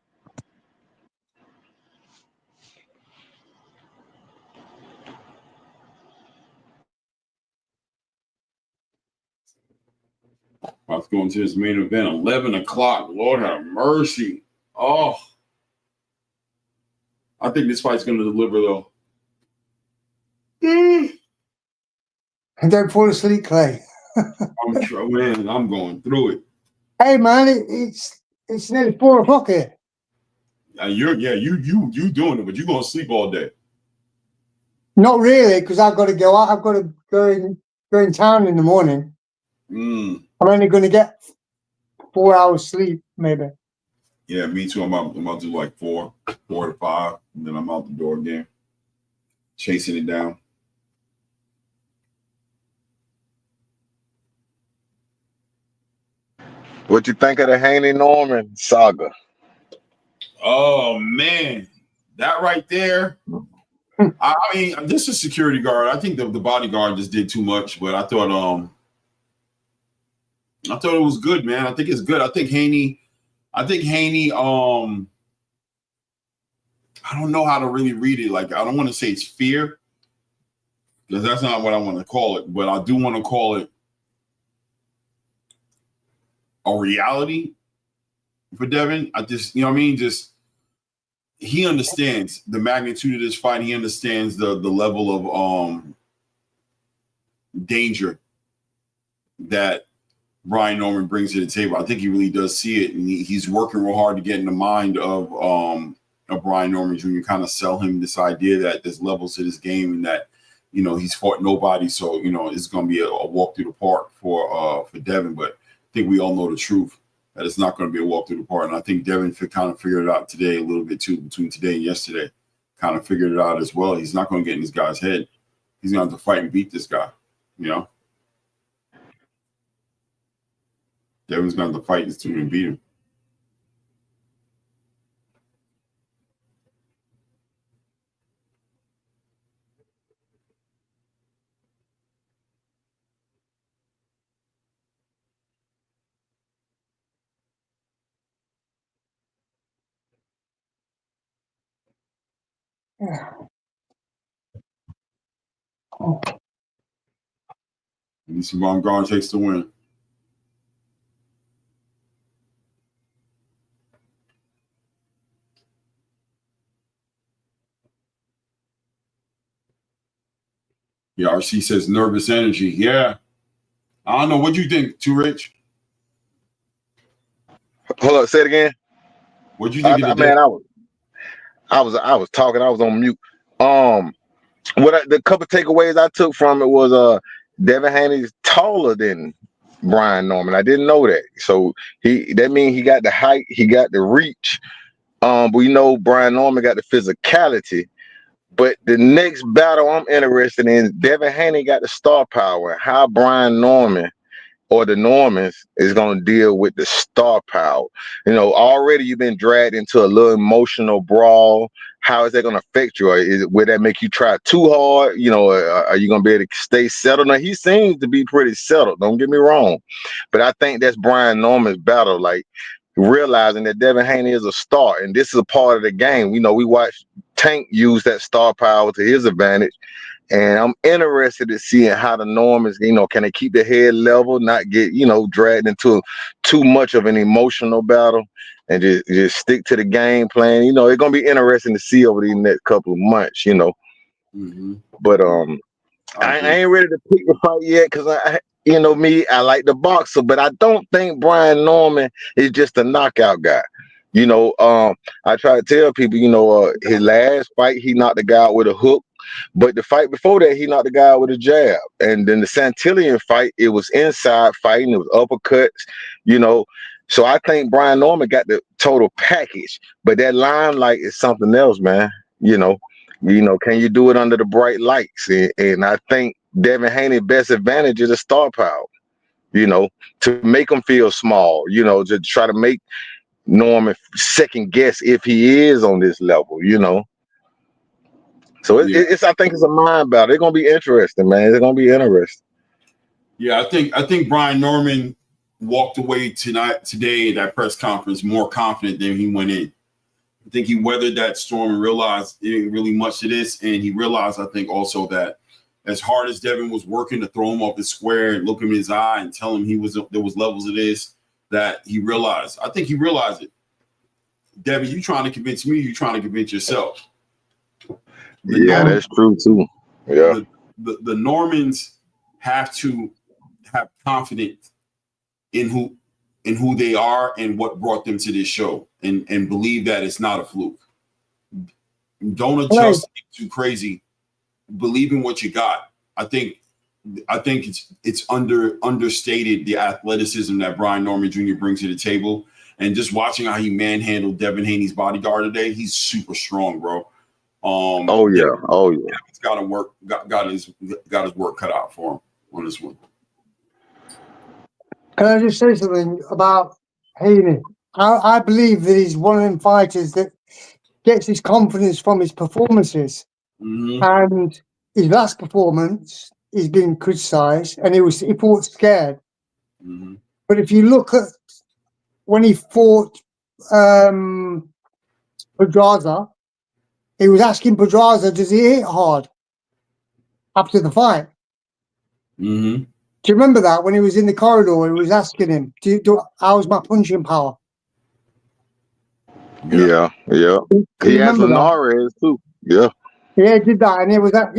Let's go into this main event. 11 o'clock. Lord have mercy. Oh. I think this fight's going to deliver, though. And don't fall asleep, Clay. I'm going through it. Hey, man, it's nearly 4 o'clock here. You doing it, but you're going to sleep all day. Not really, because I've got to go out. I've got to go in town in the morning. I'm only going to get 4 hours sleep, maybe. Yeah, me too. I'm about to do like 4 to 5, and then I'm out the door again, chasing it down. What you think of the Haney Norman saga? Oh man, that right there. I mean, this is security guard. I think the bodyguard just did too much, but I thought it was good, man. I think it's good. I think Haney, I don't know how to really read it. Like, I don't want to say it's fear, because that's not what I want to call it, but I do want to call it a reality for Devin. I just, you know what I mean? Just, he understands the magnitude of this fight. He understands the level of danger that Brian Norman brings to the table. I think he really does see it, and he's working real hard to get in the mind of Brian Norman Jr. Kind of sell him this idea that there's levels to this game, and that he's fought nobody, so it's going to be a walk through the park for Devin. But I think we all know the truth that it's not going to be a walk through the park, and I think Devin kind of figured it out today a little bit too. Between today and yesterday, kind of figured it out as well. He's not going to get in this guy's head. He's going to have to fight and beat this guy. Devin's going to have to fight this dude and beat him. And Savon Garn takes the win. Yeah, RC says nervous energy. Yeah. I don't know. What do you think, Too Rich? Hold up, say it again. What do you think of the man, I was talking, I was on mute. The couple takeaways I took from it was Devin Haney's taller than Brian Norman. I didn't know that. So that means he got the height, he got the reach. We know Brian Norman got the physicality. But the next battle I'm interested in, Devin Haney got the star power. How Brian Norman or the Normans is going to deal with the star power. Already you've been dragged into a little emotional brawl. How is that going to affect you? Will that make you try too hard? Are you going to be able to stay settled? Now, he seems to be pretty settled. Don't get me wrong. But I think that's Brian Norman's battle, like realizing that Devin Haney is a star. And this is a part of the game. We watched Tank use that star power to his advantage. And I'm interested in seeing how the Normans, can they keep their head level, not get, dragged into too much of an emotional battle, and just stick to the game plan. It's going to be interesting to see over the next couple of months, Mm-hmm. But I ain't ready to pick the fight yet because I like the boxer, but I don't think Brian Norman is just a knockout guy. I try to tell people, his last fight, he knocked the guy out with a hook. But the fight before that, he knocked the guy out with a jab. And then the Santillan fight, it was inside fighting. It was uppercuts, So I think Brian Norman got the total package. But that limelight is something else, man. Can you do it under the bright lights? And I think Devin Haney's best advantage is the star power, to make him feel small, to try to make Norman second guess if he is on this level, So it's I think it's a mind battle. It's gonna be interesting, man. It's gonna be interesting. Yeah, I think Brian Norman walked away today at that press conference more confident than he went in. I think he weathered that storm and realized it ain't really much to this. And he realized, I think, also that as hard as Devin was working to throw him off the square and look him in his eye and tell him there was levels of this, that he realized. I think he realized it. Devin, you trying to convince me, you trying to convince yourself. That's true too. Yeah. The Normans have to have confidence in who they are and what brought them to this show, and believe that it's not a fluke. Don't adjust too crazy. Believe in what you got. I think it's understated the athleticism that Brian Norman Jr. brings to the table, and just watching how he manhandled Devin Haney's bodyguard today, he's super strong, bro. He's got to work. Got his work cut out for him on this one. Can I just say something about Haney? I believe that he's one of them fighters that gets his confidence from his performances. Mm-hmm. And his last performance, he's been criticised, and he fought scared. Mm-hmm. But if you look at when he fought Pedraza, he was asking Pedraza, does he hit hard after the fight? Mm-hmm. Do you remember that when he was in the corridor? He was asking him, how's my punching power? Yeah. He asked Linares too. Yeah, he did that, and it was that.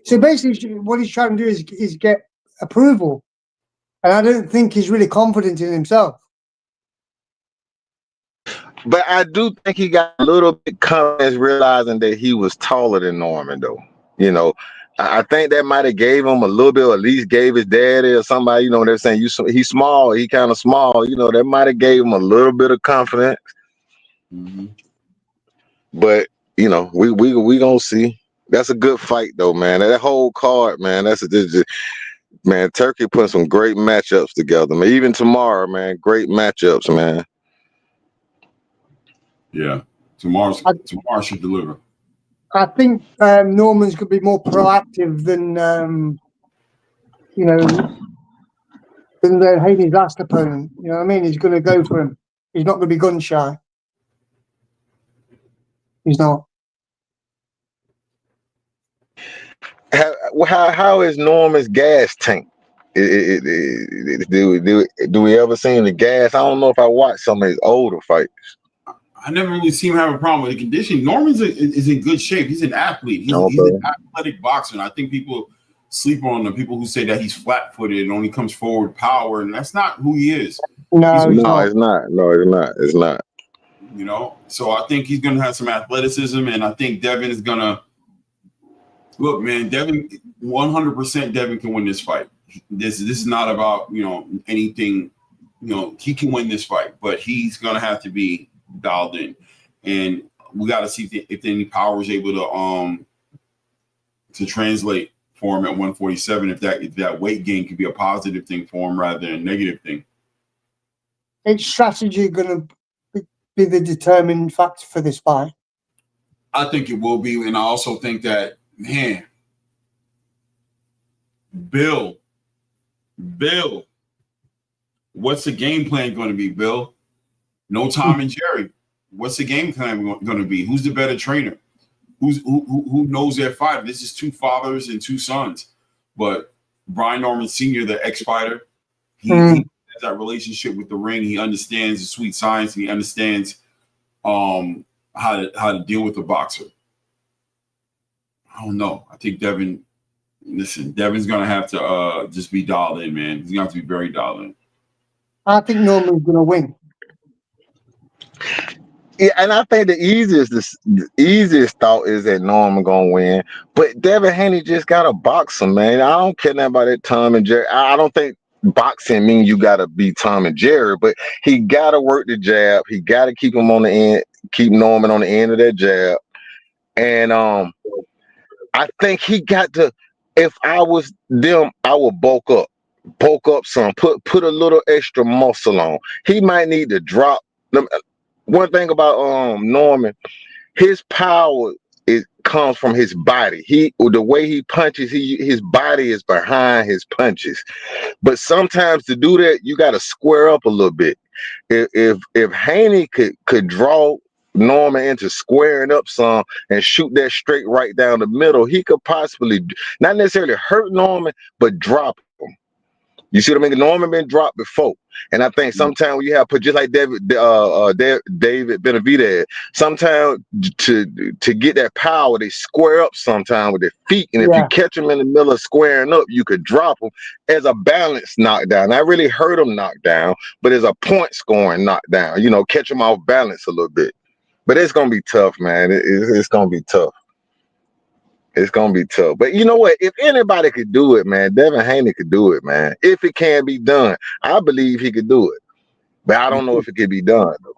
So basically, what he's trying to do is get approval. And I don't think he's really confident in himself. But I do think he got a little bit confidence realizing that he was taller than Norman, though. You know, I think that might have gave him a little bit, or at least gave his daddy or somebody, you know, they're saying he's small, he kind of small, you know, that might have gave him a little bit of confidence. Mm-hmm. But, you know, we gonna see. That's a good fight, though, man. That whole card, man, man, Turkey put some great matchups together, man. Even tomorrow, man, great matchups, man. Yeah, tomorrow should deliver. I think Norman's going to be more proactive than you know, than Haney's last opponent. You know what I mean? He's going to go for him. He's not going to be gun shy. He's not. How is Norman's gas tank? Do we ever seen the gas? I don't know if I watched some of his older fights. I never really seen him have a problem with the conditioning. Norman's is in good shape. He's an athlete. He's an athletic boxer. And I think people sleep on the people who say that he's flat-footed and only comes forward power, and that's not who he is. No, it's not. No, it's not. It's not. You know, so I think he's going to have some athleticism, and I think Devin is going to look, man. Devin, 100%. Devin can win this fight. This is not about, you know, anything. You know, he can win this fight, but he's going to have to be dialed in, and we got to see if any power is able to translate for him at 147. If that weight gain could be a positive thing for him rather than a negative thing. Is strategy going to be the determining factor for this fight? I think it will be, and I also think that, man, Bill, what's the game plan going to be, Bill? No Tom and Jerry. What's the game plan going to be? Who's the better trainer? Who knows their fight? This is two fathers and two sons. But Brian Norman Sr., the ex-fighter, he has that relationship with the ring. He understands the sweet science, and he understands how to deal with the boxer. I don't know. I think Devin's going to have to just be dialed in, man. He's going to have to be very dialed in. I think Norman's going to win. Yeah, and I think the easiest thought is that Norman gonna win. But Devin Haney just got to box him, man. I don't care nothing about that Tom and Jerry. I don't think boxing means you got to be Tom and Jerry, but he got to work the jab. He got to keep him on the end, keep Norman on the end of that jab. And I think he got to. If I was them, I would bulk up some, put a little extra muscle on. He might need to drop. One thing about Norman, his power comes from his body. The way he punches, his body is behind his punches. But sometimes to do that, you got to square up a little bit. If Haney could draw Norman into squaring up some and shoot that straight right down the middle, he could possibly not necessarily hurt Norman, but drop him. You see what I mean? Norman been dropped before, and I think sometimes when you have put just like David Benavidez, sometimes to get that power, they square up sometimes with their feet, and if you catch them in the middle of squaring up, you could drop them as a balance knockdown. Not really hurt them knockdown, but as a point scoring knockdown. You know, catch them off balance a little bit. But it's gonna be tough, man. It's gonna be tough. It's gonna be tough. But you know what? If anybody could do it, man, Devin Haney could do it, man. If it can be done, I believe he could do it. But I don't know if it can be done, though.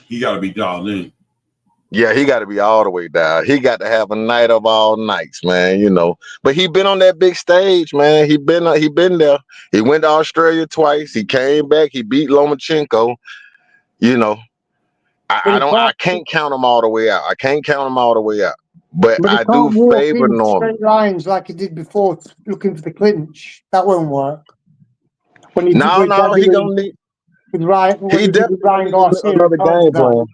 He got to be dialed in. Yeah, he got to be all the way down. He got to have a night of all nights, man. You know. But he been on that big stage, man. He been there. He went to Australia twice. He came back. He beat Lomachenko. You know. I can't count him all the way out. But I do favor Norman. Straight lines like he did before, looking for the clinch. That won't work. When he he gonna need. He definitely needs another game plan.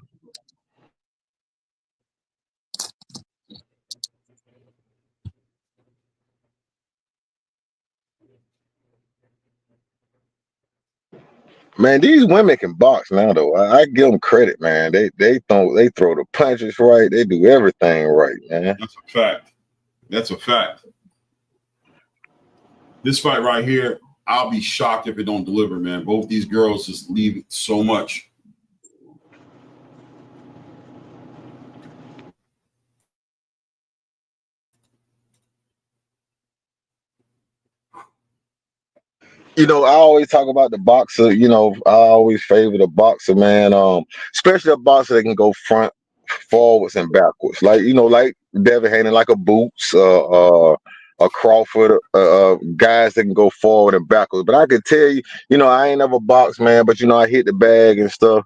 Man, these women can box now, though. I give them credit, man. They throw the punches right. They do everything right, man. That's a fact. This fight right here, I'll be shocked if it don't deliver, man. Both these girls just leave so much. You know, I always talk about the boxer. You know, I always favor the boxer, man. Especially a boxer that can go front, forwards, and backwards. Like like Devin Haney, like a Boots, a Crawford, guys that can go forward and backwards. But I could tell you, I ain't never boxed, man. But I hit the bag and stuff.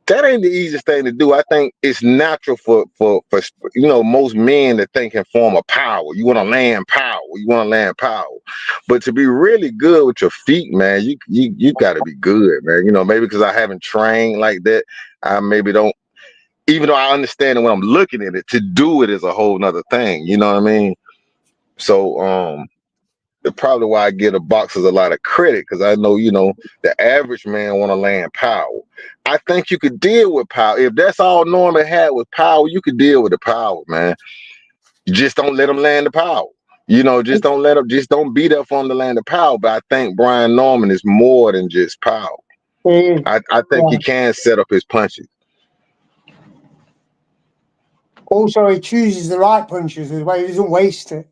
That ain't the easiest thing to do. I think it's natural for most men to think in form of power. You want to land power. You want to land power. But to be really good with your feet, man, you got to be good, man. Maybe because I haven't trained like that, I maybe don't. Even though I understand it when I'm looking at it, to do it is a whole nother thing. You know what I mean? So probably why I give the boxers a lot of credit, because I know the average man want to land power. I think you could deal with power if that's all Norman had was power. You could deal with the power, man. You just don't let him land the power. Just don't let him. Just don't beat up on the land of power. But I think Brian Norman is more than just power. I think he can set up his punches. Also, he chooses the right punches as well. He doesn't waste it.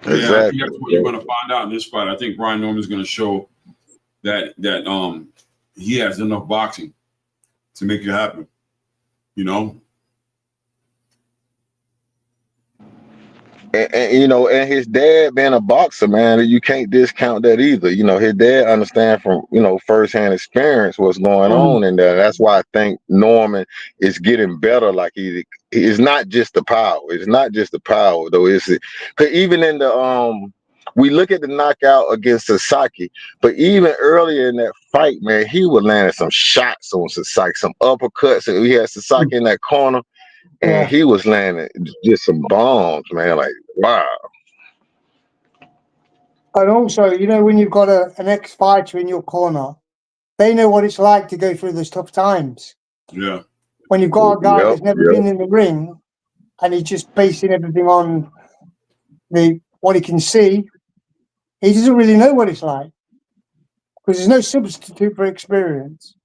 Exactly. Yeah, I think that's what you're going to find out in this fight. I think Brian Norman is going to show that he has enough boxing to make it happen. And his dad being a boxer, man, you can't discount that either. His dad understand from firsthand experience what's going on, and that's why I think Norman is getting better. Like it's not just the power. It's not just the power though. It's because even in the we look at the knockout against Sasaki, but even earlier in that fight, man, he was landing some shots on Sasaki, some uppercuts, and we had Sasaki in that corner. And he was landing just some bombs, man. Like, wow. And also, when you've got an ex-fighter in your corner, they know what it's like to go through those tough times. Yeah. When you've got a guy that's never been in the ring and he's just basing everything on what he can see, he doesn't really know what it's like. Because there's no substitute for experience.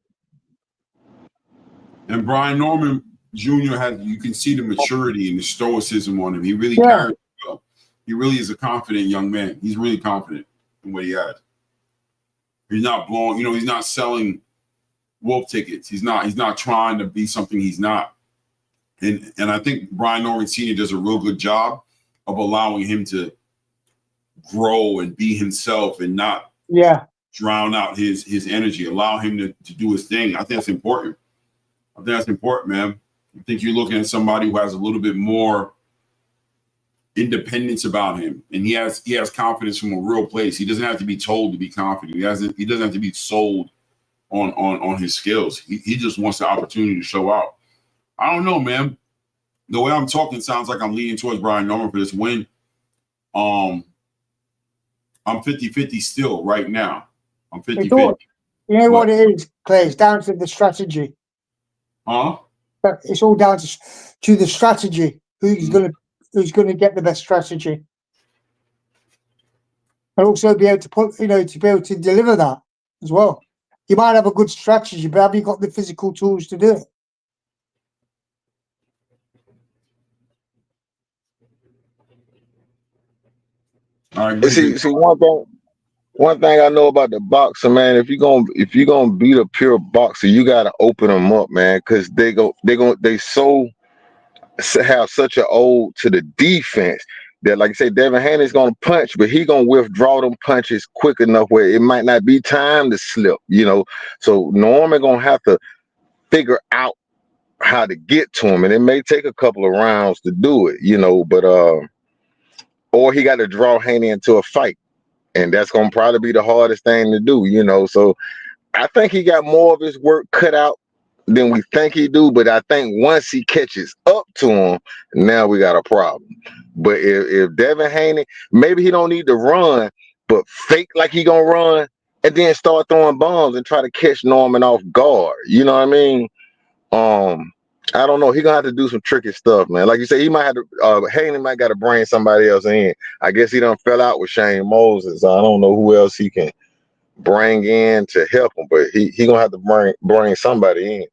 And Brian Norman Jr. you can see the maturity and the stoicism on him. He really carries well. He really is a confident young man. He's really confident in what he has. He's not blowing, he's not selling wolf tickets. He's not trying to be something he's not. And I think Brian Norman Sr. does a real good job of allowing him to grow and be himself and not drown out his energy. Allow him to do his thing. I think that's important. Man. I think you're looking at somebody who has a little bit more independence about him, and he has confidence from a real place. He doesn't have to be told to be confident. He doesn't have to be sold on his skills. He just wants the opportunity to show out. I don't know, man. The way I'm talking sounds like I'm leaning towards Brian Norman for this win. I'm 50-50 still right now. I'm 50-50. You know what it is, Clay? It's down to the strategy. Huh? It's all down to the strategy. Who's gonna get the best strategy, and also be able to deliver that as well. You might have a good strategy, but have you got the physical tools to do it? See, one thing I know about the boxer, man, if you're gonna beat a pure boxer, you gotta open them up, man, because they have such an ode to the defense that, like I say, Devin Haney's gonna punch, but he gonna withdraw them punches quick enough where it might not be time to slip, So Norman gonna have to figure out how to get to him, and it may take a couple of rounds to do it, but or he got to draw Haney into a fight. And that's going to probably be the hardest thing to do, So I think he got more of his work cut out than we think he do. But I think once he catches up to him, now we got a problem. But if Devin Haney, maybe he don't need to run, but fake like he going to run and then start throwing bombs and try to catch Norman off guard. You know what I mean? I don't know. He gonna have to do some tricky stuff, man. Like you say, he might have to. Haney might got to bring somebody else in. I guess he done fell out with Shane Moses. I don't know who else he can bring in to help him, but he gonna have to bring somebody in.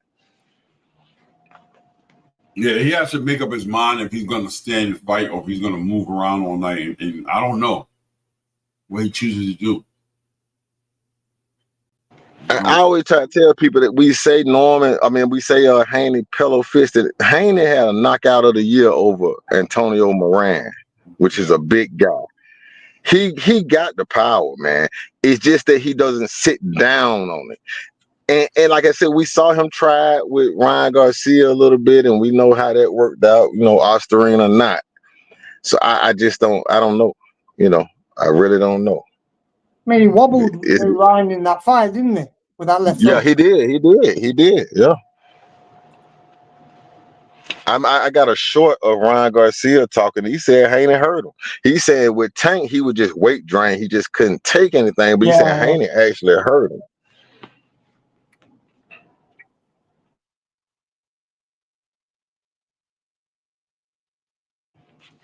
Yeah, he has to make up his mind if he's gonna stand and fight or if he's gonna move around all night. And I don't know what he chooses to do. I always try to tell people that we say we say Haney pillow fisted. Haney had a knockout of the year over Antonio Moran, which is a big guy. He got the power, man. It's just that he doesn't sit down on it. And like I said, we saw him try it with Ryan Garcia a little bit, and we know how that worked out, Osterine or not. So I just don't know. I really don't know. I mean, he wobbled Ryan in that fight, didn't he? With that left Yeah, hook. he did. Yeah. I got a short of Ryan Garcia talking. He said Haney hurt him. He said with Tank, he would just weight drain. He just couldn't take anything. But he said Haney actually hurt him.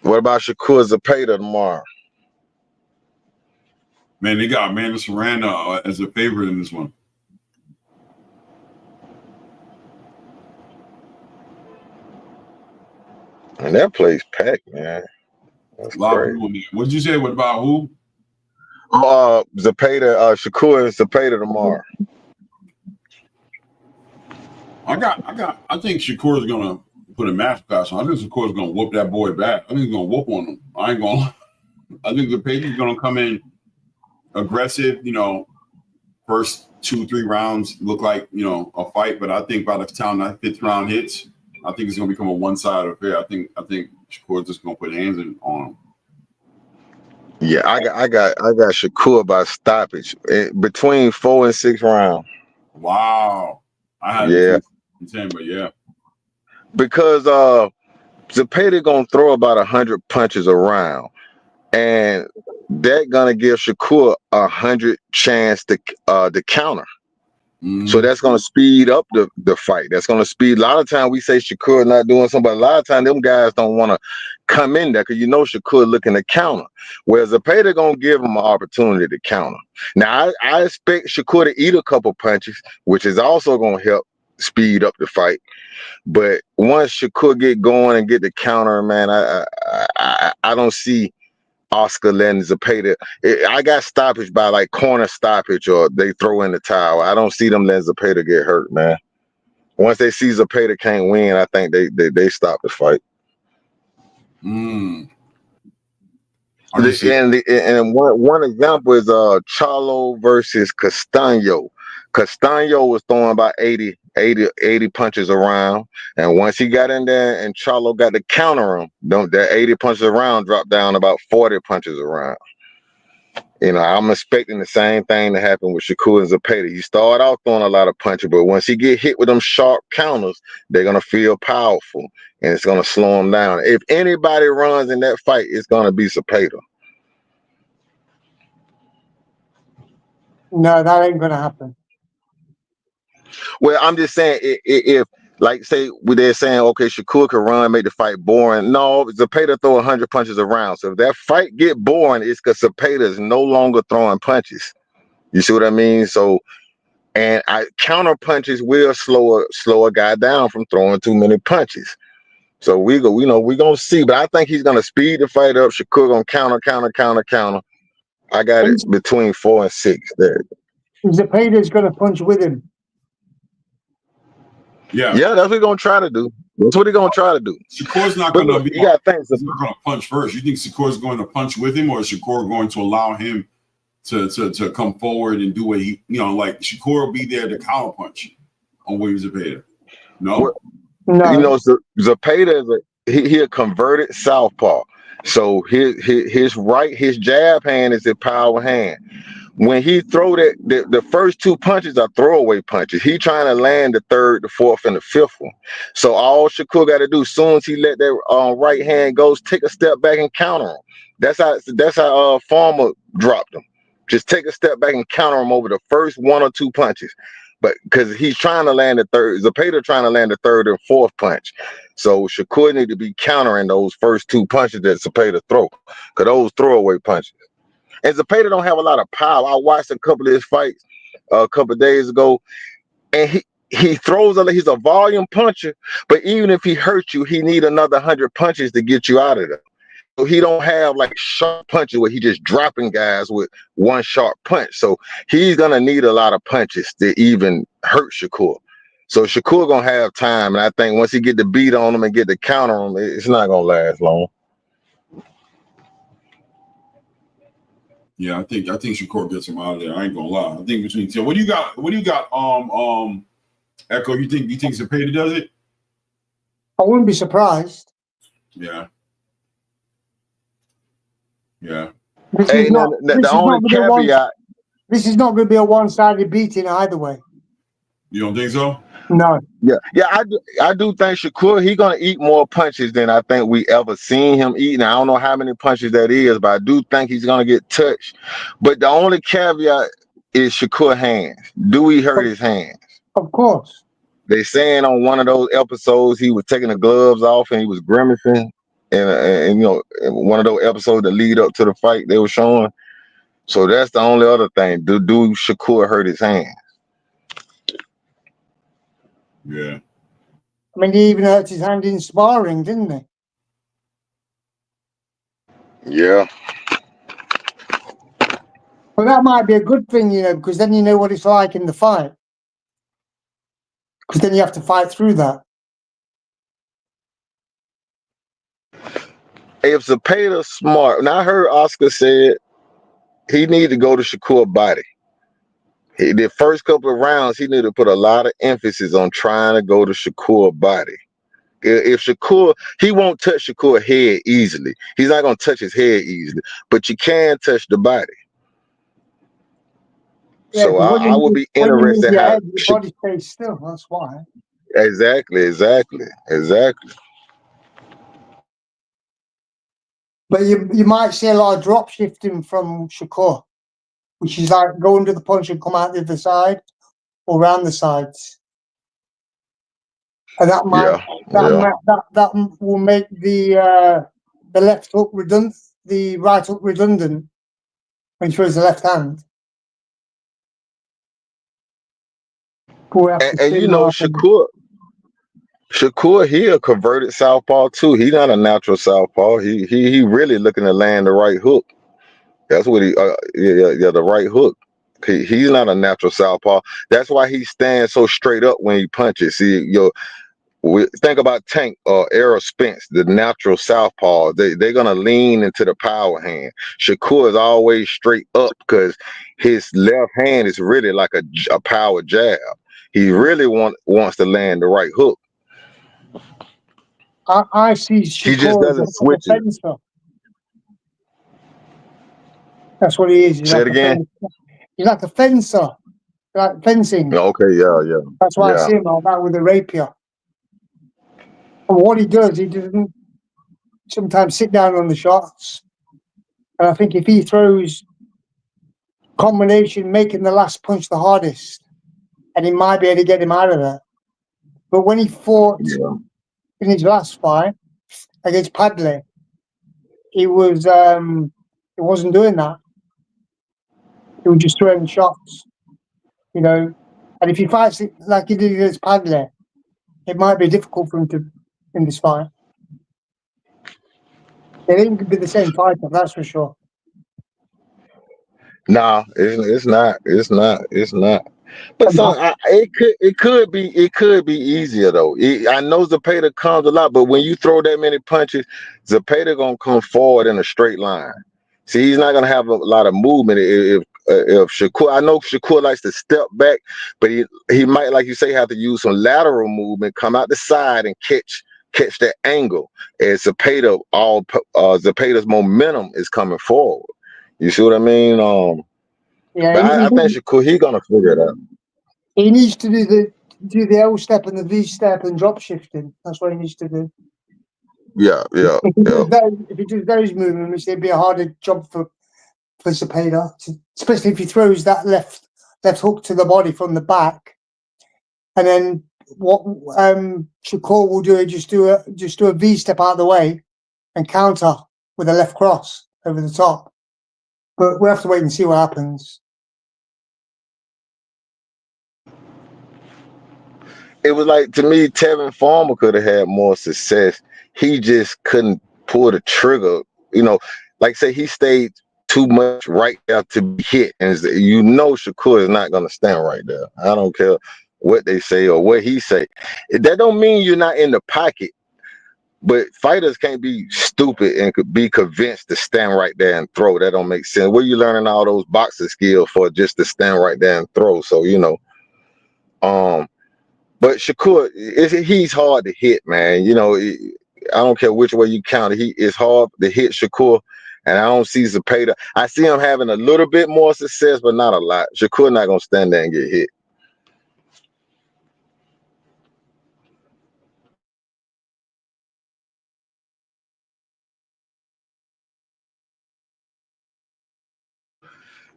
What about Shakur Zepeda tomorrow? Man, they got Amanda Serrano as a favorite in this one. And that place packed, man. That's crazy. What'd you say? What about who? Zepeda, Shakur and Zepeda tomorrow. I think Shakur is gonna put a masterclass on. I think Shakur is gonna whoop that boy back. I think he's gonna whoop on him. I think Zepeda is gonna come in aggressive. First 2-3 rounds look like a fight, but I think by the time that 5th round hits, I think it's gonna become a one-sided affair. I think Shakur's just gonna put hands on him. Yeah, I got Shakur by stoppage between 4 and 6 rounds. Wow. I had 10, but yeah. Because Zepeda gonna throw about 100 punches around, and that gonna give Shakur 100 chance to counter. So that's gonna speed up the fight. That's gonna speed. A lot of time we say Shakur not doing something, but a lot of time them guys don't want to come in there because Shakur looking to counter. Whereas Zepeda gonna give him an opportunity to counter. Now I expect Shakur to eat a couple punches, which is also gonna help speed up the fight. But once Shakur get going and get the counter, man, I don't see Oscar letting Zepeda. I got stoppage by like corner stoppage or they throw in the towel. I don't see them letting Zepeda get hurt, man. Once they see Zepeda can't win, I think they stop the fight. And one example is Charlo versus Castaño. Castaño was throwing about 80 punches around, and once he got in there and Charlo got to counter him, that 80 punches around dropped down about 40 punches around. I'm expecting the same thing to happen with Shakur and Zepeda. He started out throwing a lot of punches, but once he get hit with them sharp counters, they're gonna feel powerful, and it's gonna slow him down. If anybody runs in that fight, it's gonna be Zepeda. No, that ain't gonna happen. Well, I'm just saying, if like say they're saying, okay, Shakur can run, make the fight boring. No, Zepeda throw 100 punches around. So if that fight get boring, it's because Zepeda is no longer throwing punches. You see what I mean? So, and counter punches will slow a guy down from throwing too many punches. So we gonna see, but I think he's gonna speed the fight up. Shakur gonna counter. I got it between 4 and 6 there. Zepeda's gonna punch with him. Yeah, that's what he's gonna try to do. Shakur's not gonna be. He's not gonna punch first. You think Shakur's going to punch with him, or is Shakur going to allow him to come forward and do what he, like Shakur will be there to counter punch on William Zepeda? No. Zepeda is he a converted southpaw. So his jab hand is his power hand. When he throw the first 2 punches are throwaway punches. He trying to land the 3rd, the 4th, and the 5th one. So all Shakur got to do, as soon as he let that right hand go, take a step back and counter him. That's how Farmer dropped him. Just take a step back and counter him over the first 1 or 2 punches. but because he's trying to land the third, Zepeda trying to land the third and fourth punch. So Shakur need to be countering those first two punches that Zepeda throw, because those throwaway punches. And Zepeda don't have a lot of power. I watched a couple of his fights a couple of days ago, and he throws he's a volume puncher, but even if he hurts you, he need another 100 punches to get you out of there. So he don't have like sharp punches where he just dropping guys with one sharp punch. So he's gonna need a lot of punches to even hurt Shakur. So Shakur gonna have time, and I think once he get the beat on him and get the counter on him, it's not gonna last long. Yeah, I think Shakur gets him out of there. I ain't gonna lie. I think between two. What do you got? Echo, you think Zepeda does it? I wouldn't be surprised. Yeah. Yeah. This Hey, is not, the this is only not gonna be caveat. this is not going to be a one-sided beating either way. You don't think so? No. Yeah, I do think Shakur, he gonna eat more punches than I think we ever seen him eat. Now I don't know how many punches that is, but I do think he's gonna get touched. But the only caveat is Shakur hands. Do he hurt his hands? Of course. They saying on one of those episodes he was taking the gloves off and he was grimacing, and you know, one of those episodes that lead up to the fight they were showing. So that's the only other thing. Do Shakur hurt his hands? Yeah. I mean, he even hurt his hand in sparring, didn't he? Yeah. But that might be a good thing, you know, because then you know what it's like in the fight. Because then you have to fight through that. If Zepeda's smart, and I heard Oscar said he need to go to Shakur body. The first couple of rounds, he need to put a lot of emphasis on trying to go to Shakur body. If Shakur, he won't touch Shakur head easily. He's not going to touch his head easily, but you can touch the body. Yeah, so I would be interested in how head, your body stays still. That's why. Exactly. But you might see a lot of drop shifting from Shakur, which is like go under the punch and come out the other side or around the sides. And that might that will make the left hook redundant, the right hook redundant when he throws the left hand. And you know, Shakur, he a converted southpaw too. He's not a natural southpaw. He really looking to land the right hook. That's what the right hook. He's not a natural southpaw. That's why he stands so straight up when he punches. See, think about Tank or Errol Spence, the natural southpaw. They're gonna lean into the power hand. Shakur is always straight up because his left hand is really like a power jab. He really wants to land the right hook. I see Shakur he just doesn't switch it. That's what he is. Say it again. He's like a fencer, like fencing. Okay, yeah. That's why I see him like that with a rapier. And what he does, he doesn't sometimes sit down on the shots. And I think if he throws combination, making the last punch the hardest, and he might be able to get him out of there. But when he fought in his last fight against Padley, he wasn't doing that. He was just throwing shots, you know. And if he fights it like he did against Padley, it might be difficult for him to in this fight. It ain't be the same fighter, that's for sure. No, it's not. But it could be easier though. I know Zepeda comes a lot, but when you throw that many punches, Zepeda gonna come forward in a straight line. See, he's not gonna have a lot of movement if Shakur. I know Shakur likes to step back, but he might, like you say, have to use some lateral movement, come out the side and catch that angle. As Zepeda's momentum is coming forward. You see what I mean? I think Shakur, he's gonna figure it out. He needs to do the L step and the V step and drop shifting. That's what he needs to do. Yeah. If he does those movements, it'd be a harder job for Zepeda, especially if he throws that left hook to the body from the back. and then what Shakur will do is just do a V step out of the way and counter with a left cross over the top. But we'll have to wait and see what happens. It was like, to me, Tevin Farmer could have had more success. He just couldn't pull the trigger. You know, like say he stayed too much right there to be hit, and you know Shakur is not gonna stand right there. I don't care what they say or what he say. That don't mean you're not in the pocket. But fighters can't be stupid and could be convinced to stand right there and throw. That don't make sense. Where you learning all those boxing skills for just to stand right there and throw? So you know, but Shakur, he's hard to hit, man. You know, I don't care which way you count it. It's hard to hit Shakur, and I don't see Zepeda. I see him having a little bit more success, but not a lot. Shakur not gonna stand there and get hit.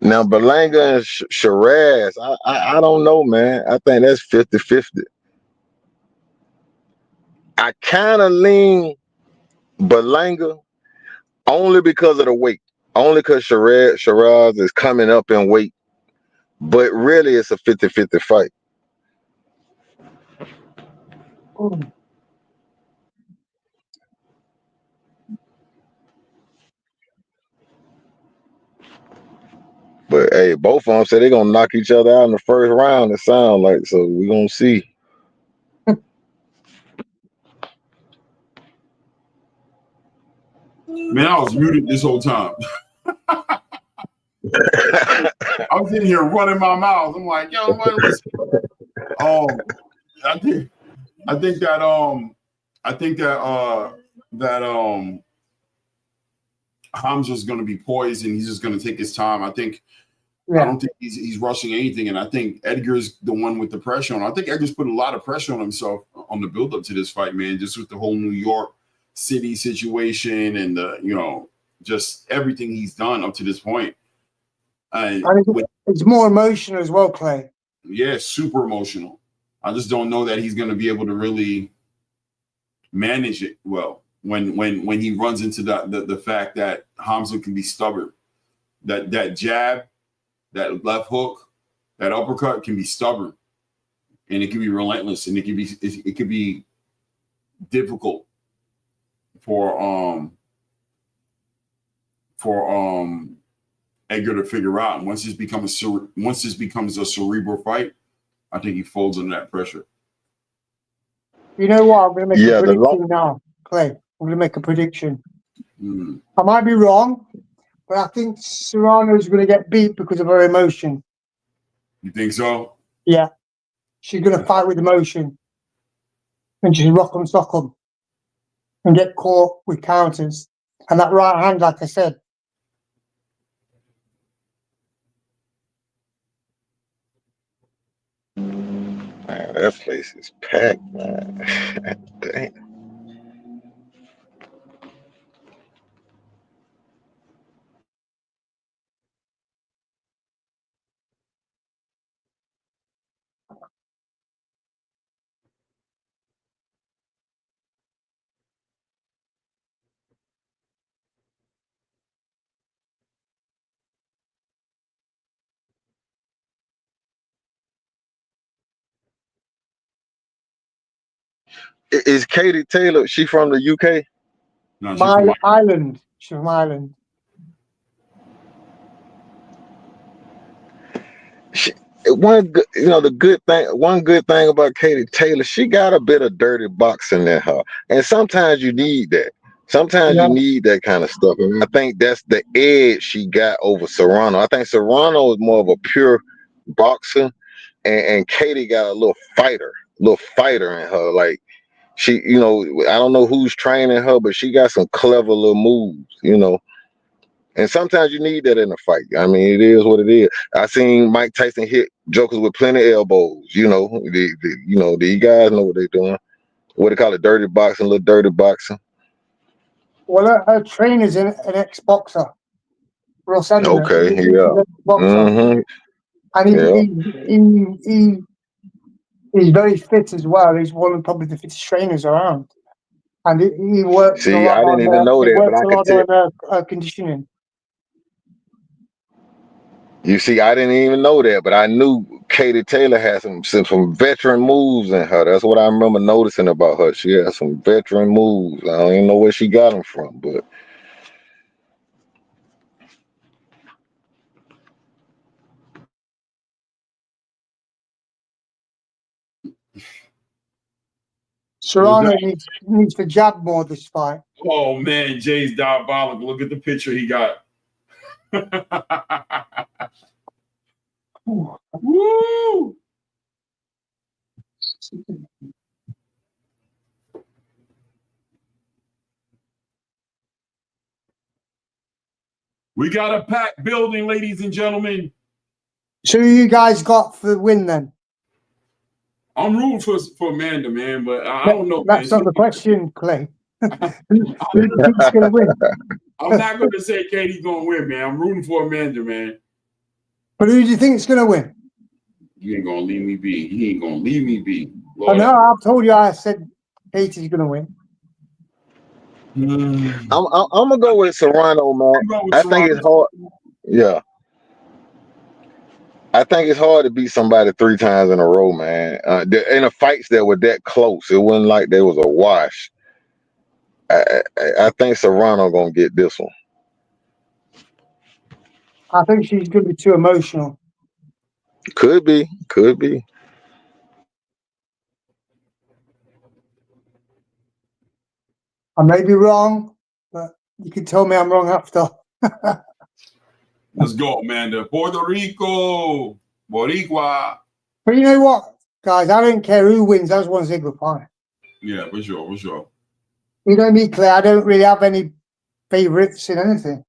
Now, Berlanga and Shiraz, I don't know, man. I think that's 50-50. I kind of lean Berlanga only because of the weight. Only because Shiraz is coming up in weight. But really, it's a 50-50 fight. Ooh. But hey, both of them said they're gonna knock each other out in the first round. It sounds like, so we're gonna see. Man, I was muted this whole time. I was in here running my mouth. I'm like, yo, man, listen. I think that Hamza's going to be poised and he's just going to take his time. I don't think he's rushing anything, and I think Edgar's the one with the pressure on. I think Edgar's put a lot of pressure on himself on the build up to this fight, man. Just with the whole New York City situation and just everything he's done up to this point. It's more emotional as well, Clay. Yeah, super emotional. I just don't know that he's going to be able to really manage it well when he runs into the fact that Hamza can be stubborn. That jab, that left hook, that uppercut can be stubborn, and it can be relentless, and it could be difficult for Edgar to figure out. And once this becomes a cerebral fight, I think he folds under that pressure. You know what? I'm going to make a prediction now, Clay. I'm going to make a prediction. I might be wrong, but I think Serrano is going to get beat because of her emotion. You think so? Yeah. She's going to fight with emotion. And just rock 'em, sock 'em. And get caught with counters. And that right hand, like I said. Man, that place is packed, man. Damn. Is Katy Taylor? She from the UK? No, she's from Ireland. She's from Ireland. One good thing about Katy Taylor, she got a bit of dirty boxing in her, and sometimes you need that. Sometimes you need that kind of stuff, and I think that's the edge she got over Serrano. I think Serrano is more of a pure boxer, and Katy got a little fighter in her. Like she, I don't know who's training her, but she got some clever little moves, And sometimes you need that in a fight. I mean, it is what it is. I seen Mike Tyson hit jokers with plenty of elbows. These guys know what they're doing. What they call it, dirty boxing, little dirty boxing. Well, her trainer's an ex-boxer. Ross Anderson. Okay, yeah. And he He's very fit as well. He's one of probably the fittest trainers around. And he works a See, lot I didn't even on know he that, but works I a could lot tell. on conditioning. You see, I didn't even know that, but I knew Katy Taylor had some veteran moves in her. That's what I remember noticing about her. She had some veteran moves. I don't even know where she got them from, but What's Serrano that? needs to jab more this fight. Oh man, Jay's diabolical. Look at the picture he got. Woo! We got a packed building, ladies and gentlemen. So who you guys got for the win then? I'm rooting for Amanda, man, but I don't know, man. That's not the question, Clay. Who do you think's going to win? I'm not going to say Katie's going to win, man. I'm rooting for Amanda, man. But who do you think's going to win? You ain't going to leave me be. He ain't going to leave me be. I know. I've told you. I said Katy's going to win. I'm gonna go with Serrano, man. I think it's hard. Yeah, I think it's hard to beat somebody 3 times in a row, man. In the fights that were that close, it wasn't like there was a wash. I think Serrano gonna get this one. I think she's going to be too emotional. Could be, could be. I may be wrong, but you can tell me I'm wrong after. Let's go, Amanda. Puerto Rico, Boricua. But you know what, guys? I don't care who wins. I just want to say goodbye. Yeah, for sure, for sure. You know me, Claire. I don't really have any favourites in anything.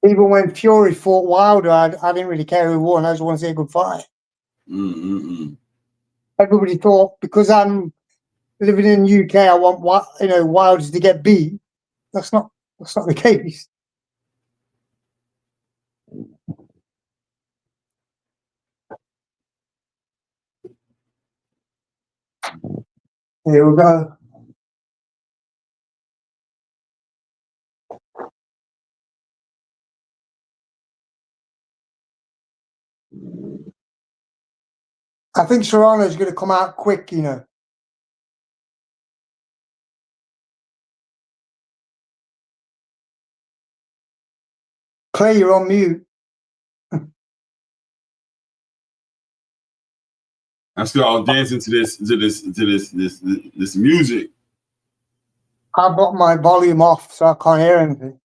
Even when Fury fought Wilder, I didn't really care who won. I just want to say goodbye. Everybody thought because I'm living in the UK, I want Wilder to get beat. That's not the case. Here we go. I think Serrano's going to come out quick, you know. Clay, you're on mute. I was dancing to this music. I've got my volume off, so I can't hear anything.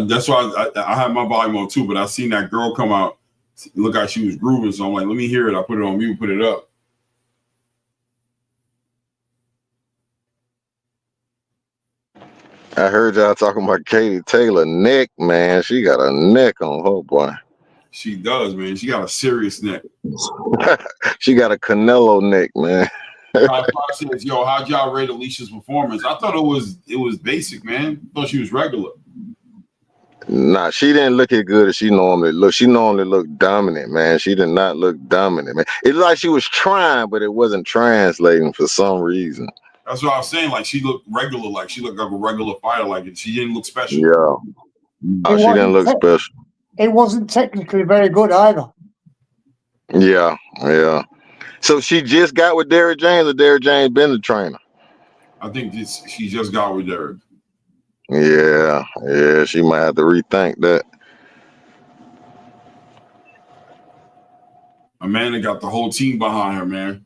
That's why I had my volume on too, but I seen that girl come out, look like she was grooving, so I'm like, let me hear it. I put it on mute, put it up. I heard y'all talking about Katy Taylor neck, man. She got a neck on her, boy. She does, man. She got a serious neck. She got a Canelo neck, man. Says, yo, how'd y'all rate Alicia's performance? I thought it was basic, man. I thought she was regular. Nah, she didn't look as good as she normally look. She normally looked dominant, man. She did not look dominant, man. It's like she was trying, but it wasn't translating for some reason. That's what I was saying. Like she looked regular, like she looked like a regular fighter. Like she didn't look special. Yeah. Oh, she didn't look special. It wasn't technically very good either. Yeah, yeah. So she just got with Derrick James, or Derrick James been the trainer? I think she just got with Derrick. Yeah, she might have to rethink that. Amanda got the whole team behind her, man.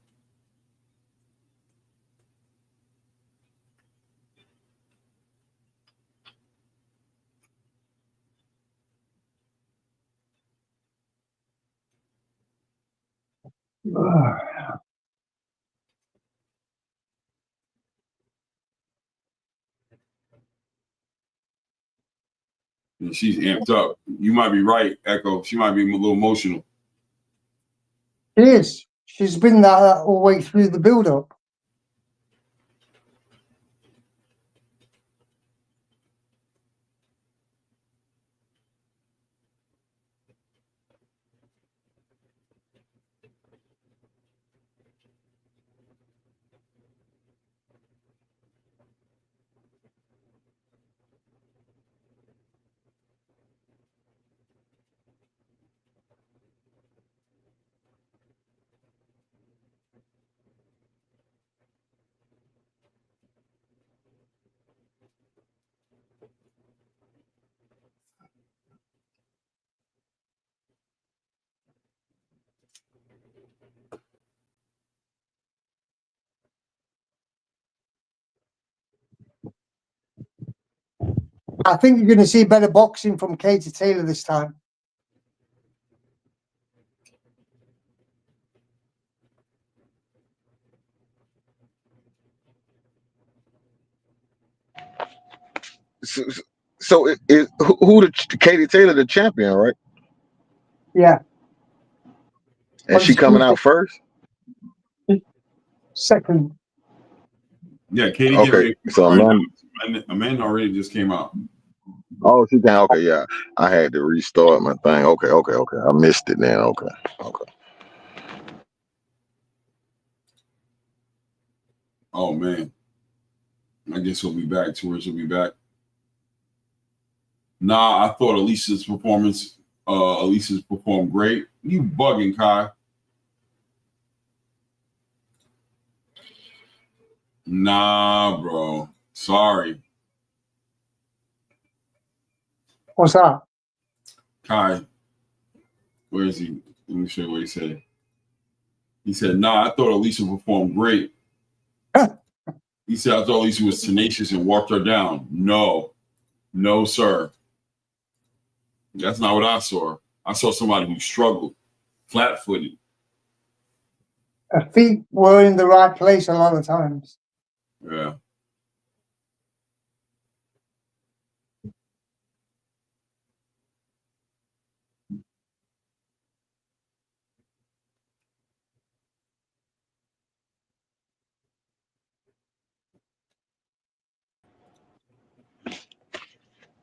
And she's amped up. You might be right, Echo. She might be a little emotional. She is. She's been that all the way through the build-up. I think you're going to see better boxing from Katy Taylor this time. So who the Katy Taylor the champion, right? Yeah. And she coming out first? Second. Yeah, Katy Okay, so Amanda already just came out. Oh, she can. Okay, yeah. I had to restart my thing. Okay. I missed it then. Okay. Oh man. I guess he'll be back. Tours will be back. Nah, I thought Alicia's performed great. You bugging, Kai. Nah, bro. Sorry. What's that? Kai. Where is he? Let me show you what he said. He said, nah, I thought Alicia performed great. He said, I thought Alicia was tenacious and walked her down. No, sir. That's not what I saw. I saw somebody who struggled, flat-footed. Her feet were in the right place a lot of times. Yeah.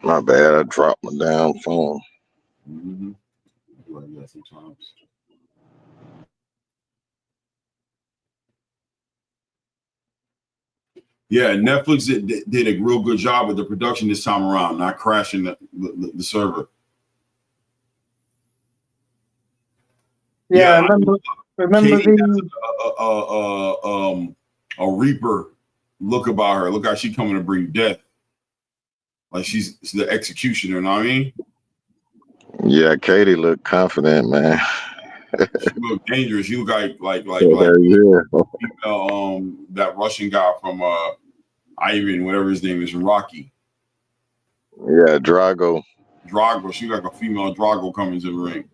My bad. I dropped my damn phone. Mm-hmm. Like that sometimes. Yeah, Netflix did a real good job with the production this time around, not crashing the server. Yeah, remember Katy the has a Reaper look about her. Look how she coming to bring death. Like she's the executioner, you know what I mean? Yeah, Katy looked confident, man. She look dangerous. You look like that Russian guy from Ivan, whatever his name is, Rocky. Yeah, Drago. She like a female Drago coming to the ring.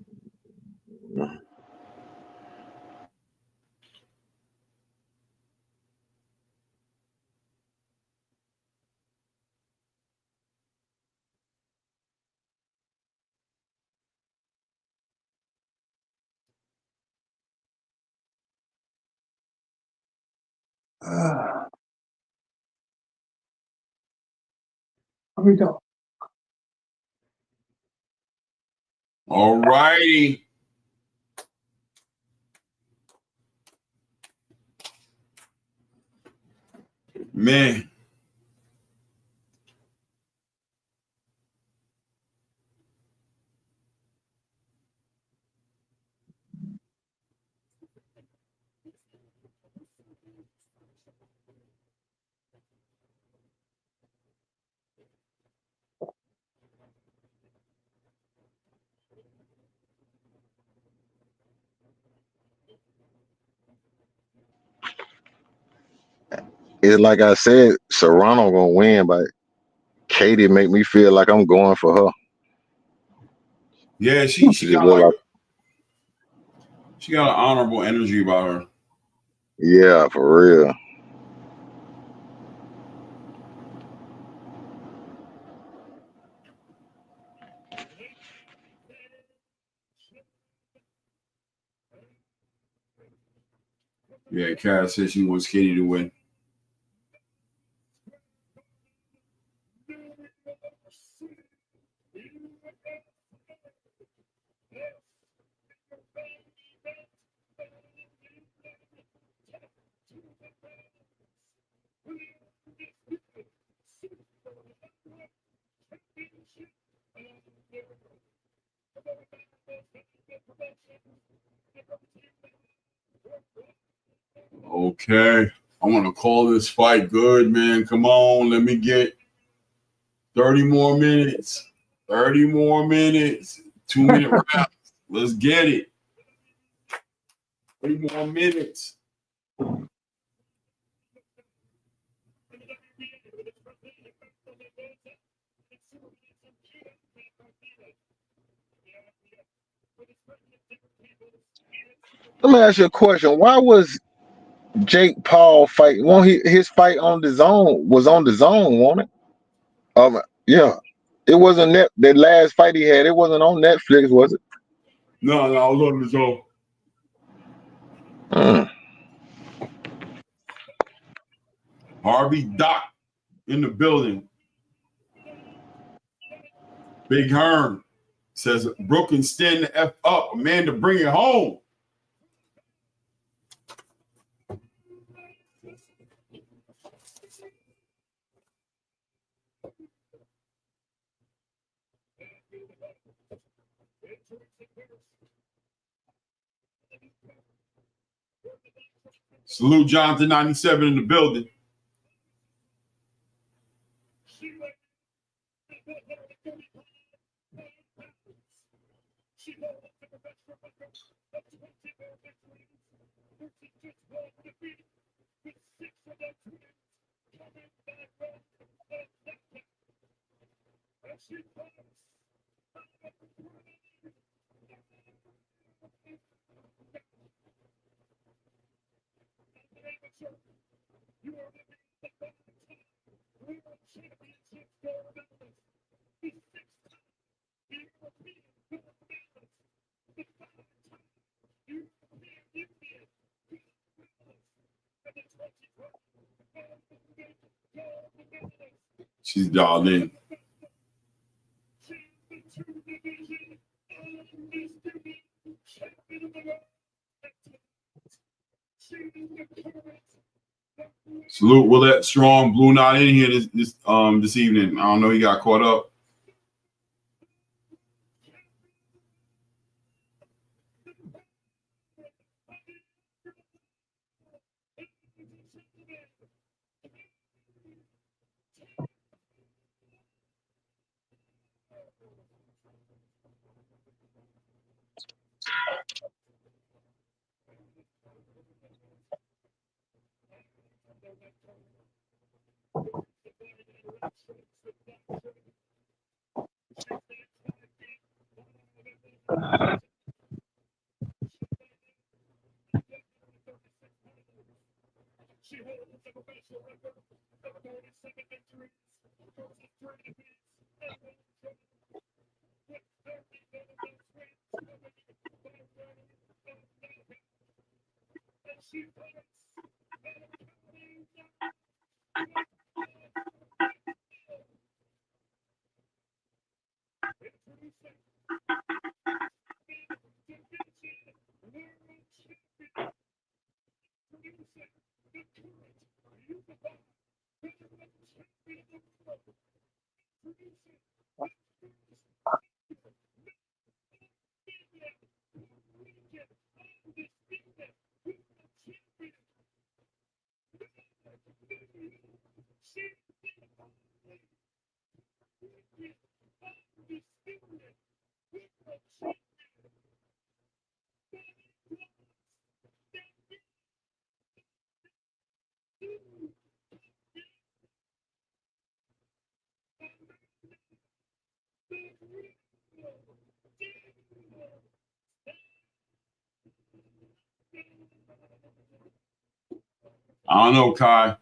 what we got? All righty. Man. It's like I said, Serrano gonna win, but Katy make me feel like I'm going for her. Yeah, she got like, she got an honorable energy about her. Yeah, for real. Yeah, Cass says she wants Katy to win. Okay. I want to call this fight good, man. Come on, let me get 30 more minutes. 30 more minutes. 2-minute rounds. Let's get it. 30 more minutes. Let me ask you a question. Why was Jake Paul fight? Won't his fight on the zone was on the zone, wasn't it? Yeah. It wasn't that last fight he had, it wasn't on Netflix, was it? No, I was on the zone. Harvey Doc in the building. Big Hearn says, Brooklyn, stand the F up. Amanda, bring it home. Salute Jonathan 97 in the building. She's dialed in. Salute Willette Strong. Blue not in here this evening. I don't know. He got caught up. I don't know, Kai.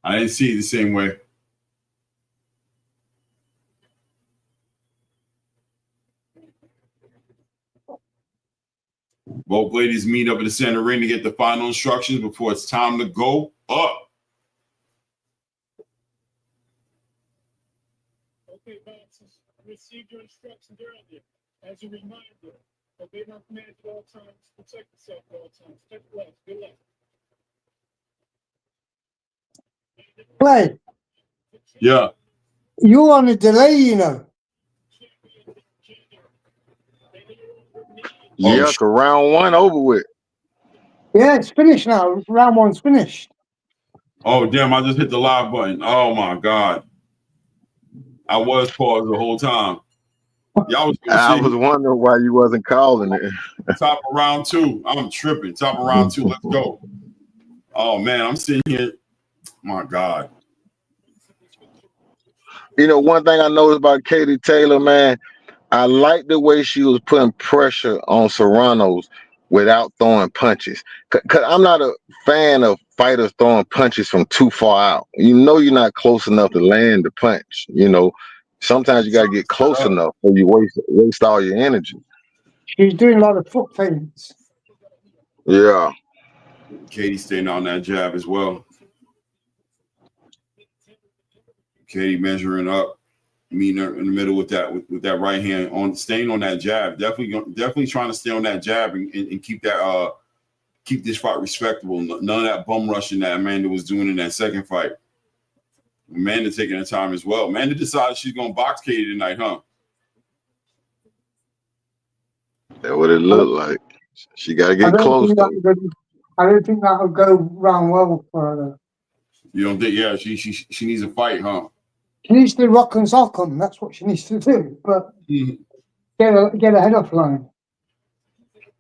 I didn't see it the same way. Both ladies meet up at the center ring to get the final instructions before it's time to go up. Okay, bouncers, received your instructions earlier. As a reminder, obey my commands at all times, protect yourself at all times. Step left, good luck. Clay, Yeah. you're on a delay, you know. Yeah, cause round one over with. Yeah, it's finished now. Round one's finished. Oh, damn, I just hit the live button. Oh, my God. I was paused the whole time. Y'all was I was wondering why you wasn't calling it. Top of round two. I'm tripping. Top of round two. Let's go. Oh, man, I'm sitting here. My God. You know, one thing I noticed about Katie Taylor, man, I like the way she was putting pressure on Serrano's without throwing punches. Cause I'm not a fan of fighters throwing punches from too far out. You know, you're not close enough to land the punch. You know, sometimes you gotta get close enough or you waste all your energy. She's doing a lot of foot feints. Yeah. Katy staying on that jab as well. Katy measuring up, meeting her in the middle with that right hand on, staying on that jab. Definitely trying to stay on that jab and keep that keep this fight respectable. None of that bum rushing that Amanda was doing in that second fight. Amanda taking her time as well. Amanda decided she's gonna box Katy tonight, huh? That's what it looked like. She gotta get close though. I don't think that'll go round well for her. You don't think? Yeah, she needs a fight, huh? She needs to rock and sock them. That's what she needs to do. But get a head off line.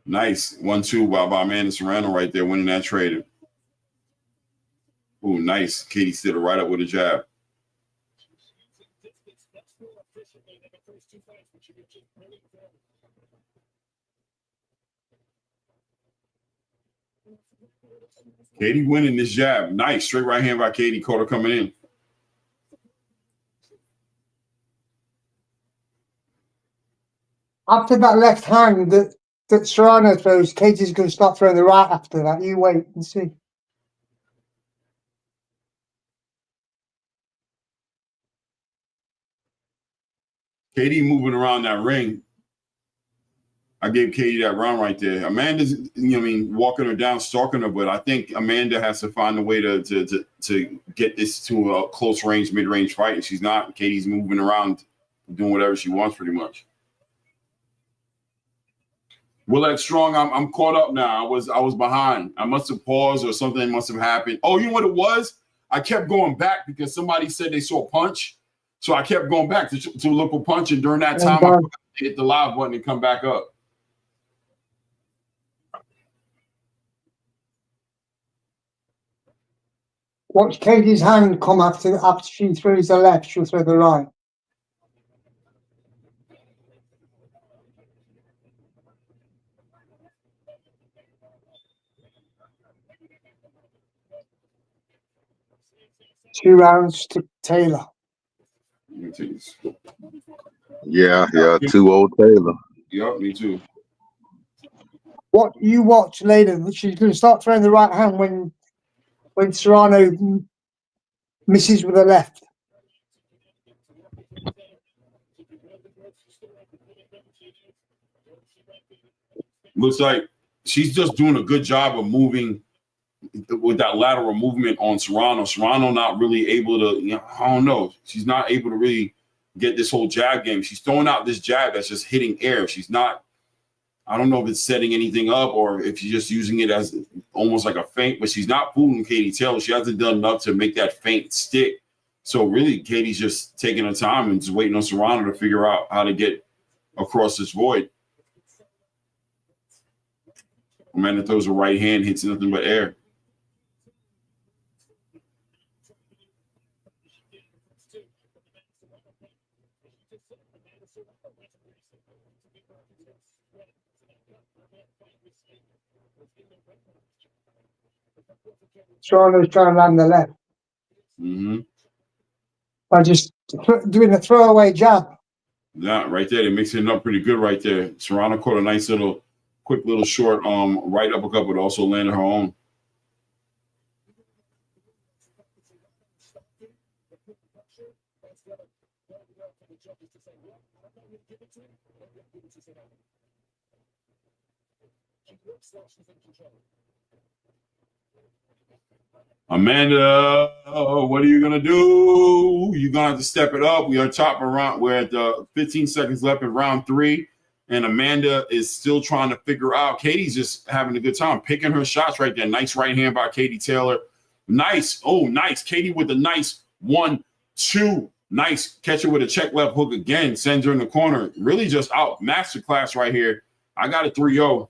Nice 1-2 by Amanda Serrano right there, winning that trade. Ooh, nice. Katy stood her right up with a jab. Katy winning this jab. Nice. Straight right hand by Katy. Caught her coming in. After that left hand that Serrano throws, Katy's going to start throwing the right after that. You wait and see. Katy moving around that ring. I gave Katy that round right there. Amanda's, walking her down, stalking her, but I think Amanda has to find a way to get this to a close range, mid range fight. And she's not. Katy's moving around, doing whatever she wants, pretty much. Willette Strong, I'm caught up now. I was behind. I must have paused or something must have happened. Oh, you know what it was? I kept going back because somebody said they saw a punch. So I kept going back to look for punch, and during that time, I forgot to hit the live button and come back up. Watch Katy's hand come after she throws the left, she'll throw the right. Two rounds to Taylor. Yeah, 2-0 Taylor. Yep, me too. What you watch later, she's going to start throwing the right hand when Serrano misses with the left. Looks like she's just doing a good job of moving with that lateral movement on Serrano. Serrano not really able to, I don't know. She's not able to really get this whole jab game. She's throwing out this jab that's just hitting air. She's not, I don't know if it's setting anything up or if she's just using it as almost like a feint, but she's not fooling Katy Taylor. She hasn't done enough to make that feint stick. So really, Katy's just taking her time and just waiting on Serrano to figure out how to get across this void. Amanda throws a right hand, hits nothing but air. Serrano's trying to land the left. By just doing a throwaway jab. Yeah, right there. They're mixing it up pretty good right there. Serrano caught a nice quick little short right uppercut, but also landed her own. Amanda, what are you gonna do? You're gonna have to step it up. We are top around. We're at the 15 seconds left in round 3, and Amanda is still trying to figure out. Katy's just having a good time picking her shots right there. Nice right hand by Katy Taylor. Nice. Oh, nice. Katy with a nice 1-2. Nice. Catch her with a check left hook again. Sends her in the corner. Really just out. Masterclass right here. I got a 3-0.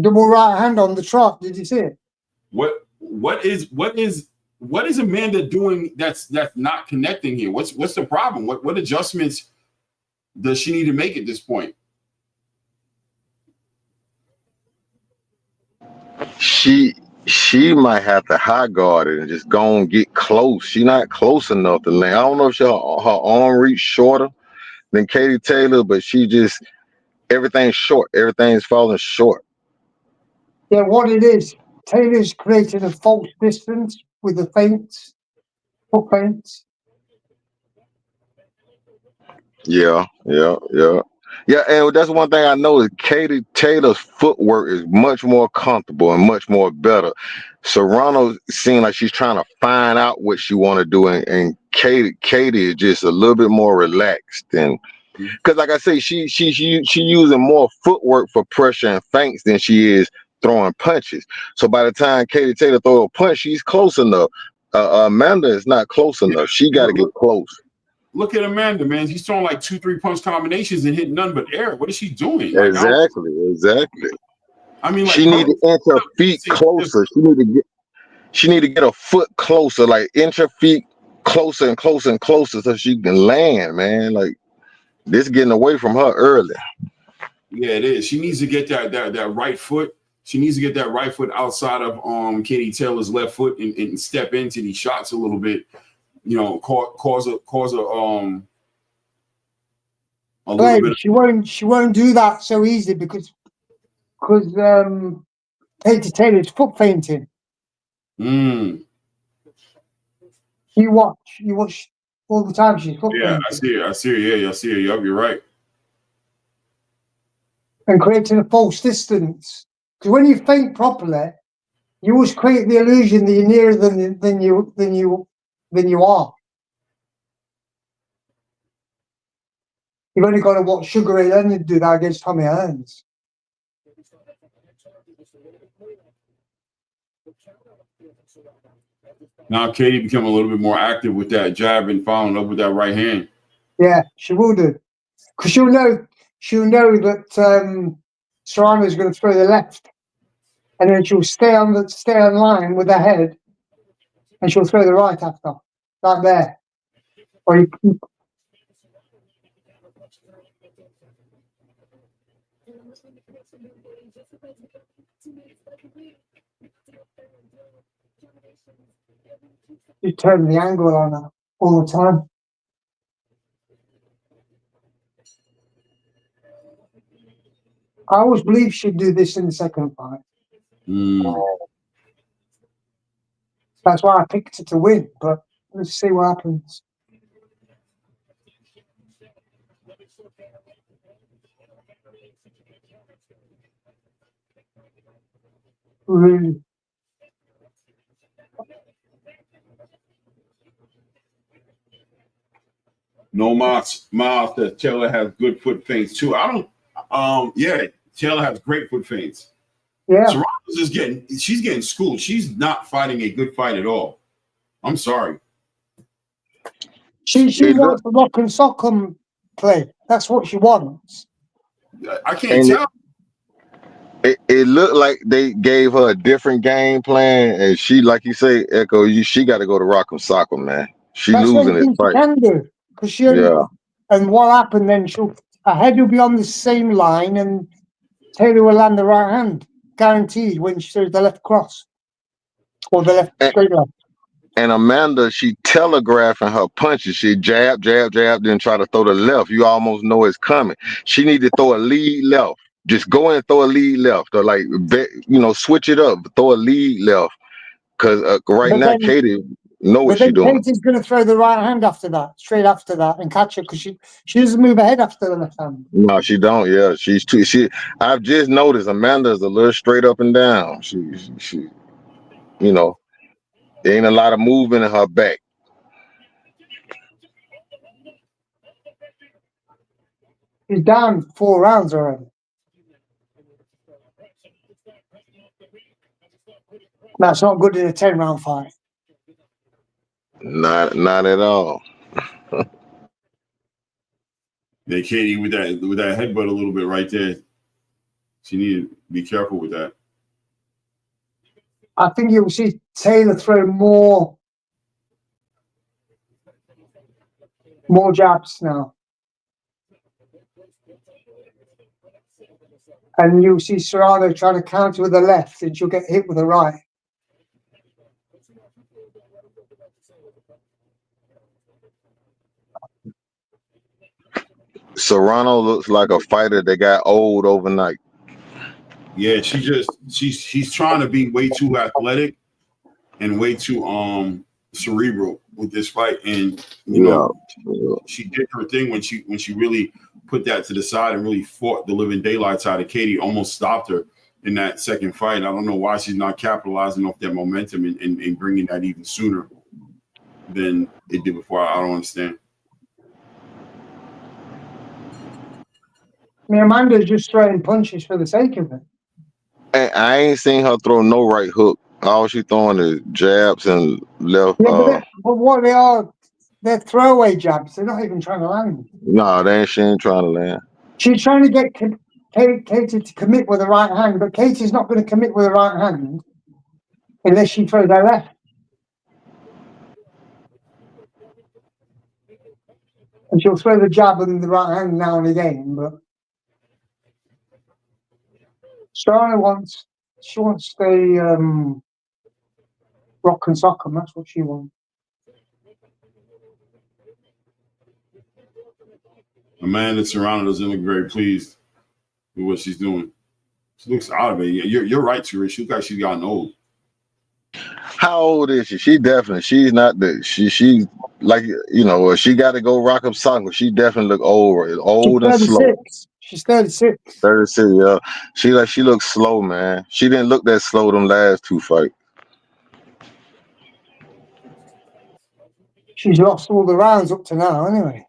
Double right hand on the trot. Did you see it? What is what is Amanda doing that's not connecting here? What's the problem? What adjustments does she need to make at this point? She might have to high guard it and just go and get close. She not close enough to land. I don't know if her arm reach shorter than Katy Taylor, but she just everything's short. Everything's falling short. Yeah, what it is, Taylor's creating a false distance with the feints, foot feints. Yeah. And that's one thing I know is Katy Taylor's footwork is much more comfortable and much more better. Serrano seems like she's trying to find out what she want to do, and Katy is just a little bit more relaxed. And because, like I say, she using more footwork for pressure and feints than she is throwing punches. So by the time Katy Taylor throw a punch, she's close enough. Amanda is not close enough. She got to get close. Look at Amanda, man. She's throwing like 2-3 punch combinations and hitting none but air. What is she doing? Like, Exactly. I mean, like, she need to inch her feet closer. She need to get a foot closer, like inch her feet closer and closer and closer so she can land, man. Like, this getting away from her early. Yeah, it is. She needs to get that right foot. She needs to get that right foot outside of Katy Taylor's left foot and step into these shots a little bit. You know, cause a little bit. She won't do that so easy because Katy Taylor's foot fainting. You watch all the time. She's foot fainting. I see her. Yeah, I see her. Yup, you're right. And creating a false distance. Because when you feint properly, you always create the illusion that you're nearer than you are. You've only got to watch Sugar Ray Leonard do that against Tommy Hearns. Now Katy become a little bit more active with that jab and following up with that right hand. Yeah, she will do. Because she'll know that Serrano is going to throw the left. And then she'll stay on line with her head, and she'll throw the right after, like there. Or you, you turn the angle on her all the time. I always believed she'd do this in the second fight. That's why I picked her to win, but let's see what happens. Really. No, Miles that Taylor has good foot feints too. Taylor has great foot feints. Yeah. Serrano's she's getting schooled. She's not fighting a good fight at all. I'm sorry. She wants the rock and sock'em play. That's what she wants. I can't tell. It looked like they gave her a different game plan, and she, like you say, Echo, she got to go to rock and sock'em, man. She That's losing this fight. She can do, because and what happened then? Her head will be on the same line, and Taylor will land the right hand, guaranteed, when she throws the left cross or the left straight left. And Amanda, she telegraphing her punches. She jab, then try to throw the left. You almost know it's coming. She need to throw a lead left. Just go in and throw a lead left, or switch it up. Throw a lead left, because now Katy know what she's doing. Katy's going to throw the right hand straight after that, and catch her, because she doesn't move ahead after the left hand. No, she don't. Yeah, she's too. I've just noticed Amanda's a little straight up and down. She there ain't a lot of movement in her back. She's down 4 rounds already. That's not good in a 10-round fight. Not at all. Yeah, Katy with that headbutt a little bit right there. She needed to be careful with that. I think you'll see Taylor throw more More jabs now. And you see Serrano trying to counter with the left, and she'll get hit with the right. Serrano looks like a fighter that got old overnight. Yeah, she's trying to be way too athletic and way too cerebral with this fight. And you know, she did her thing when she really put that to the side and really fought the living daylights out of Katy, almost stopped her in that second fight. I don't know why she's not capitalizing off that momentum and bringing that even sooner than it did before. I don't understand. I mean, Amanda's just throwing punches for the sake of it. And I ain't seen her throw no right hook. All she throwing is jabs and left. Yeah, but what they are, they're throwaway jabs. They're not even trying to land. No, she ain't trying to land. She's trying to get Katy to commit with the right hand, but Katy's not going to commit with the right hand unless she throws her left. And she'll throw the jab with the right hand now and again, but Serrano wants the rock and sock 'em. That's what she wants. Amanda Serrano doesn't look very pleased with what she's doing. She looks out of it. You're right, Therese. She looks like she's gotten old. How old is she? She's not she's like, you know, she got to go rock up soccer. She definitely look old and slow. She's 36. 36, yeah. She looks slow, man. She didn't look that slow them last two fights. She's lost all the rounds up to now, anyway.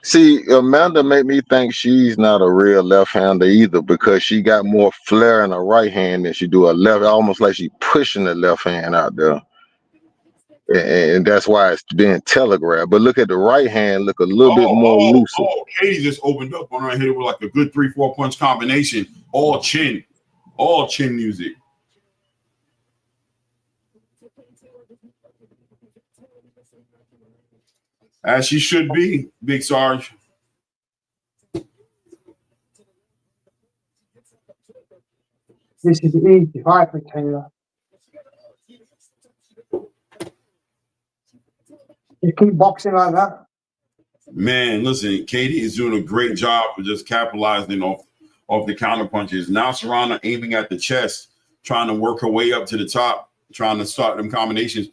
See, Amanda made me think she's not a real left-hander either, because she got more flair in her right hand than she do her left, almost like she pushing the left hand out there. And that's why it's being telegraphed. But look at the right hand, look a little bit more loose. Katy just opened up on her head with like a good 3-4 punch combination, all chin music. As she should be, Big Sarge. This is an easy fight for Taylor. You keep boxing like that. Man, listen, Katy is doing a great job of just capitalizing off the counter punches. Now Serrano aiming at the chest, trying to work her way up to the top, trying to start them combinations,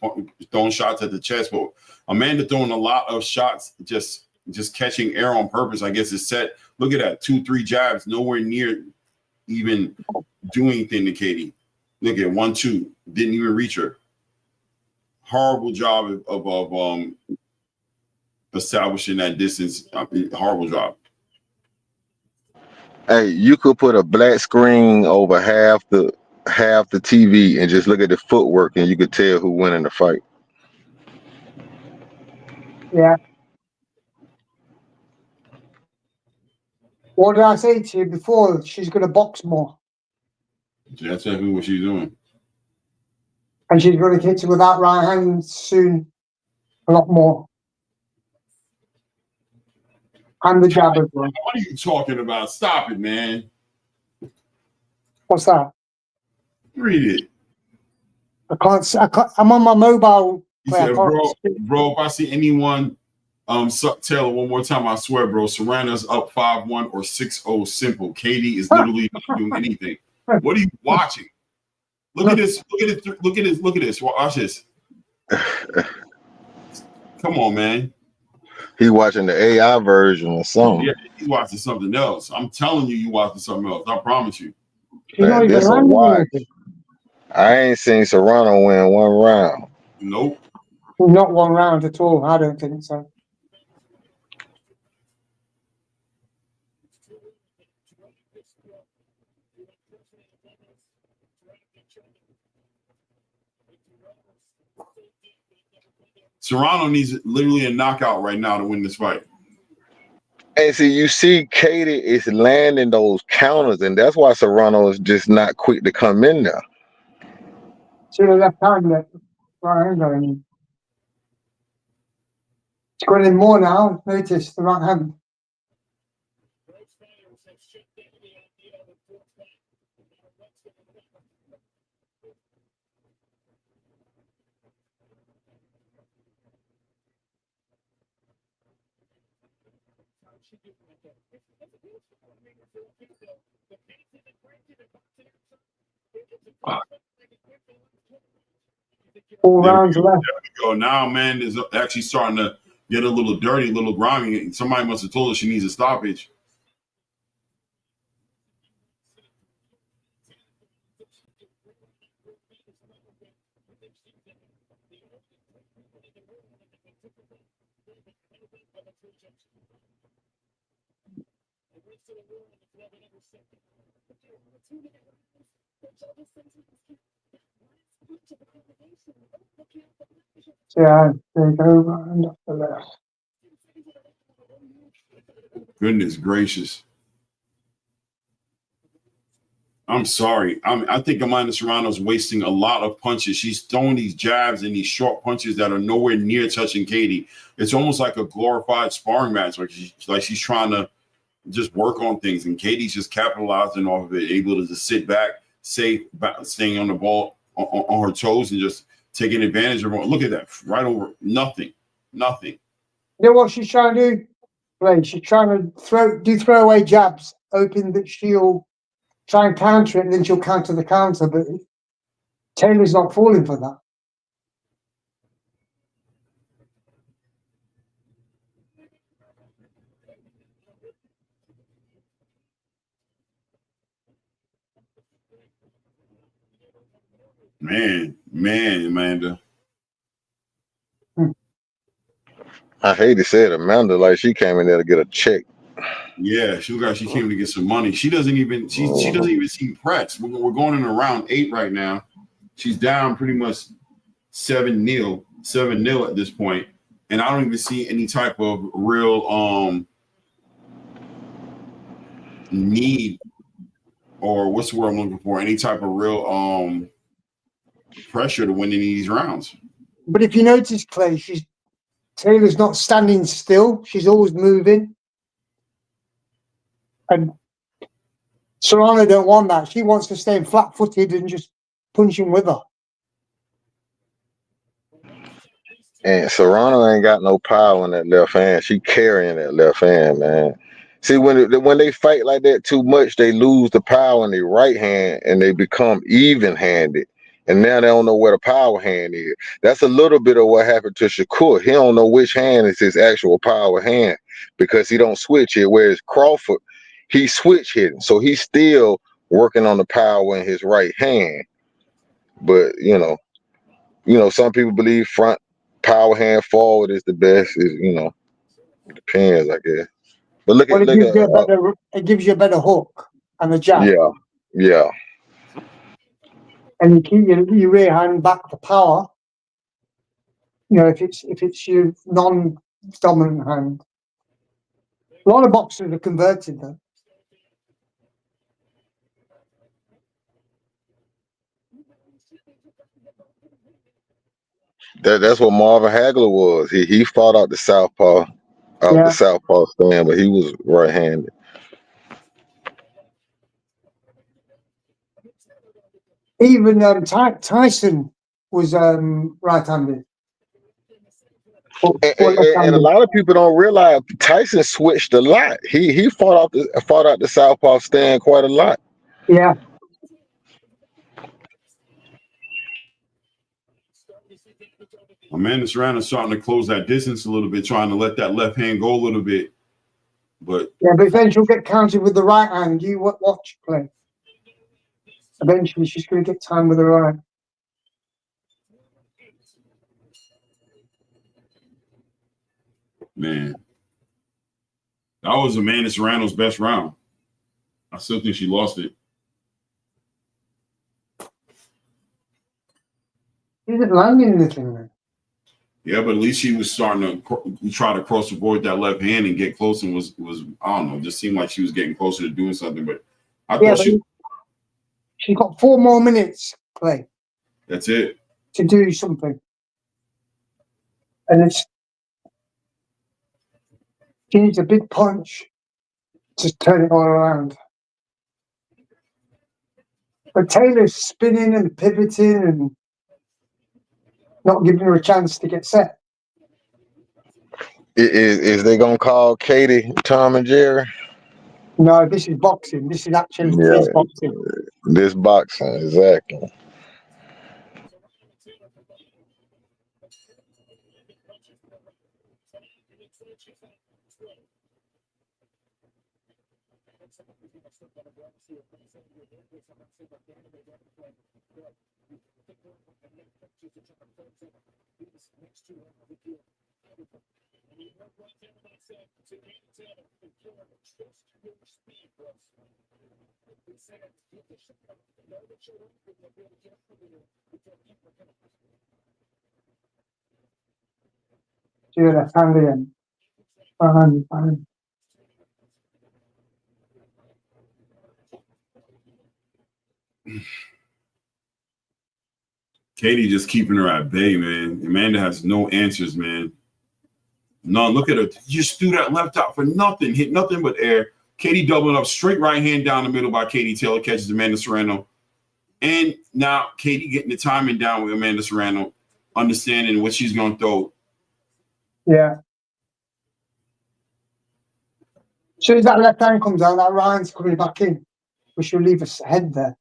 throwing shots at the chest. But Amanda throwing a lot of shots, just catching air on purpose. I guess it's set. Look at that, 2-3 jabs, nowhere near even doing anything to Katy. Look at 1-2, didn't even reach her. Horrible job of establishing that distance. Horrible job. Hey, you could put a black screen over half the TV and just look at the footwork, and you could tell who won in the fight. Yeah. What did I say to you before? She's going to box more. That's exactly what she's doing. And she's going to hit it with that right hand soon. A lot more. And the jab as well. What are you talking about? Stop it, man. What's that? Read it. I can't. I'm on my mobile. He said, bro, if I see anyone suck Taylor one more time, I swear, bro, Serrano's up 5-1 or 6-0 simple. Katy is literally not doing anything. What are you watching? Look at this. Look at this. Look at this. Look at this. Watch this. Come on, man. He watching the AI version or something. Yeah, he's watching something else. I'm telling you, watching something else. I promise you. Man, this a watch. I ain't seen Serrano win one round. Nope. Not one round at all. I don't think so. Serrano needs literally a knockout right now to win this fight. And see, you see, Katy is landing those counters, and that's why Serrano is just not quick to come in there. See the left hand, right hand on him. It's going in more now. Notice the right hand. All rounds left. There we go. Now, man is actually starting to get a little dirty, a little grimy. Somebody must have told her she needs a stoppage. Yeah, there you go. And off the left. Goodness gracious. I'm sorry. I think Amanda Serrano's wasting a lot of punches. She's throwing these jabs and these short punches that are nowhere near touching Katy. It's almost like a glorified sparring match. Like she's trying to just work on things, and Katy's just capitalizing off of it, able to just sit back, safe, staying on the ball, on her toes, and just taking advantage of it. Look at that, right over nothing. You know what she's trying to do? Right, she's trying to do throwaway jabs, hoping that she'll try and counter it, and then she'll counter the counter. But Taylor's not falling for that. Man, Amanda. I hate to say it, Amanda, like she came in there to get a check. Yeah, she looked like she came to get some money. She doesn't even seem pressed. We're going in around 8 right now. She's down pretty much 7-0 at this point, and I don't even see any type of real need, or what's the word I'm looking for? Any type of real pressure to win any of these rounds. But if you notice, Clay, Taylor's not standing still. She's always moving. And Serrano don't want that. She wants to stay flat-footed and just punching with her. And Serrano ain't got no power in that left hand. She carrying that left hand, man. See, when they fight like that too much, they lose the power in their right hand and they become even-handed. And now they don't know where the power hand is. That's a little bit of what happened to Shakur. He don't know which hand is his actual power hand because he don't switch it. Whereas Crawford, he switch hitting, so he's still working on the power in his right hand. But you know, some people believe front power hand forward is the best. It depends, I guess. But look at it gives you a better hook and a jab. Yeah. And you keep your rear hand back for power. You know, if it's your non-dominant hand. A lot of boxers are converted though. That's what Marvin Hagler was. He fought out the southpaw, the southpaw stand, but he was right-handed. Even Tyson was right-handed. And a lot of people don't realize Tyson switched a lot. He fought out the southpaw stand quite a lot. Yeah. Amanda Serrano's starting to close that distance a little bit, trying to let that left hand go a little bit. But then she'll get counted with the right hand. You watch play. Eventually, she's going to get time with the right. Man, that was Amanda Serrano's best round. I still think she lost it. Isn't landing anything, man. Yeah, but at least she was starting to try to cross avoid that left hand and get close, and was I don't know, just seemed like she was getting closer to doing something. But I Yeah, thought but she. she got 4 more minutes, Clay, That's it. to do something. And she needs a big punch to turn it all around. But Taylor's spinning and pivoting and not giving her a chance to get set. Is they gonna call Katy Tom and Jerry? No, this is boxing. This is actually Yeah, fierce boxing. this boxing exactly. Do your left hand again. Fine. Katy just keeping her at bay, man. Amanda has no answers, man. None. Look at her. Just threw that left out for nothing. Hit nothing but air. Katy doubling up, straight right hand down the middle by Katy Taylor, catches Amanda Serrano. And now Katy getting the timing down with Amanda Serrano, understanding what she's going to throw. Yeah. As soon as that left hand comes out, that right hand's coming back in. We should leave us head there.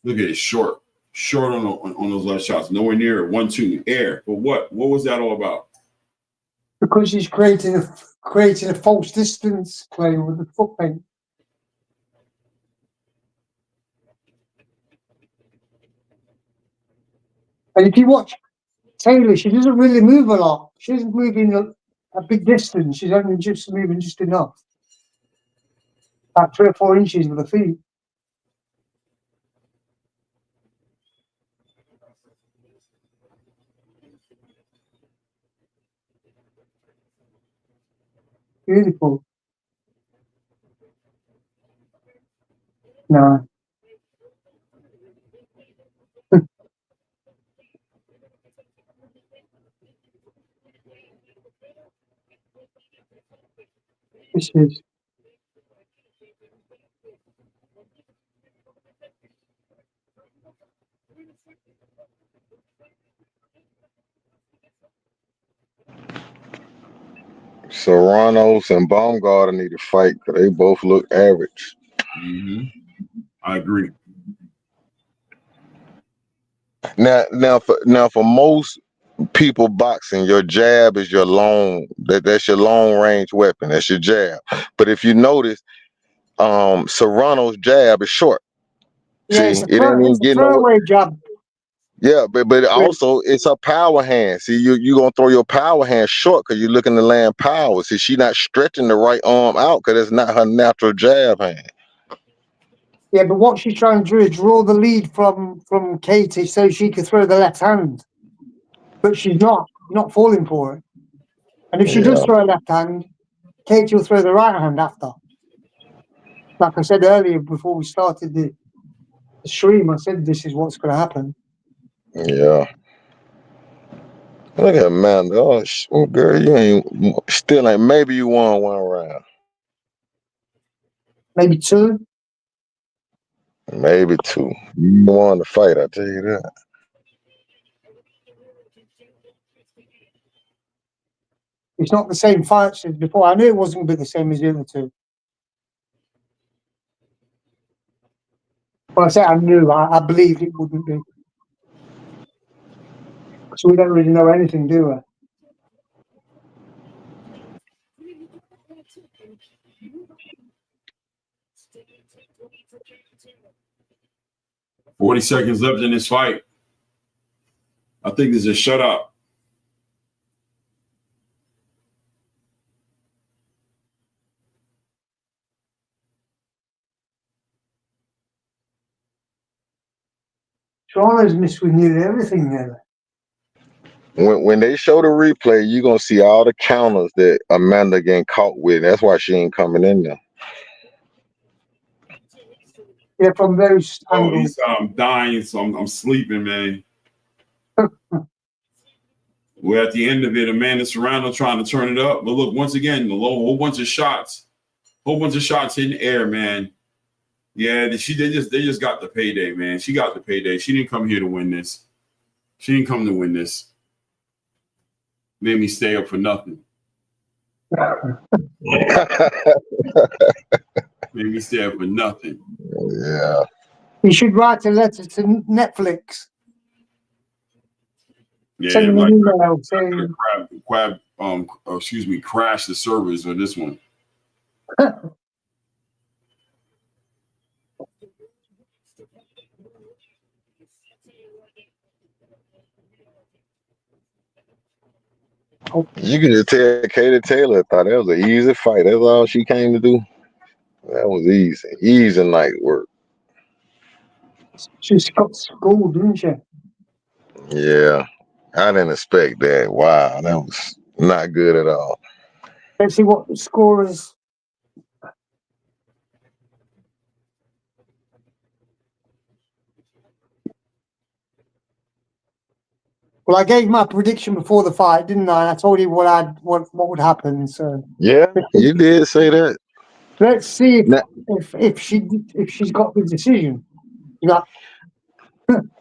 Look at it, short on those left shots. Nowhere near it. 1-2 air. But what? What was that all about? Because she's creating a false distance play with the foot paint. And if you watch Taylor, she doesn't really move a lot. She doesn't move in a big distance. She's only just moving just enough. About 3 or 4 inches with her feet. Beautiful. No. This is. Serranos and Baumgartner need to fight because they both look average. Mm-hmm. I agree. Now for most people boxing, your jab is your that's your long range weapon. That's your jab. But if you notice, Serrano's jab is short. Yeah, See, it ain't even it's a getting nowhere. throwaway jab. Yeah, but also it's a power hand. See, you gonna throw your power hand short because you're looking to land power. See, she not stretching the right arm out because it's not her natural jab hand. Yeah, but what she's trying to do is draw the lead from Katy so she can throw the left hand. But she's not falling for it. And if she does Yeah, throw a left hand, Katy will throw the right hand after. Like I said earlier before we started the stream, I said this is what's going to happen. yeah. Look at man. Oh, girl, you ain't still ain't. Maybe you won one round. Maybe 2. Maybe 2. You won the fight. I tell you that. It's not the same fights as before. I knew it wasn't going to be the same as the other 2. When I say I knew, I believed it wouldn't be. So we don't really know anything, do we? $40 seconds left in this fight. I think there's a shutout. Serrano's missed with nearly everything there. When they show the replay, you're gonna see all the counters that Amanda getting caught with. That's why she ain't coming in there. Yeah, from those Oh, angles. I'm dying, so I'm sleeping, man. We're at the end of it. Amanda Serrano trying to turn it up. But look, once again, the whole bunch of shots in the air, man. Yeah, they just got the payday, man. She got the payday. She didn't come here to win this. She didn't come to win this. Made me stay up for nothing. Made me stay up for nothing. Yeah. You should write a letter to Netflix. Yeah, Send them an email saying, crash the servers on this one. You can just tell Katy Taylor thought that was an easy fight. That's all she came to do. That was easy. Easy night work. she's got school, didn't she? Yeah. I didn't expect that. Wow, that was not good at all. Let's see what the score is. Well, I gave my prediction before the fight, didn't I? And I told you what would happen. So Yeah, you did say that. let's see if she's got the decision. Yeah.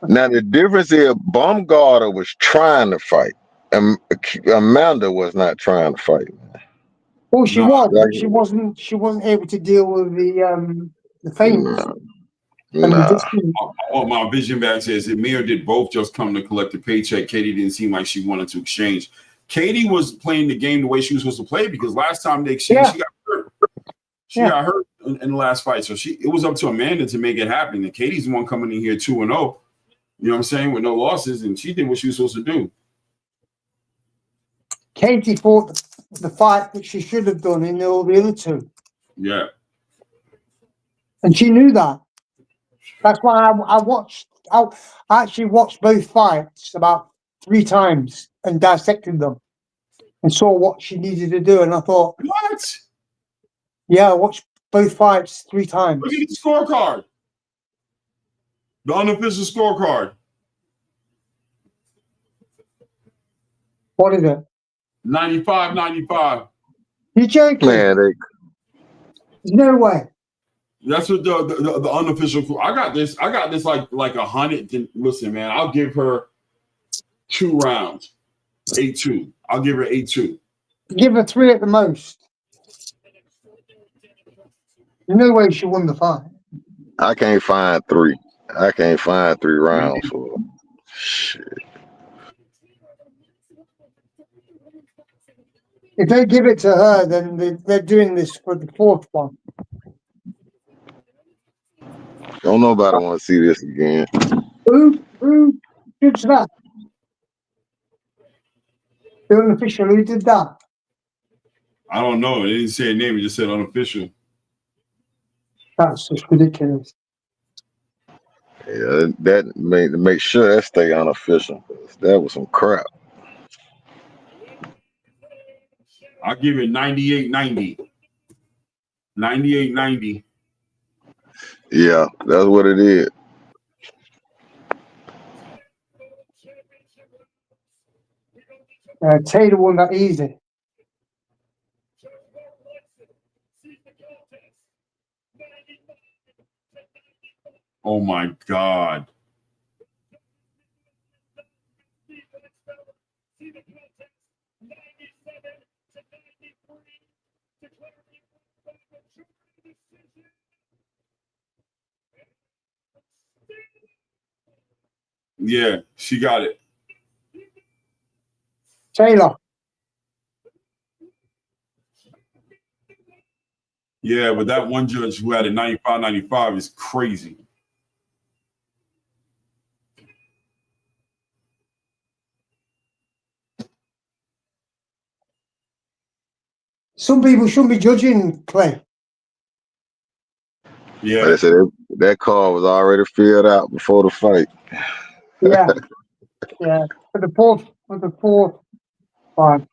Now the difference is Baumgartner was trying to fight. Amanda was not trying to fight. Well, she No, was, but she wasn't able to deal with the feints. Nah. What my vision back says, Amir did both just come to collect a paycheck. Katy didn't seem like she wanted to exchange. Katy was playing the game the way she was supposed to play because last time they exchanged, she got hurt. She got hurt in the last fight. So it was up to Amanda to make it happen. And Katie's the one coming in here 2-0, you know what I'm saying, with no losses, and she did what she was supposed to do. Katy fought the fight that she should have done in all the other two. Yeah. And she knew that. That's why I actually watched both fights about 3 times and dissected them and saw what she needed to do. And I thought, what? Yeah, I watched both fights 3 times. Look at the scorecard. The unofficial scorecard. What is it? 95-95. You're joking? Man, There's no way. That's what the unofficial. I got this like 100. Listen, man, I'll give her 2 rounds. 8-2. I'll give her 8-2. Give her 3 at the most. There's no way she won the fight. I can't find 3. I can't find 3 rounds for her. Shit. If they give it to her, then they're doing this for the 4th one. Don't nobody want to see this again. Who did that? The unofficial, who did that? I don't know. It didn't say a name. It just said unofficial. That's just ridiculous. Yeah, that make sure that stay unofficial. That was some crap. I'll give it 98-90. 98-90. Yeah, that's what it is. Taylor won that easy. Oh my God. Yeah, she got it. Taylor. Yeah, but that one judge who had a 95-95 is crazy. Some people shouldn't be judging, Clay. Yeah. Like I said, that card was already filled out before the fight. Yeah. Yeah. For the fourth fight.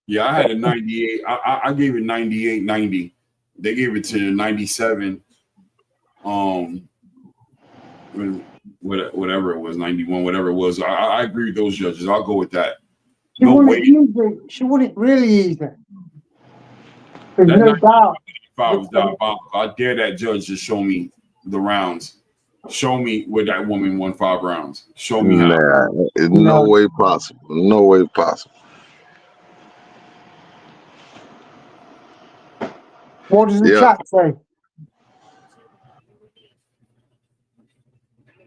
Yeah, I had a 98. I gave it 98-90. They gave it to 97. Whatever it was, 91, whatever it was. I agree with those judges. I'll go with that. She won it easy. She won it really easy. There's no doubt. If I was diabolical, I dare that judge to show me the rounds. Show me where that woman won 5 rounds. Show me how. Nah, it's no way possible. No way possible. What does the chat say?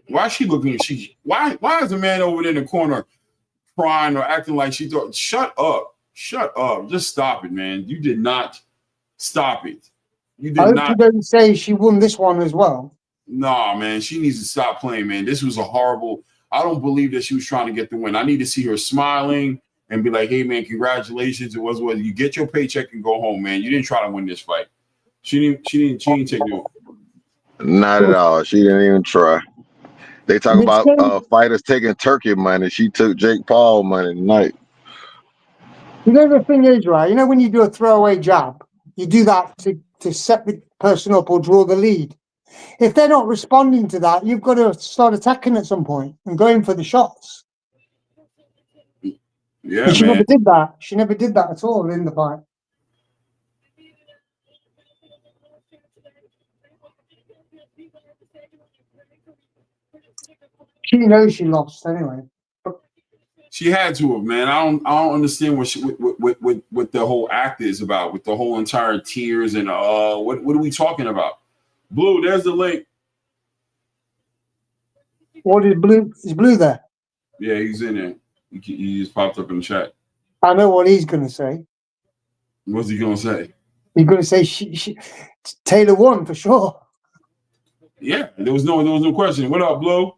Why is she looking? Why is the man over there in the corner crying or acting like she thought? Shut up! Shut up! Just stop it, man. You did not stop it. You did not. You don't say she won this one as well. Nah, man. She needs to stop playing, man. This was a horrible. I don't believe that she was trying to get the win. I need to see her smiling and be like, "Hey, man, congratulations. It was what you get your paycheck and go home, man. You didn't try to win this fight. She didn't take no. Not at all. She didn't even try. They talk about fighters taking turkey money. She took Jake Paul money tonight. You know, the thing is, right? You know, when you do a throwaway jab, you do that to set the person up or draw the lead. If they're not responding to that, you've got to start attacking at some point and going for the shots. Yeah, and she man. never did that. She never did that at all in the fight. She knows she lost anyway. She had to have, man. I don't understand what the whole act is about, with the whole entire tears and what are we talking about? Blue, there's the link. What is Blue? Is Blue there? Yeah, he's in there. He just popped up in the chat. I know what he's going to say. What's he going to say? He's going to say she Taylor won for sure. Yeah, there was no question. What up, Blue?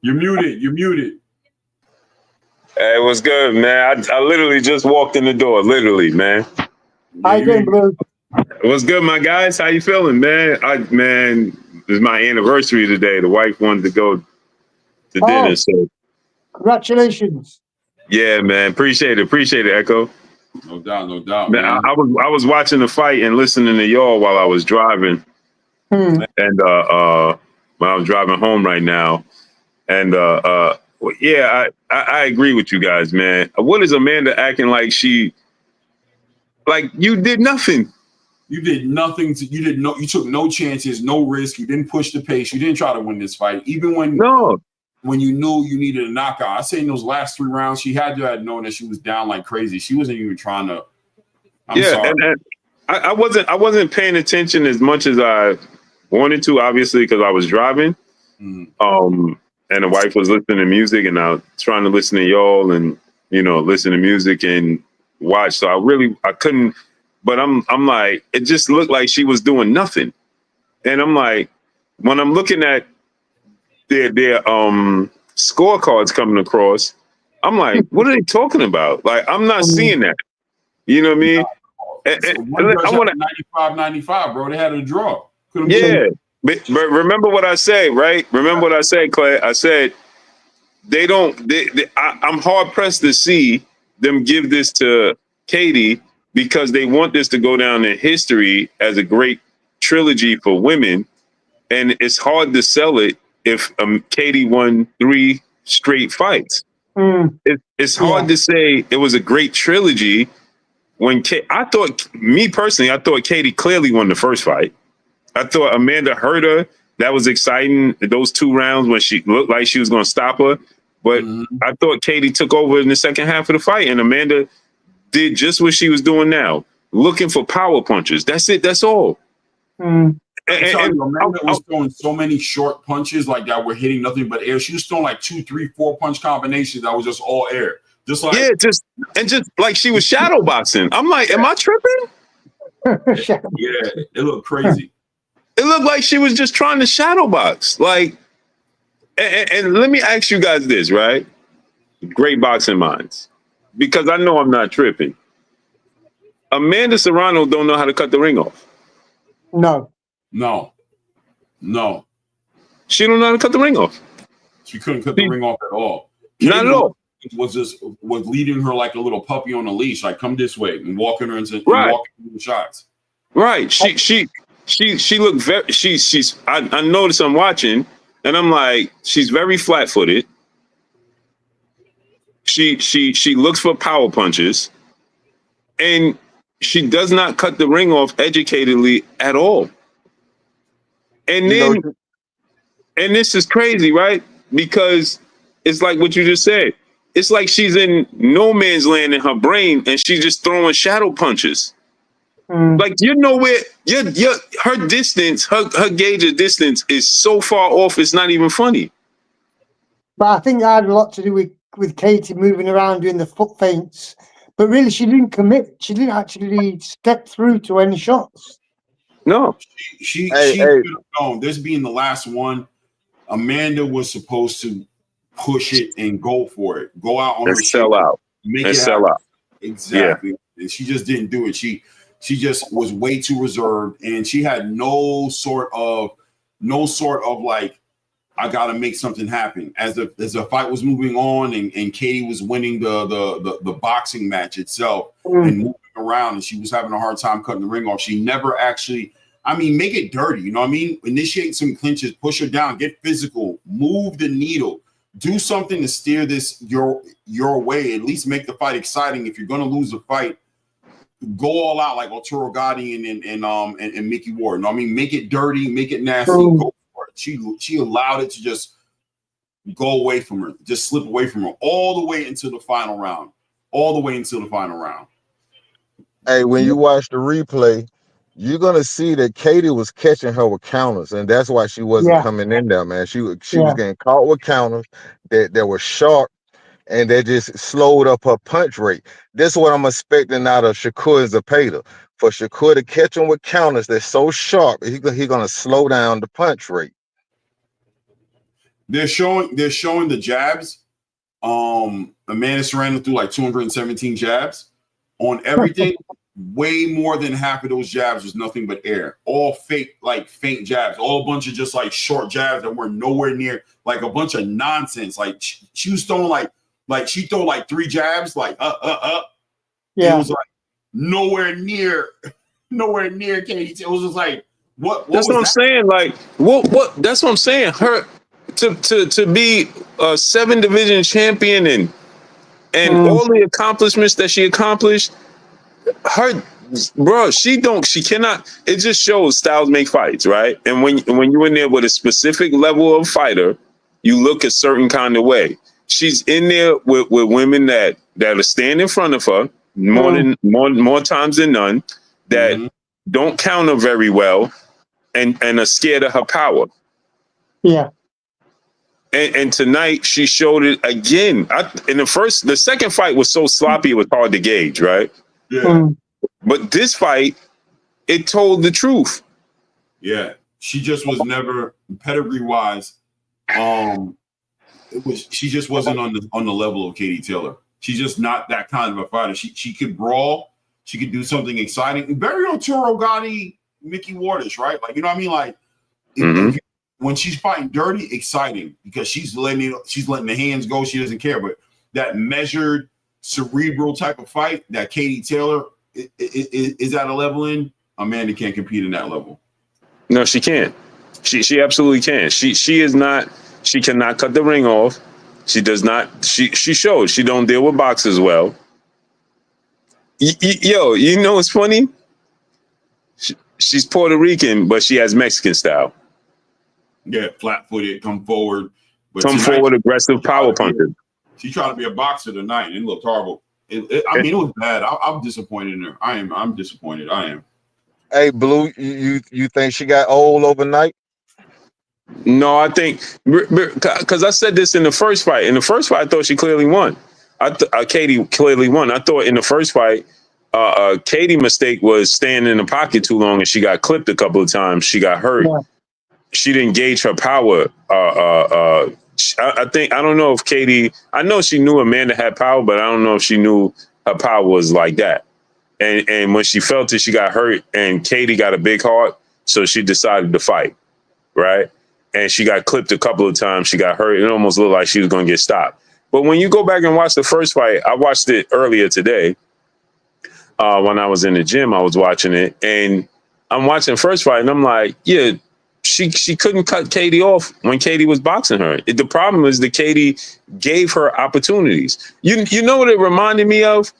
You're muted. Hey, what's good, man? I literally just walked in the door, literally, man. How you doing, Blue? What's good, my guys? How you feeling, man? It's my anniversary today. The wife wanted to go to dinner, so congratulations. Yeah, man. Appreciate it, Echo. No doubt, man. I was watching the fight and listening to y'all while I was driving, and when I was driving home right now. And yeah, I agree with you guys, man. What is Amanda acting like you did nothing? You did nothing. You took no chances, no risk. You didn't push the pace. You didn't try to win this fight, even when you knew you needed a knockout. I say in those last 3 rounds, she had to have known that she was down like crazy. She wasn't even trying to. I'm sorry. And I wasn't paying attention as much as I wanted to, obviously, because I was driving. And the wife was listening to music, and I was trying to listen to y'all and, listen to music and watch. So I couldn't, but I'm like, it just looked like she was doing nothing. And I'm like, when I'm looking at their scorecards coming across, I'm like, what are they talking about? Like, I'm not seeing that. You know what I mean? I want 95-95, bro. They had a draw. Yeah. But remember what I say, right? Remember what I said, Clay? I said I'm hard pressed to see them give this to Katy because they want this to go down in history as a great trilogy for women, and it's hard to sell it if Katy won 3 straight fights. It's hard to say it was a great trilogy when I thought Katy clearly won the first fight. I thought Amanda hurt her. That was exciting. Those 2 rounds when she looked like she was going to stop her. But I thought Katy took over in the second half of the fight, and Amanda did just what she was doing now, looking for power punches. That's it. That's all. Amanda was throwing so many short punches like that were hitting nothing but air. She was throwing like 2, 3, 4 punch combinations that was just all air. Just like just like she was shadow boxing. I'm like, am I tripping? yeah, it looked crazy. It looked like she was just trying to shadow box. Like, and let me ask you guys this, right? Great boxing minds, because I know I'm not tripping. Amanda Serrano don't know how to cut the ring off. No. She don't know how to cut the ring off. She couldn't cut the ring off at all. Not at all. Was leading her like a little puppy on a leash, like come this way and walking her into the shots. Right. She looked very. She's. I noticed I'm watching, and I'm like, she's very flat-footed. She looks for power punches, and she does not cut the ring off educatedly at all. And then, and this is crazy, right? Because it's like what you just said. It's like she's in no man's land in her brain, and she's just throwing shadow punches. Like, you know where her distance, her gauge of distance is so far off, it's not even funny. But I think that had a lot to do with Katy moving around doing the foot feints. But really, she didn't commit. She didn't actually step through to any shots. No. She could have known. This being the last one, Amanda was supposed to push it and go for it. Go out on her sell out. Make it sell out. Exactly. Yeah. And she just didn't do it. She just was way too reserved, and she had no sort of like, I gotta make something happen. As the fight was moving on and Katy was winning the boxing match itself and moving around, and she was having a hard time cutting the ring off. She never actually, make it dirty, you know what I mean? Initiate some clinches, push her down, get physical, move the needle, do something to steer this your way. At least make the fight exciting. If you're gonna lose the fight, go all out like Arturo Gotti and Mickey Ward. You know what I mean? Make it dirty, make it nasty. Go for it. She allowed it to just go away from her, just slip away from her all the way into the final round. Hey, when you watch the replay, you're gonna see that Katy was catching her with counters, and that's why she wasn't coming in there, man. She was getting caught with counters that were sharp, and that just slowed up her punch rate. This is what I'm expecting out of Shakur and Zepeda. For Shakur to catch him with counters that's so sharp, he's gonna slow down the punch rate. They're showing the jabs. Amanda Serrano threw like 217 jabs on everything. Way more than half of those jabs was nothing but air. All fake, like faint jabs. All a bunch of just like short jabs that were nowhere near, like a bunch of nonsense. Like she was throwing like she threw like 3 jabs, like Yeah. It was like nowhere near Katy. It was just like what that's what I'm saying. Like what that's what I'm saying. Her to be a 7 division champion and all the accomplishments that she accomplished, her bro, she cannot. It just shows styles make fights, right? And when you're in there with a specific level of fighter, you look a certain kind of way. She's in there with women that are stand in front of her more times than none, that don't counter very well and are scared of her power. Yeah. And tonight she showed it again. The second fight was so sloppy it was hard to gauge, right? Yeah. But this fight, it told the truth. Yeah. She just was never pedigree wise. She just wasn't on the level of Katy Taylor. She's just not that kind of a fighter. She could brawl. She could do something exciting. Very Arturo Gotti, Mickey Wardish, right? Like, you know what I mean? Like when she's fighting dirty, exciting because she's letting the hands go. She doesn't care. But that measured, cerebral type of fight that Katy Taylor is at a level in, Amanda can't compete in that level. No, she can't. She absolutely can. She is not. She cannot cut the ring off. She does not. She showed she don't deal with boxers well. Yo, you know what's funny? She's Puerto Rican, but she has Mexican style. Yeah, flat-footed, come forward. But forward, aggressive power puncher. She tried to be a boxer tonight, and it looked horrible. It was bad. I'm disappointed in her. I'm disappointed. I am. Hey, Blue, you think she got old overnight? No, I think because I said this in the first fight. In the first fight, I thought she clearly won. Katy clearly won. I thought in the first fight, Katy's mistake was staying in the pocket too long, and she got clipped a couple of times. She got hurt. Yeah. She didn't gauge her power. I don't know if Katy. I know she knew Amanda had power, but I don't know if she knew her power was like that. And when she felt it, she got hurt, and Katy got a big heart, so she decided to fight, right? And she got clipped a couple of times. She got hurt. It almost looked like she was going to get stopped. But when you go back and watch the first fight, I watched it earlier today. When I was in the gym, I was watching it, and I'm watching the first fight, and I'm like, yeah, she couldn't cut Katy off when Katy was boxing her. The problem is that Katy gave her opportunities. You know what it reminded me of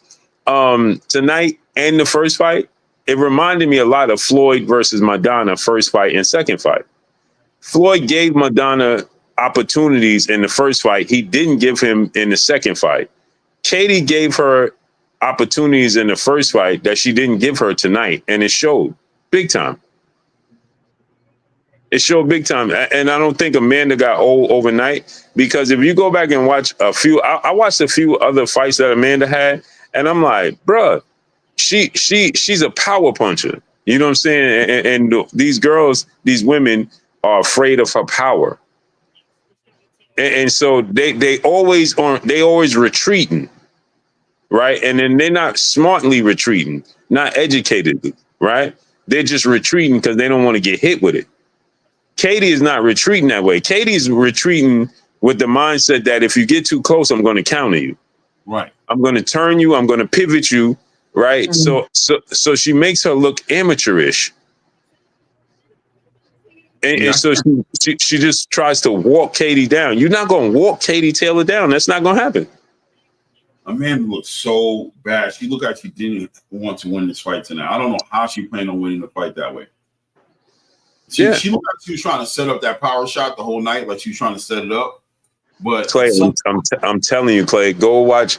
tonight and the first fight? It reminded me a lot of Floyd versus Madonna first fight and second fight. Floyd gave Madonna opportunities in the first fight. He didn't give him in the second fight. Katy gave her opportunities in the first fight that she didn't give her tonight, and it showed big time. It showed big time, and I don't think Amanda got old overnight, because if you go back and watch a few, I watched a few other fights that Amanda had, and I'm like, bruh, she's a power puncher. You know what I'm saying? And these girls, these women are afraid of her power, and so they always retreating. Right. And then they're not smartly retreating, not educatedly. Right. They're just retreating because they don't want to get hit with it. Katy is not retreating that way. Katy's retreating with the mindset that if you get too close, I'm going to counter you. Right. I'm going to turn you. I'm going to pivot you. Right. Mm-hmm. So she makes her look amateurish. And so she just tries to walk Katy down. You're not going to walk Katy Taylor down. That's not going to happen. Amanda looked so bad. She looked like she didn't want to win this fight tonight. I don't know how she planned on winning the fight that way. She looked like she was trying to set up that power shot the whole night, like she was trying to set it up. But Clay, I'm telling you, Clay, go watch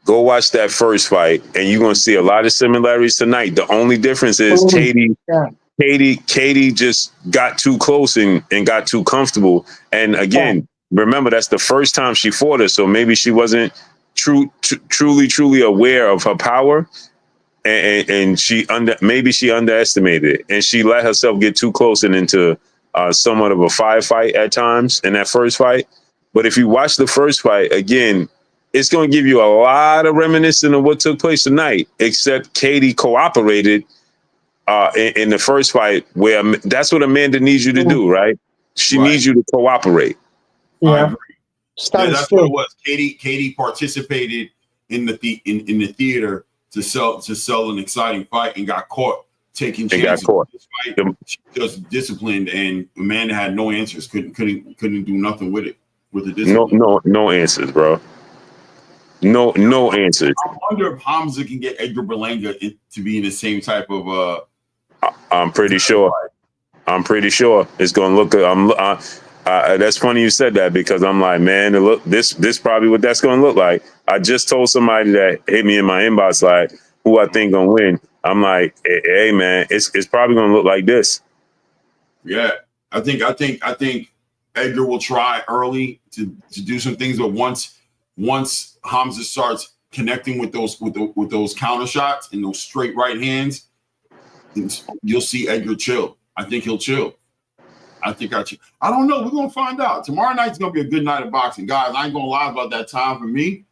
that first fight, and you're gonna see a lot of similarities tonight. The only difference is Katy just got too close and got too comfortable. And again, remember, that's the first time she fought her, so maybe she wasn't truly aware of her power, and maybe she underestimated it, and she let herself get too close and into somewhat of a firefight at times in that first fight. But if you watch the first fight again, it's going to give you a lot of reminiscent of what took place tonight, except Katy cooperated in the first fight, where that's what Amanda needs you to do, right? She needs you to cooperate. Yeah. That's what it was. Katy participated in the theater to sell an exciting fight and got caught taking chances. This fight. She was disciplined, and Amanda had no answers. Couldn't do nothing with it. With the discipline. No answers, bro. No answers. I wonder if Hamza can get Edgar Berlanga to be in the same type of. I'm pretty sure. It's going to look. That's funny you said that, because I'm like, man, this probably what that's going to look like. I just told somebody that hit me in my inbox, like, who I think going to win. I'm like, hey man, it's probably going to look like this. Yeah, I think Edgar will try early to do some things, but once Hamza starts connecting with those counter shots and those straight right hands, you'll see Edgar chill. I think he'll chill. I don't know. We're gonna find out. Tomorrow night's gonna be a good night of boxing, guys. I ain't gonna lie about that time for me.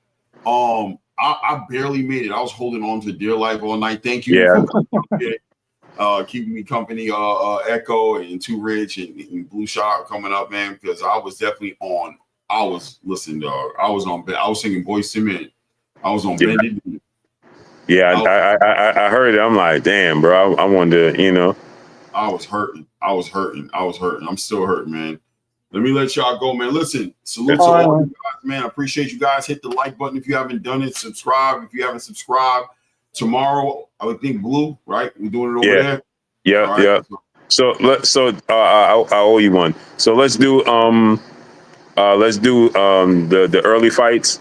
I barely made it. I was holding on to dear life all night. Thank you for keeping me company. Echo and Too Rich and Blue Shot coming up, man. Because I was definitely on. I was listening, dog. I was singing Boyz II Men. I was on Bended. Yeah, I heard it. I'm like, damn, bro. I wanted to, I was hurting. I'm still hurting, man. Let me let y'all go, man. Listen, salute to all you guys, man. I appreciate you guys. Hit the like button if you haven't done it. Subscribe if you haven't subscribed. Tomorrow, I would think Blue, right? We're doing it over there. Yeah, right. Yeah. So I owe you one. So let's do the early fights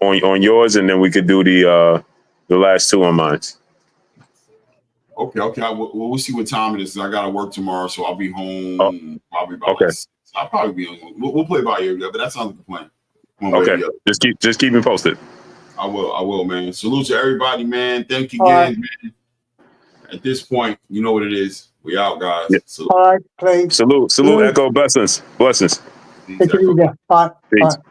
on yours, and then we could do the last two on mine. Okay. We'll see what time it is. I gotta work tomorrow, so I'll be home. Probably about I'll probably be on. We'll play by ear, but that sounds like a plan. Okay. Just keep me posted. I will, man. Salute to everybody, man. Thank you All right. again, man. At this point, you know what it is. We out, guys. Yeah. Salute. All right, please. Salute. Echo. Blessings. Peace, Take it Echo. easy. Bye. Peace. Bye.